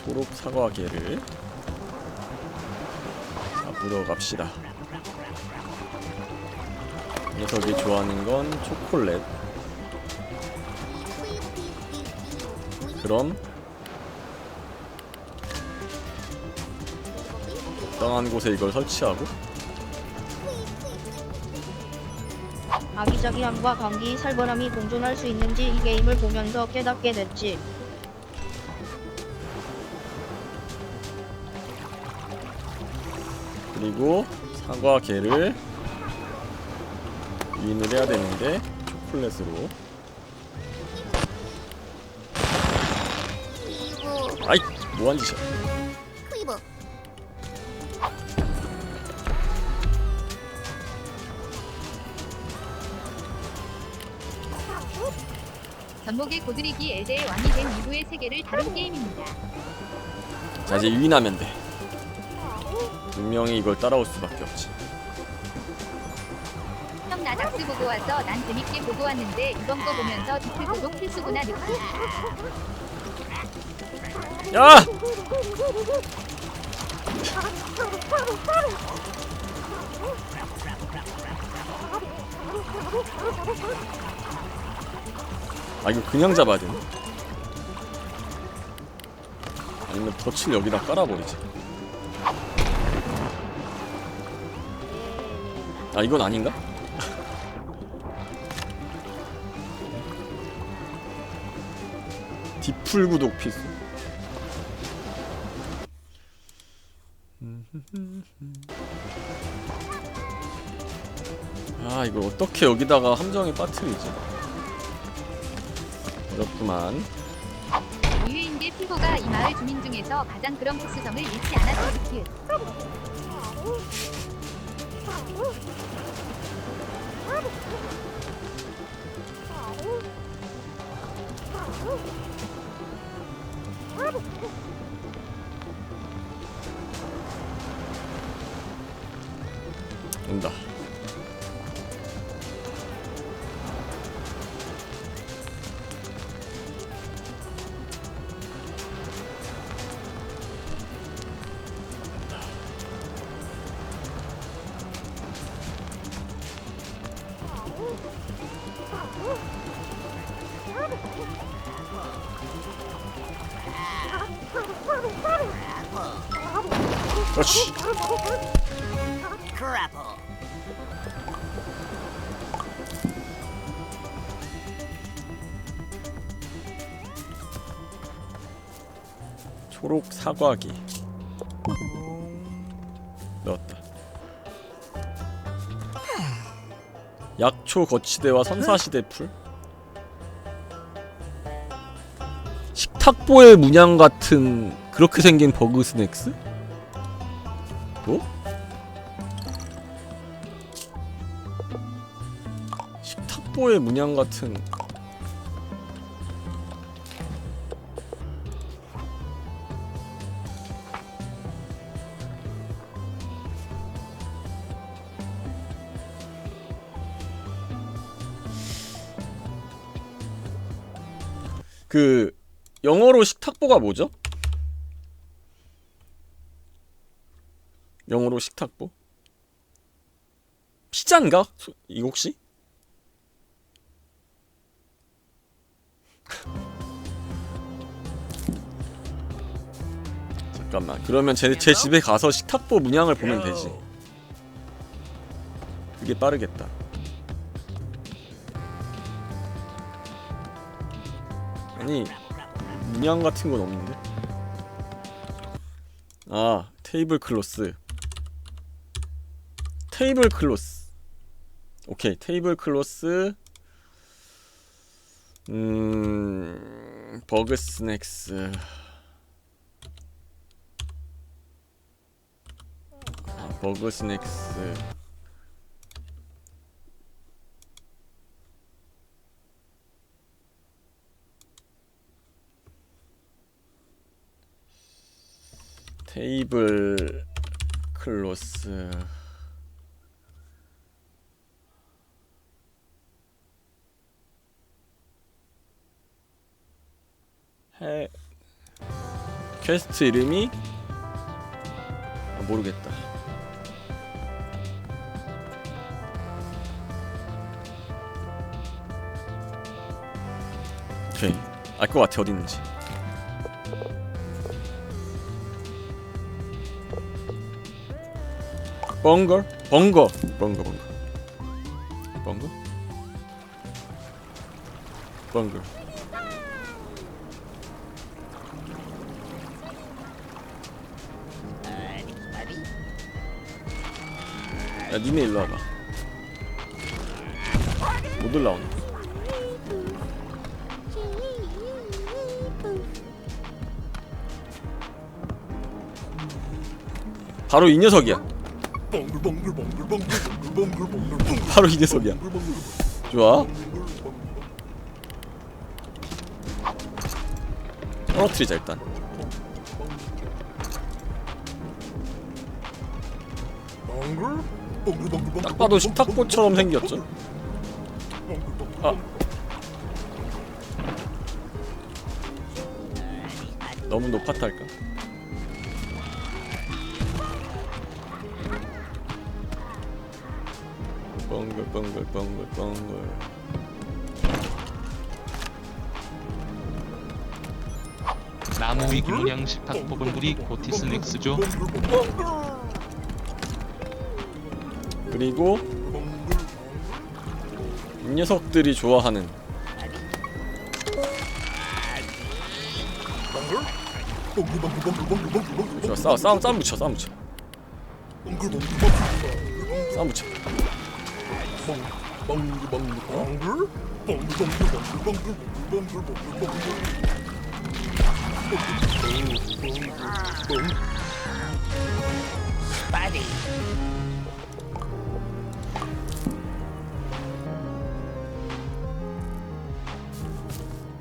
초록 사과개를 잡으러 갑시다. 녀석이 좋아하는 건 초콜릿. 그럼 적당한 곳에 이걸 설치하고 아기자기함과 감기, 살벌함이 공존할 수 있는지 이 게임을 보면서 깨닫게 됐지. 그리고 사과개를 유인을 해야 되는데 초콜릿으로. 아이, 뭐한 짓이야. 전목의 고드리기 엘데의 왕이 된 이후의 세계를 다룬 게임입니다. 자, 이제 유인하면 돼. 분명히 이걸 따라올 수밖에 없지. 형 나 닥스 보고 와서 난 재밌게 보고 왔는데 이번 거 보면서 디플 구독 필수구나 느낌. 야! 아, 이거 그냥 잡아야 되네. 아니면 덫을 여기다 깔아버리지. 아, 이건 아닌가? 디플 구독 필수. 아, 이걸 어떻게 여기다가 함정에 빠뜨리지? 어렵구만. 의외인데 피고가 이 마을 주민 중에서 가장 그런 특수성을 잃지 않았을 듯. 온다. 그렇지. 초록 사과기 넣었다. 약초 거치대와 선사시대 풀. 식탁보의 문양 같은 그렇게 생긴 버그스낵스? 뭐? 식탁보의 문양 같은 그 영어로 식탁보가 뭐죠? 영어로 식탁보? 피자인가? 이거 혹시? 잠깐만. 그러면 제 집에 가서 식탁보 문양을 보면 되지. 그게 빠르겠다. 아니 문양 같은 건 없는데? 아 테이블 클로스. 테이블 클로스. 오케이 테이블 클로스. 버그스낵스. 버그스낵스. 테이블 클로스. 퀘스트 이름이 모르겠다. 오케이 알 것 같아 어디 있는지. 벙거? 벙거 야 니네 일로 와봐. 못 올라오네. 바로 이 녀석이야. 바로 이 녀석이야. 좋아. 떨어뜨리자 일단. 딱 봐도 식탁보처럼 생겼죠? 아 너무 높았달까? 뻥글 나무 위기 문양 식탁 뽑은 불이 고티스낵스죠. 그리고 이 녀석들이 좋아하는 좋아 싸움 붙여 싸움 붙여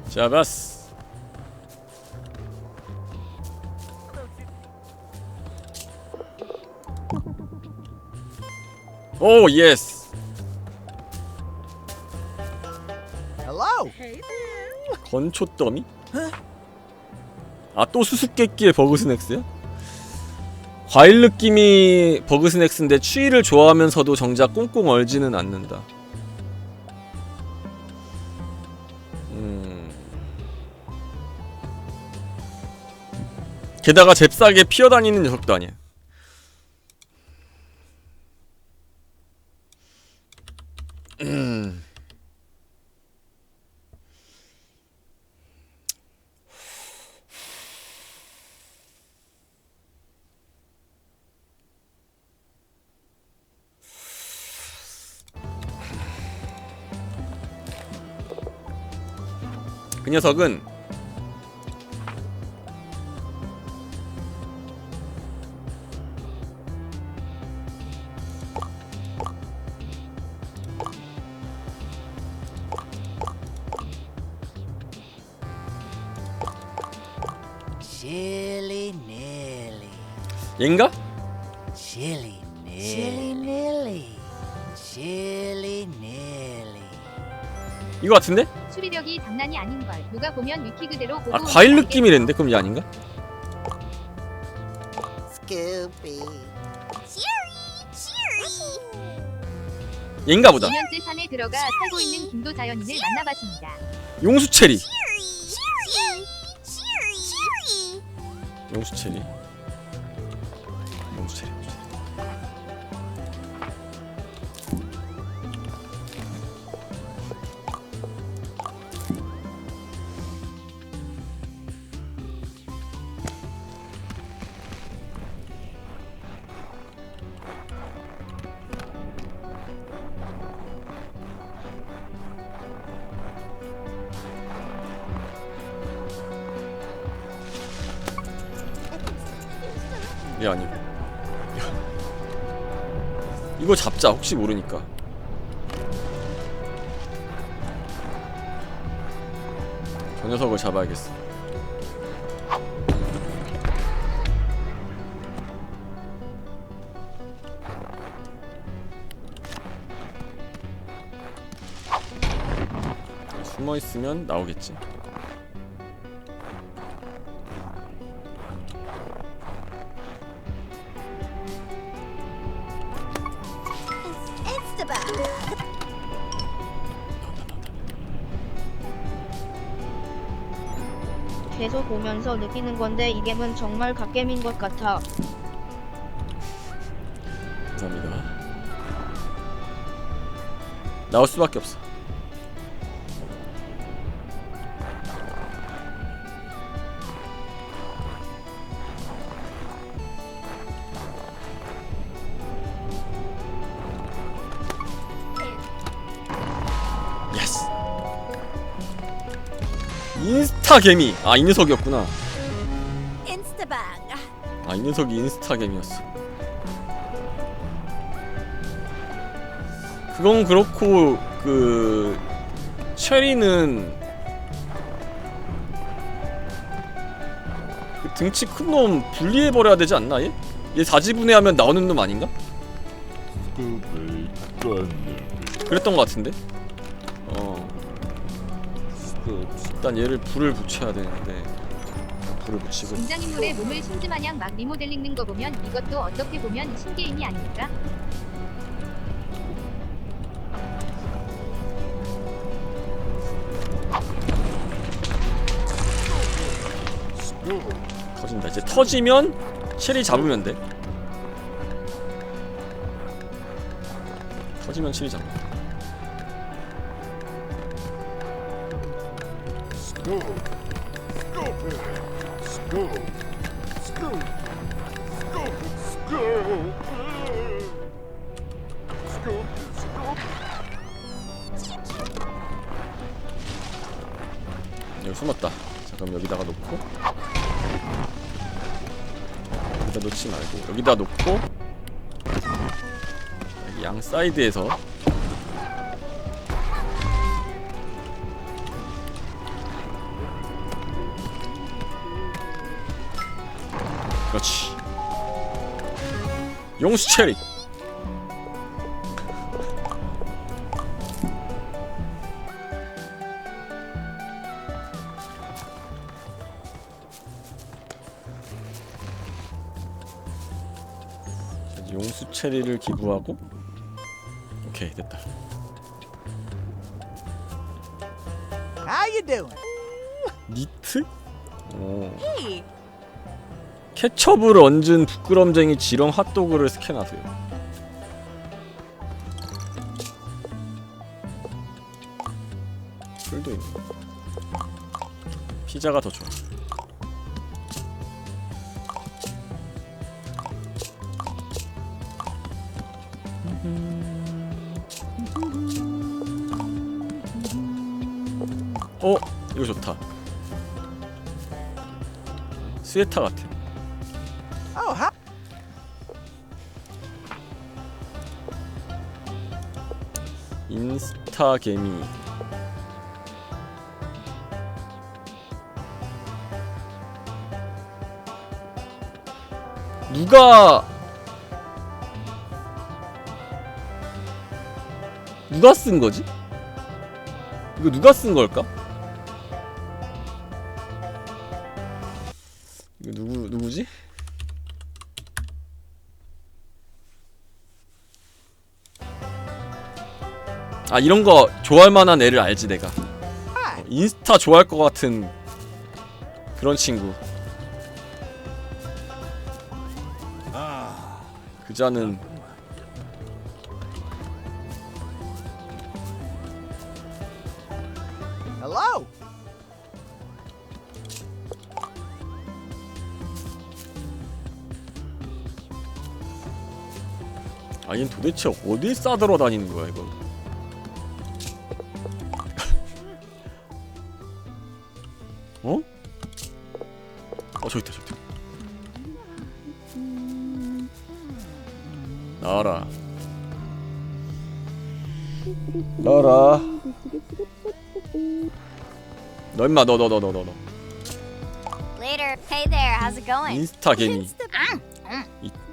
잡았어. 오 예스. Hello. 건초 더미? 아 또 수수께끼의 버그스낵스야? 과일 느낌이 버그스낵스인데 추위를 좋아하면서도 정작 꽁꽁 얼지는 않는다. 게다가 잽싸게 피어다니는 녀석도 아니야. 그 녀석은 Chilly Nilly. 얘인가? Chilly Nilly. Chilly Nilly. 이거 같은데? 수리력이 장난이 아닌 걸. 누가 보면 위키 그대로 보고. 아 과일 느낌이랬는데 그럼 얘 아닌가? Scoopy. 얘인가 보다. 2년째 산에 들어가 살고 있는 김도 자연인을 만나봤습니다. 용수체리. 용수체리. 용수체리. 얘 아니고. 이거 잡자 혹시 모르니까. 저 녀석을 잡아야겠어. 숨어 있으면 나오겠지. 계속 보면서 느끼는 건데 이 겜은 정말 갓겜인 것 같아. 감사합니다. 나올 수밖에 없어. 예스. 인스타 개미. 아 이 녀석이었구나. 아 이 녀석이 인스타 개미였어. 그건 그렇고 그 체리는 그 등치 큰 놈 분리해버려야 되지 않나 얘? 얘 4지분해하면 나오는 놈 아닌가? 그랬던 것 같은데? 일단 얘를 불을 붙여야 되는데 불을 붙이고 등장인물의 몸을 심즈마냥 막 리모델링는 거 보면 이것도 어떻게 보면 신게임이 아닐까? 터진다. 이제 터지면 체리 잡으면 돼. 터지면 체리 잡아. 여기 숨었다. 자 그럼 여기다가 놓고 여기다 놓지 말고 여기다 놓고 여기 양 사이드에서 그렇지. 용수 체리. 용수 체리를 기부하고. 오케이, 됐다. How you doing? 니트? 오. Hey, 케첩을 얹은 부끄럼쟁이 지렁 핫도그를 스캔하세요. 풀도 있네. 피자가 더 좋아. 이거 좋다. 스웨터 같아. Oh, hi. 인스타 개미. 누가 쓴 거지? 이거 누가 쓴 걸까? 이거 누구지? 아, 이런 거 좋아할 만한 애를 알지 내가. 인스타 좋아할 것 같은 그런 친구. 그자는 Hello. 아, 얘는 도대체 어딜 싸들어 다니는 거야 이거. 어? 저기 있다, 저기 있다. 나와라. 나와라. 너 임마, 너. Later. Hey there. How's it going? 인스타 개미.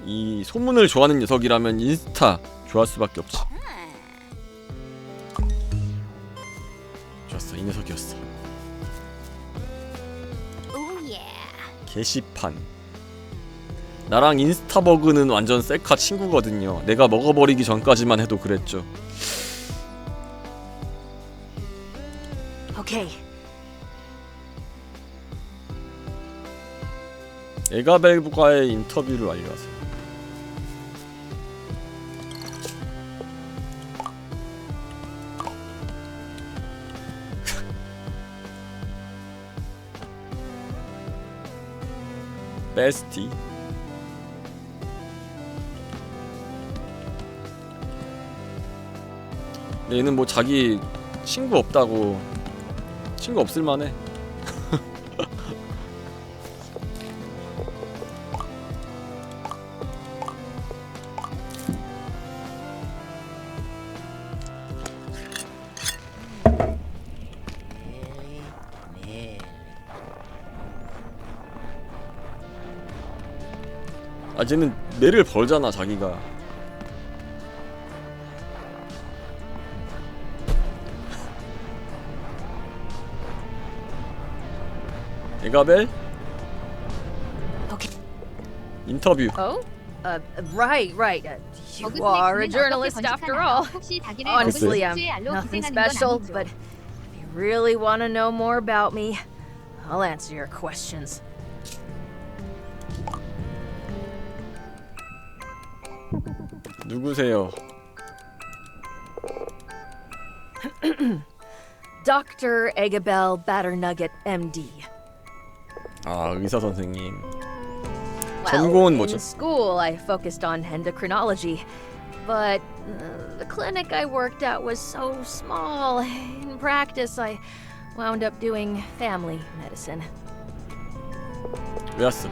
이 소문을 좋아하는 녀석이라면 인스타 좋아할 수밖에 없지. 좋았어, 이 녀석이었어. Oh yeah. 게시판. 나랑 인스타버그는 완전 셀카 친구거든요. 내가 먹어버리기 전까지만 해도 그랬죠. Okay. 에가벨과의 인터뷰를 완료하세요. 베스티. 근데 얘는 뭐 자기 친구 없다고. 친구 없을만해. 아, 쟤는 뇌를 벌잖아 자기가. 에가벨? 인터뷰. Oh? Right. You are a journalist after all. Honestly, I'm nothing special, but if you really want to know more about me, I'll answer your questions. 누구세요? Dr. Agabel Batternugget, MD. 아, 의사 선생님. Well, 전공은 뭐죠? in school, I focused on endocrinology, but the clinic I worked at was so small. In practice, I wound up doing family medicine. 왜 왔어?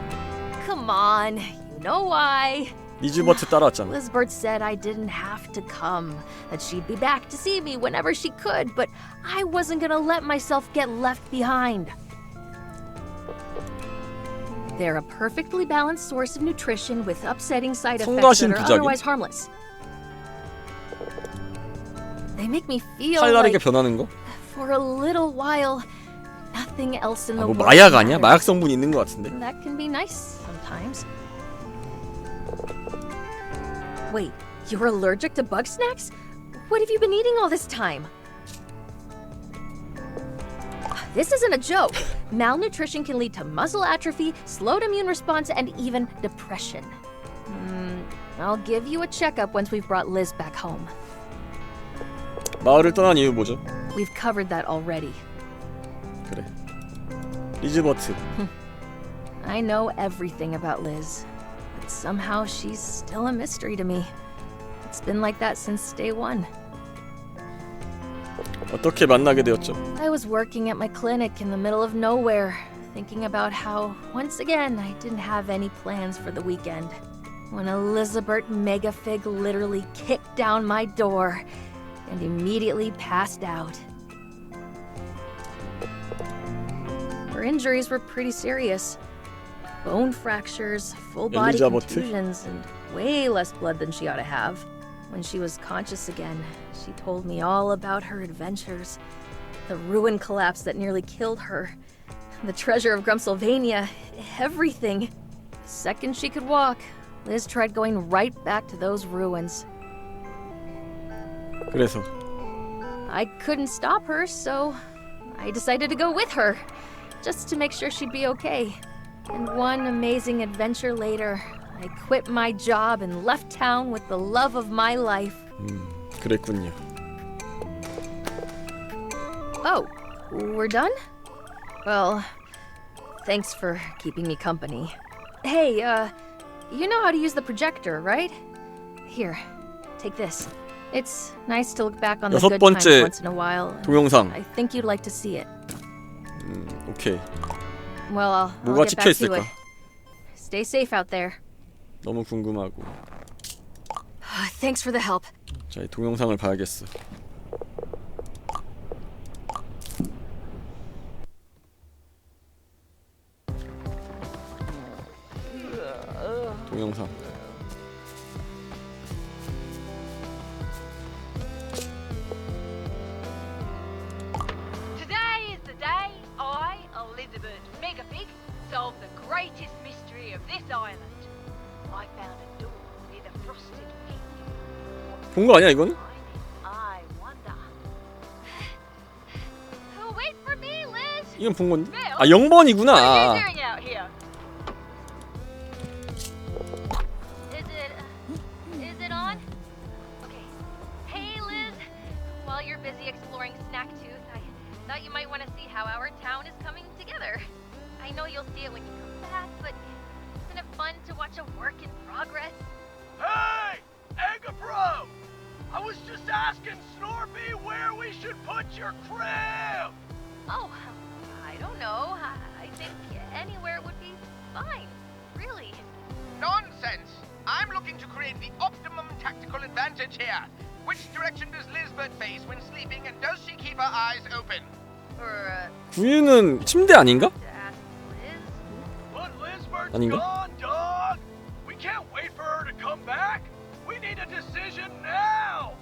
Come on, you know why. 리즈버트 따라왔잖아. Lizbert said I didn't have to come, that she'd be back to see me whenever she could, but I wasn't gonna let myself get left behind. They're a perfectly balanced source of nutrition with upsetting side effects 성가신 that are 부작용? otherwise harmless. They make me feel 칼날하게 like 변하는 거? for a little while nothing else in the 뭐 world 마약 아니야? matters. 마약 성분 있는 것 같은데. That can be nice sometimes. Wait, you're allergic to bug snacks? What have you been eating all this time? This isn't a joke. Malnutrition can lead to muscle atrophy, slowed immune response, and even depression. I'll give you a checkup once we've brought Liz back home. 마을을 떠난 이유 뭐죠? We've covered that already. 그래. 리즈버트. I know everything about Liz, but somehow she's still a mystery to me. It's been like that since day one. 어떻게 만나게 되었죠? I was working at my clinic in the middle of nowhere, thinking about how, once again, I didn't have any plans for the weekend. When Elizabeth Megafig literally kicked down my door and immediately passed out. Her injuries were pretty serious. Bone fractures, full body 엘리자베트? contusions, and way less blood than she ought to have. When she was conscious again, she told me all about her adventures. The ruin collapse that nearly killed her. The treasure of Grumpsylvania. Everything. The second she could walk, Liz tried going right back to those ruins. 그래서 I couldn't stop her, so I decided to go with her, just to make sure she'd be okay. And one amazing adventure later, I quit my job and left town with the love of my life. 그랬군요. Oh, we're done? Well, thanks for keeping me company. Hey, you know how to use the projector, right? Here, take this. It's nice to look back on the 여섯 good times 번째 once in a while. 동영상. I think you'd like to see it. 오케이. Well, I'll 뭐가 get 찍혀 back to 있을까? it. Stay safe out there. 너무 궁금하고. Thanks for the help. 자, 이 동영상을 봐야겠어. 동영상. Today is the day I, Elizabeth Megapig, solved the greatest mystery of this island. I found a door with a frosted wing. 본 거 아니야 이건? I wonder. Wait for me, Liz. 이건 본 건데? 아 0번이구나. What are you doing out here? Is it on? Okay. Hey, Liz. While you're busy exploring Snacktooth, I thought you might want to see how our town is coming together. I know you'll see it when you come back, but isn't it fun to watch a work in progress? Hey! Ega Bro! I was just asking Snorpy where we should put your crib! Oh, I don't know. I think anywhere would be fine. Really. Nonsense! I'm looking to create the optimum tactical advantage here. Which direction does Lisbeth face when sleeping, and does she keep her eyes open? 구유는 침대 아닌가? But Lisbeth's 아닌가? gone, dog! We can't wait for her to come back! We need a decision now!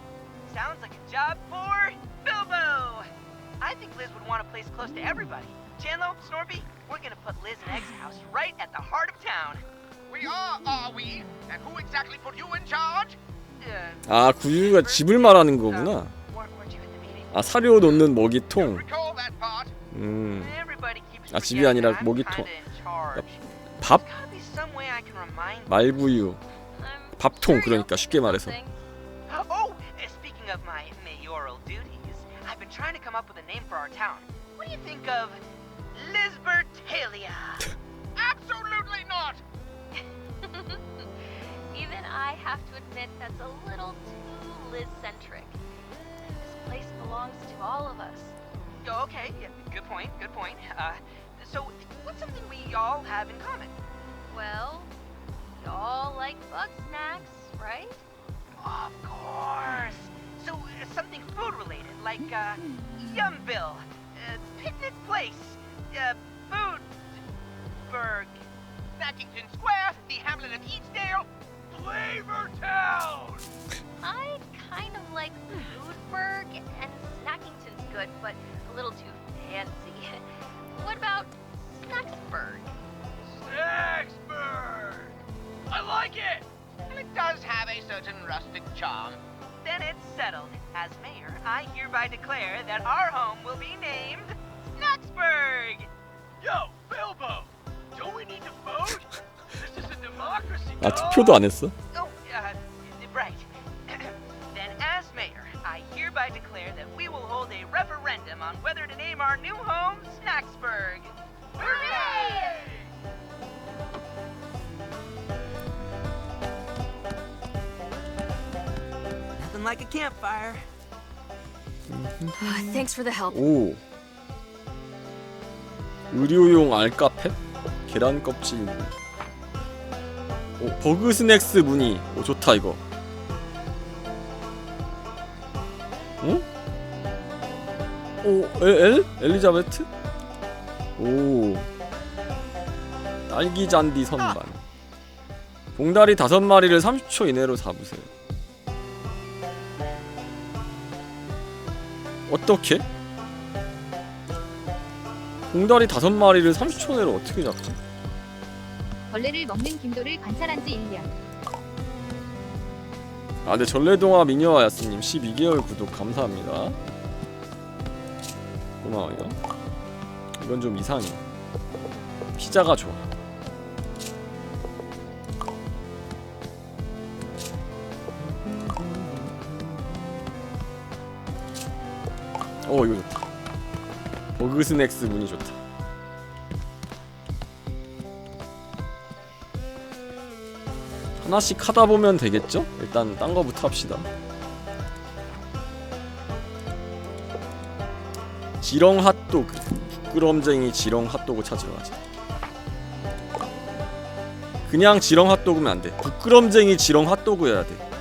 Sounds like a job for Bilbo! I think Liz would want a place close to everybody. Chandlo, Snorpy, we're gonna put Liz and Egg's house right at the heart of town. We are we? And who exactly put you in charge? 아 구유가 집을 말하는 거구나. 아 사료 놓는 먹이통. 아 집이 아니라 먹이통. 밥? 말구유. 밥통 그러니까 쉽게 말해서. Oh, speaking of my mayoral duties, I've been trying to come up with a name for our town. What do you think of Lisbertalia? Absolutely not! Even I have to admit that's a little too Liz-centric. This place belongs to all of us. Okay, yeah, good point, good point. So what's something we all have in common? Well, we all like bug snacks, right? Of course. So something food-related, like Yumville, Picnic Place, Foodburg. Snackington Square, the hamlet of Eastdale, Flavor Town! I kind of like Foodburg, and Snackington's good, but a little too fancy. What about Snacksburg? Snacksburg! I like it! And it does have a certain rustic charm. Then it's settled. As mayor, I hereby declare that our home will be named Snacksburg! Yo, Bilbo! Don't we need to vote? This is a democracy. 아 투표도 안 했어? Oh, right. Then as mayor, I hereby declare that we will hold a referendum on whether to name our new home Snacksburg. Hooray! Nothing like a campfire. Thanks for the help. 오. 의료용 알카펫? 계란 껍질 무늬. 오, 버그스낵스 무늬. 오, 좋다 이거. 응? 오, 엘리자베트? 오. 딸기 잔디 선반. 봉다리 5마리를 30초 이내로 잡으세요. 어떻게? 봉다리 5마리를 30초 내로 어떻게 잡지? 벌레를 먹는 김도를 관찰한 지 1년. 아, 네, 전래동화 미녀와 야스님 12개월 구독 감사합니다. 고마워요. 이건 좀 이상해. 피자가 좋아. 오, 이거 좋다. 버그스낵스 문이 좋다. 하나씩 하다 보면 되겠죠? 일단 딴 거부터 합시다. 지렁 핫도그. 부끄럼쟁이 지렁 핫도그 찾으러 가자. 그냥 지렁 핫도그면 안 돼. 부끄럼쟁이 지렁 핫도그여야 돼.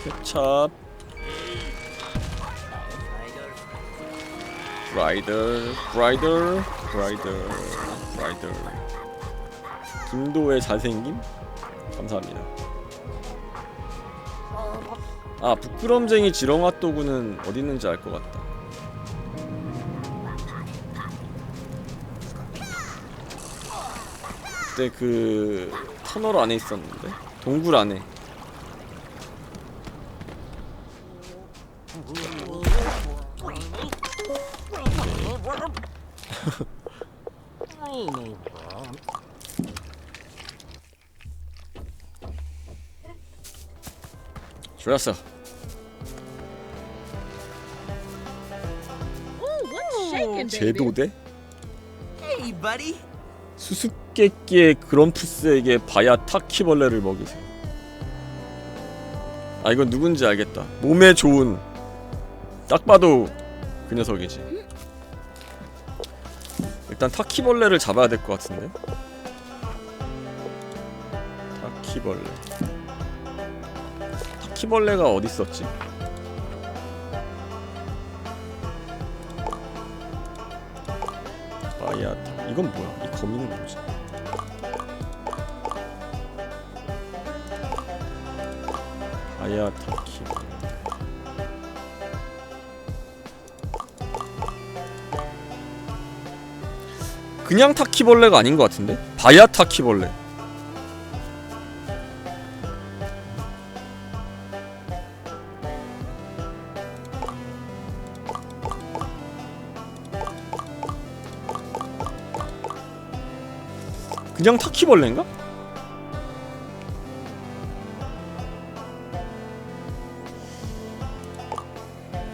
케찹 브라이더 김도의 잘생김? 감사합니다. 아, 부끄럼쟁이 지렁 핫도그는 어디 있는지 알 것 같다. 그때 그 터널 안에 있었는데? 동굴 안에. 좋았어. 제도대? Hey, buddy. 수수께끼의 그럼푸스에게 바야 타키벌레를 먹이세요. 아, 이건 누군지 알겠다. 몸에 좋은, 딱 봐도 그 녀석이지. 일단 타키벌레를 잡아야 될 것 같은데. 타키벌레. 타키벌레가 어디 있었지? 바야타. 이건 뭐야? 이 거미는 뭐지? 바야타키. 그냥 타키벌레가 아닌 것 같은데? 바야타키벌레. 그냥 타키벌레인가?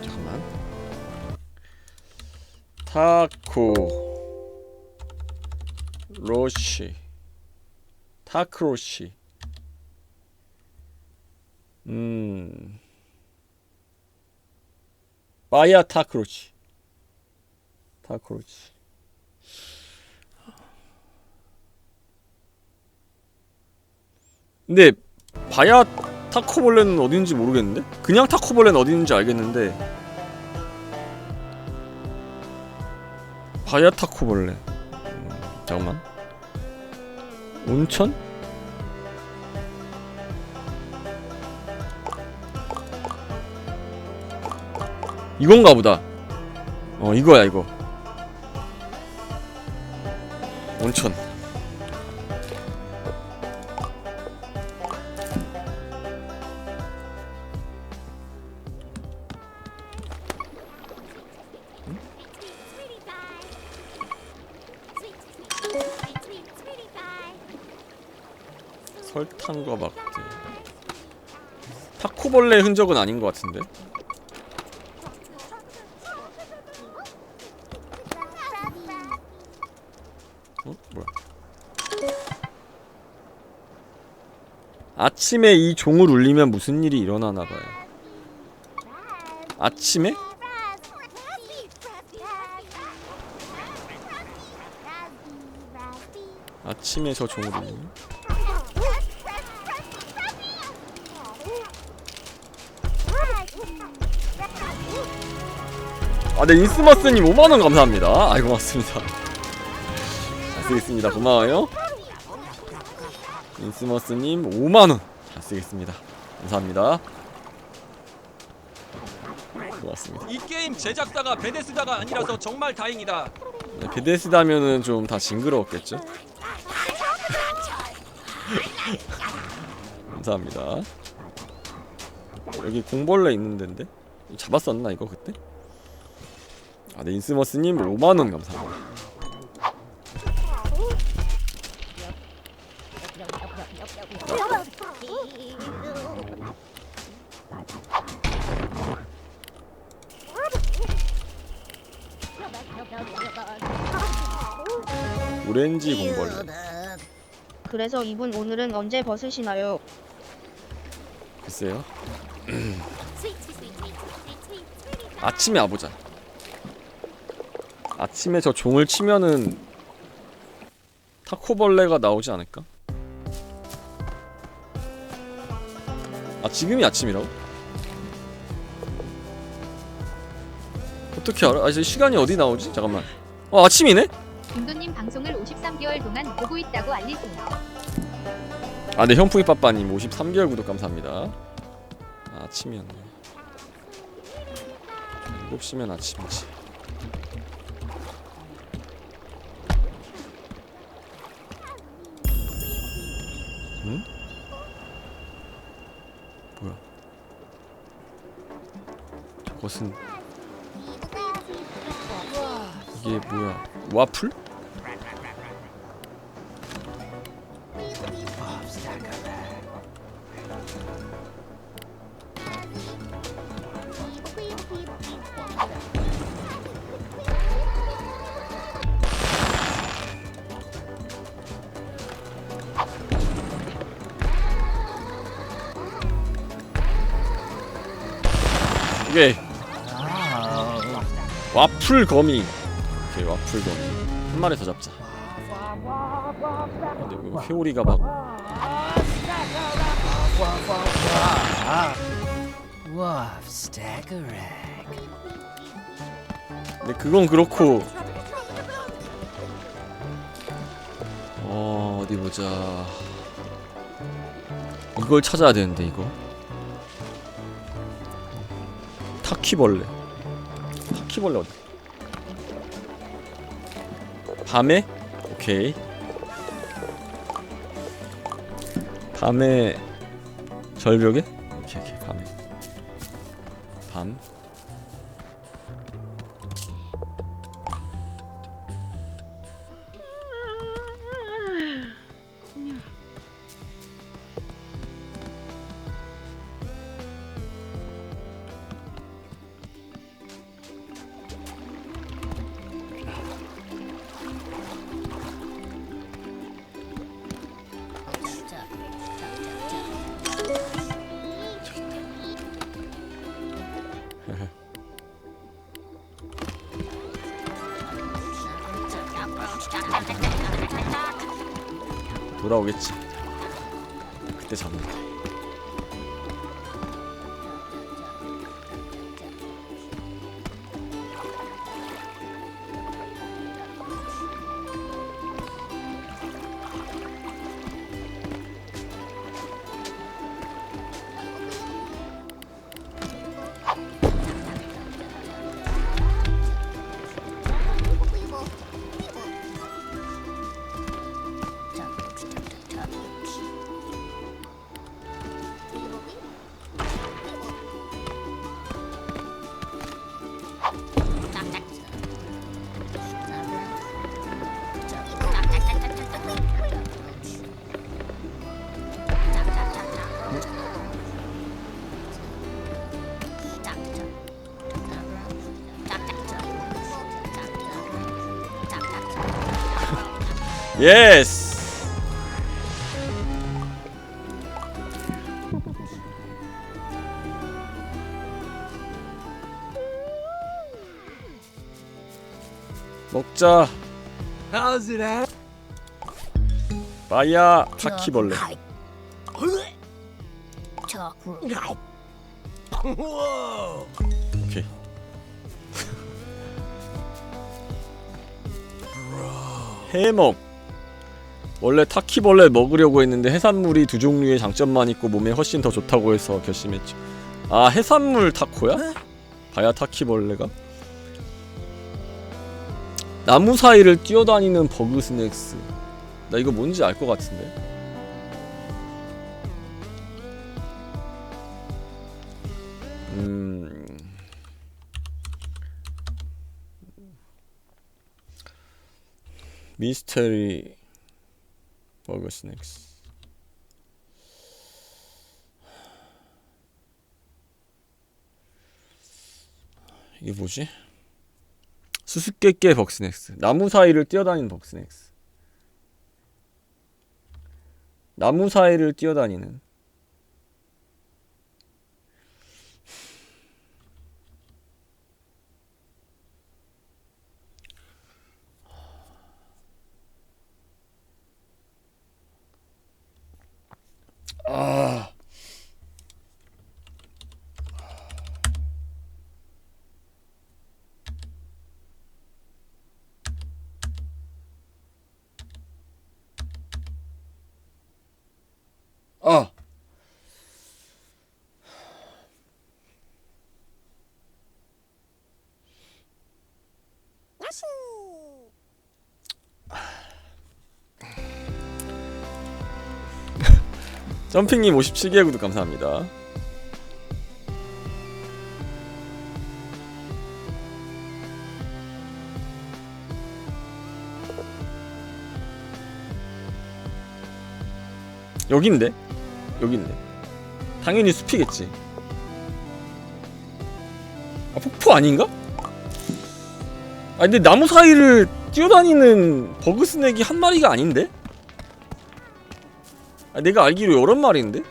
잠깐만. 타코 로시 타크로시. 바야 타크로시. 다 그렇지. 근데 바야 타코벌레는 어딘지 모르겠는데? 그냥 타코벌레는 어딘지 알겠는데 바야 타코벌레 잠깐만. 온천? 이건가 보다. 이거야 이거. 온천. 설탕과 막대. 타코벌레 흔적은 아닌 것 같은데? 뭐야? 아침에 이 종을 울리면 무슨 일이 일어나나봐요. 아침에? 아침에 저 종을 울리면? 네, 인스머스님 5만원 감사합니다. 아이고, 고맙습니다. 잘 쓰겠습니다. 고마워요. 인스머스님 5만원 잘 쓰겠습니다. 감사합니다. 고맙습니다. 이 게임 제작사가 베데스다가 아니라서 정말 다행이다. 네, 베데스다면은 좀 다 징그러웠겠죠? 감사합니다. 여기 공벌레 있는 데인데? 잡았었나 이거 그때? 네, 인스머스님 5만원 감사합니다. 오렌지 공벌레. 그래서 이분 오늘은 언제 벗으시나요? 글쎄요. 아침에 와보자. 아침에 저 종을 치면은 타코벌레가 나오지 않을까? 지금이 아침이라고? 어떻게 알아? 이제 시간이 어디 나오지? 잠깐만. 아침이네? 김도님 방송을 53개월 동안 보고 있다고 알리세요. 네, 현풍이빠빠님 53개월 구독 감사합니다. 아침이었네. 7시면 아침이지. 응? 뭐야? 저것은 이게 뭐야? 와플? 오케이. 와플 거미. 오케이, 와플 거미. 한 마리 더 잡자. 근데 왜 회오리가 막. 근데 그건 그렇고. 어디 보자. 이걸 찾아야 되는데 이거. 타키벌레. 타키벌레 어디? 밤에? 오케이. 밤에 절벽에? 오케이 밤에. 밤. 돌아오겠지. 그때 잡는. 예스. 먹자. How's it at? 빠이야 바퀴벌레. Whoa! 오케이. 해먹. 원래 타키벌레 먹으려고 했는데 해산물이 두 종류의 장점만 있고 몸에 훨씬 더 좋다고 해서 결심했지. 아, 해산물 타코야? 바야 타키벌레가? 나무 사이를 뛰어다니는 버그스낵스. 나 이거 뭔지 알 것 같은데. 미스테리 벅스낵스. 이게 뭐지? 수수께끼 벅스낵스. 나무 사이를 뛰어다니는 벅스낵스. 나무 사이를 뛰어다니는. 아. 아. 점핑님 57개 구독 감사합니다. 여긴데? 여긴데. 당연히 숲이겠지. 아, 폭포 아닌가? 아, 근데 나무 사이를 뛰어다니는 버그스낵이 한 마리가 아닌데? 아, 내가 알기로 여러 마리인데?